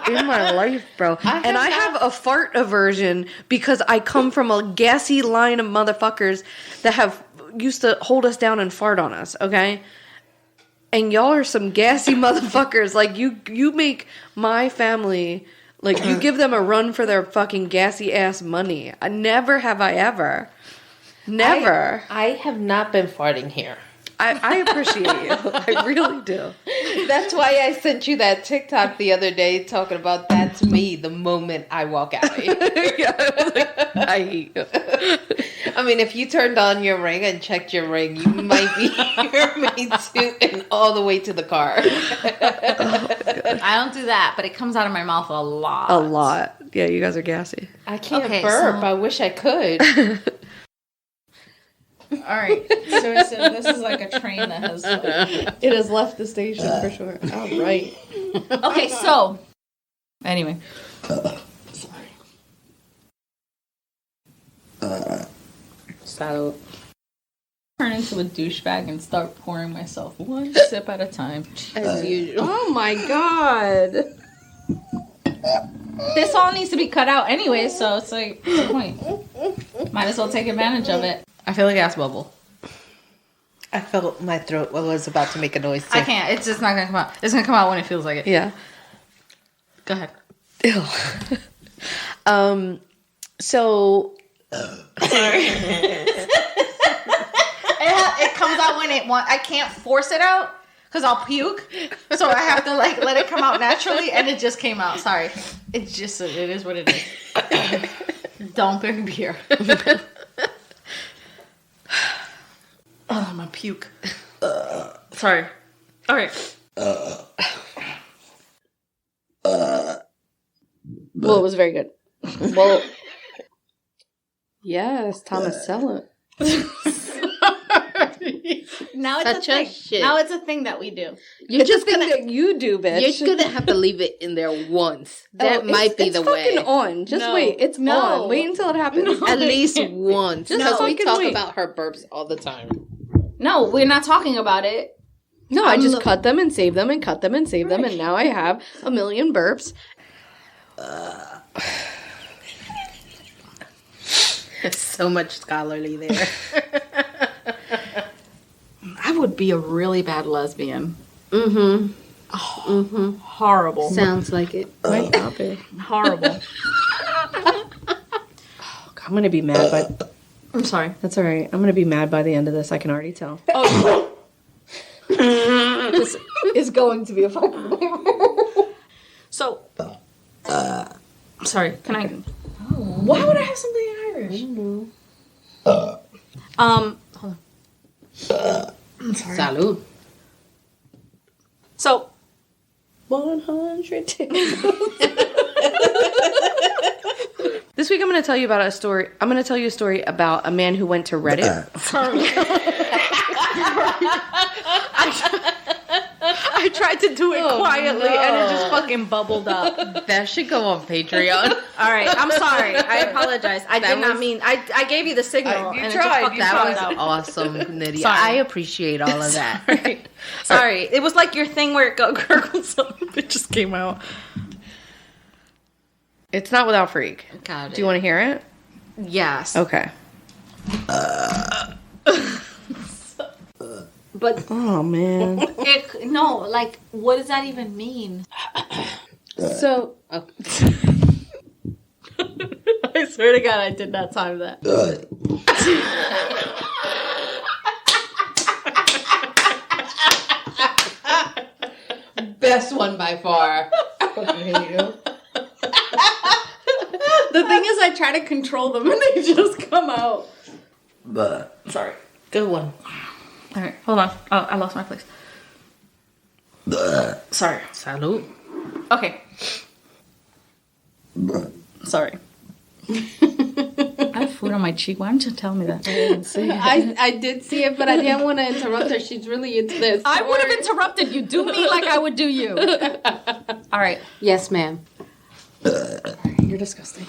In my life, bro. I have a fart aversion because I come from a gassy line of motherfuckers that have used to hold us down and fart on us, okay? And y'all are some gassy motherfuckers. Like, you make my family, like, you give them a run for their fucking gassy ass money. Never have I ever. Never. I have not been farting here. I appreciate you. I really do. That's why I sent you that TikTok the other day talking about that's me the moment I walk out. I hate you. I mean, if you turned on your ring and checked your ring, you might be hear me tooting all the way to the car. I don't do that, but it comes out of my mouth a lot. A lot. Yeah, you guys are gassy. I can't Okay, burp. so- I wish I could. All right. So this is like a train that has. It has left the station for sure. All right. Okay, so anyway. So Turn into a douchebag and start pouring myself one sip at a time. as usual. Oh my god. This all needs to be cut out anyway, so it's like, what's the point? Might as well take advantage of it. I feel a gas bubble. I felt my throat was about to make a noise too. I can't. It's just not gonna come out. It's gonna come out when it feels like it. Yeah. Go ahead. Ew. So Sorry. It comes out when it wants. I can't force it out because I'll puke. So I have to like let it come out naturally, and it just came out. Sorry. It is what it is. Don't bring beer. Oh, I'm gonna puke. Sorry. Okay. well, it was very good. Well, yes, Thomas Selleck. Now it's Such a a thing. shit. Now it's a thing that we do. You're It's just a thing gonna that you do, bitch. you're gonna have to leave it in there once. That Oh, might be it's the fucking way. on. Just No. wait. It's No. on. Wait until it happens. At least once. Just Because we fucking talk wait. about her burps all the time. No, we're not talking about it. No, I just cut them and save them and cut them and save them, and now I have a million burps. So much scholarly there. I would be a really bad lesbian. Mm-hmm. Horrible. Sounds like it. Might not be. Horrible. I'm gonna be mad by. I'm sorry. That's all right. I'm gonna be mad by the end of this. I can already tell. Oh, This is going to be a fucking nightmare. so. Sorry. Can I? Why would I have something in Irish? Hold on. I'm sorry. Salud. So 100 This week I'm going to tell you about a story. I'm going to tell you a story about a man who went to Reddit. sorry. I tried to do it quietly and it just fucking bubbled up. That should go on Patreon. All right, I'm sorry. I apologize. I did not mean. I gave you the signal. You and tried, It just That fucking was out. awesome, Nydia. Sorry. I appreciate all of that. Sorry. It was like your thing where it gurgles up. It just came out. It's not without freak. Got it. Do you want to hear it? Yes. Okay. But Oh man. no, like, what does that even mean? So Oh. I swear to God, I did not time that. Best one by far. The thing is, I try to control them and they just come out. Sorry. Good one. All right, hold on. Oh, I lost my place. Sorry. Salud. Okay. Sorry. I have food on my cheek. Why didn't you tell me that? I did see it, but I didn't want to interrupt her. She's really into this. I would have interrupted you. Do me like I would do you. All right. Yes, ma'am. you're disgusting.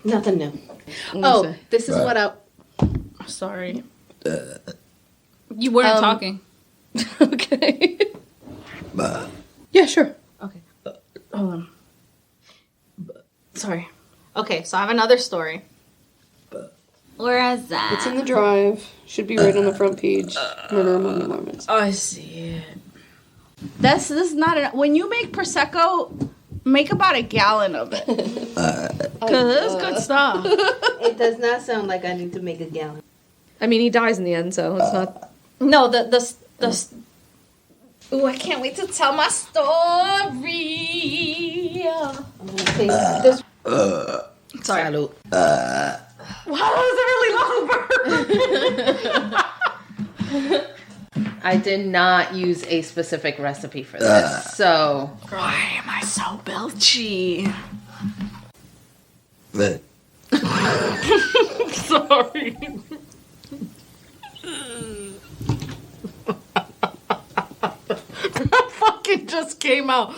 Nothing new. Oh, this is what I... Sorry. You weren't talking. Okay. Yeah, sure. Okay. Hold on. Sorry. Okay, so I have another story. Where is that? It's in the drive. Should be right on the front page. Murder Among the Mormons. Oh, I see it. This is not enough. When you make Prosecco, make about a gallon of it. Because it's good stuff. It does not sound like I need to make a gallon. I mean, he dies in the end, so it's not. No, the Ooh, I can't wait to tell my story. I'm going to take this. Sorry. Salud. Wow, that was a really long burp. I did not use a specific recipe for this, so... Why am I so belchy? Sorry. That fucking just came out.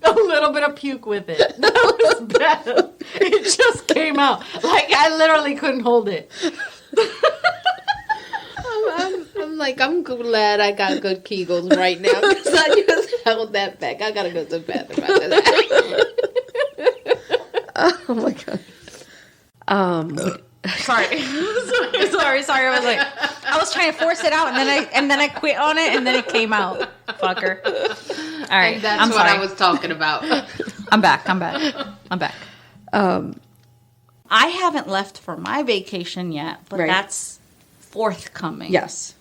A little bit of puke with it. That was bad. It just came out. Like, I literally couldn't hold it. I'm glad I got good Kegels right now because I just held that back. I gotta go to the bathroom after that. Oh my god. Sorry. Sorry. I was trying to force it out, and then I quit on it, and then it came out. Fucker. All right, And that's what I was talking about. I'm back. I haven't left for my vacation yet, but that's forthcoming. Yes.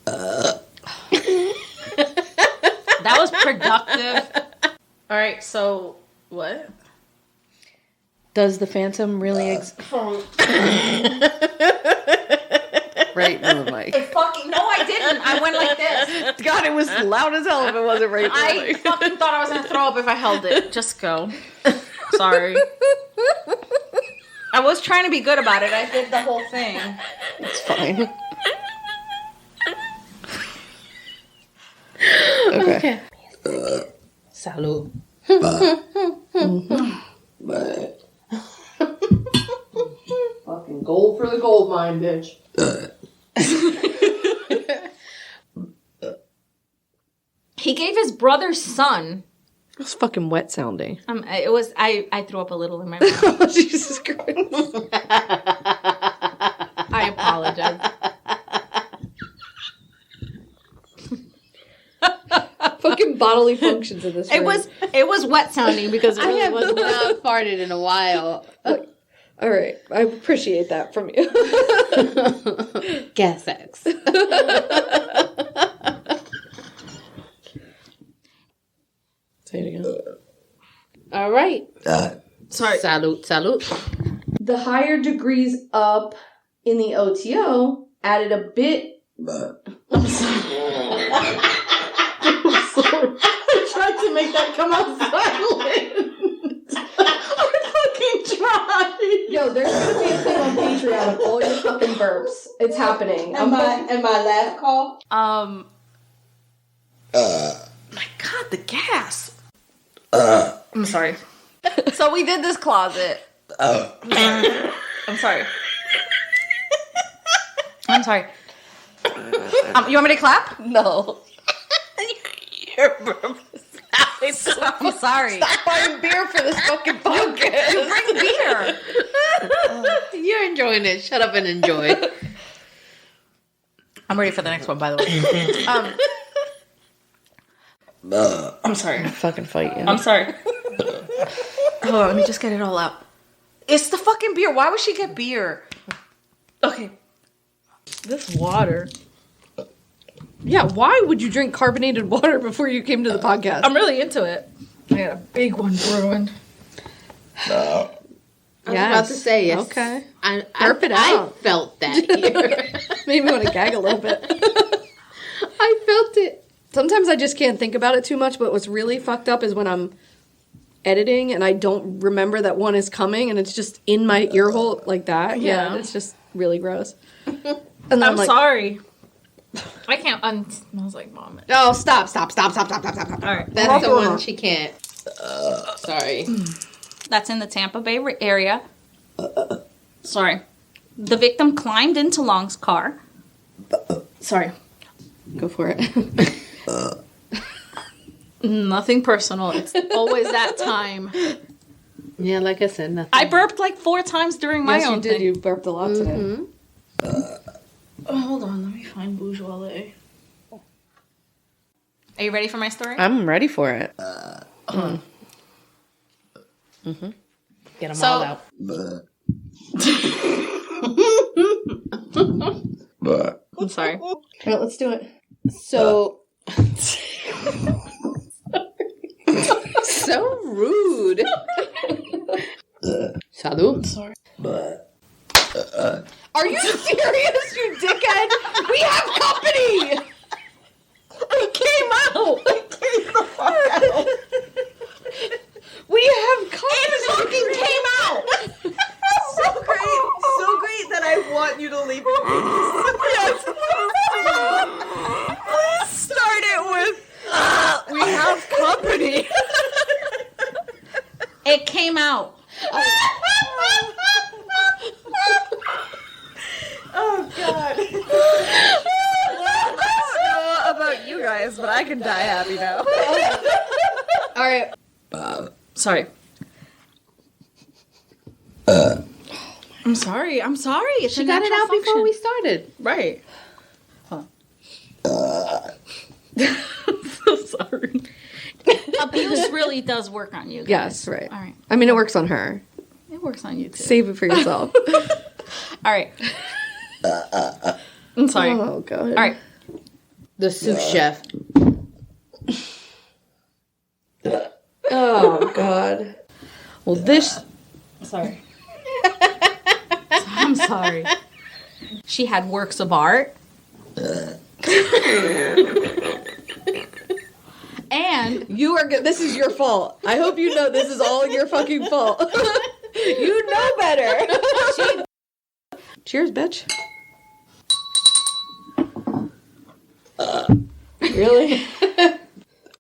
That was productive. All right, so what? Does the Phantom really right in the mic? Fucking no, I didn't. I went like this. God, it was loud as hell if it wasn't right in the I mic. fucking thought I was gonna throw up if I held it. Just go. Sorry. I was trying to be good about it. I did the whole thing. It's fine. Okay. Salud. Fucking gold for the gold mine, bitch. He gave his brother's son. It was fucking wet sounding. It was. I threw up a little in my mouth. Oh, Jesus Christ. I apologize. Fucking bodily functions in this room. It was wet sounding because it really I have wasn't. not farted in a while. All right, I appreciate that from you. Gas X. Say it again. All right. Sorry. Salud. The higher degrees up in the OTO added a bit. I'm sorry. I tried to make that come out silent. I fucking tried. Yo, there's gonna be a thing on Patreon of all your fucking burps. It's happening. And my last call. My God, the gas. I'm sorry. So we did this closet. I'm sorry. I'm sorry. You want me to clap? No. Your burp. I'm sorry. Stop buying beer for this fucking podcast. You bring beer. You're enjoying it. Shut up and enjoy. I'm ready for the next one, by the way. I'm sorry. Fucking fight you. I'm sorry. Hold on, let me just get it all out. It's the fucking beer. Why would she get beer? Okay. This water. Yeah, why would you drink carbonated water before you came to the podcast? I'm really into it. I got a big one brewing. I was about to say yes. Okay. Burp it out. I felt that here. Made me want to gag a little bit. I felt it. Sometimes I just can't think about it too much, but what's really fucked up is when I'm editing and I don't remember that one is coming and it's just in my ear hole like that. Yeah, it's just really gross. And then I'm sorry. I can't smells like vomit. Oh, stop. All right. That's the one she can't. Sorry. That's in the Tampa Bay area. Sorry. The victim climbed into Long's car. Sorry. Go for it. Nothing personal. It's always that time. Yeah, like I said, nothing. I burped like 4 times during my own you did. thing. You burped a lot today. Hold on, let me find Bourgeois. Are you ready for my story? I'm ready for it. Get them all out. I'm sorry. All right, let's do it. So... so rude. Salud. Sorry. Are you serious, you dickhead? We have company! It came out! It came the fuck out! We have company! It fucking came out! about you guys, but I can die happy now. All right. Sorry. I'm sorry. It's She a got it natural out before function. we started. Right. Huh. I'm so sorry. Abuse really does work on you guys. Yes, right. All right. I mean, it works on her. It works on you too. Save it for yourself. All right. I'm sorry. Oh, God. All right. The sous chef. Oh, God. Well, this... Sorry. I'm sorry. She had works of art. And you are good. This is your fault. I hope you know this is all your fucking fault. You know better. Cheers, bitch. Really?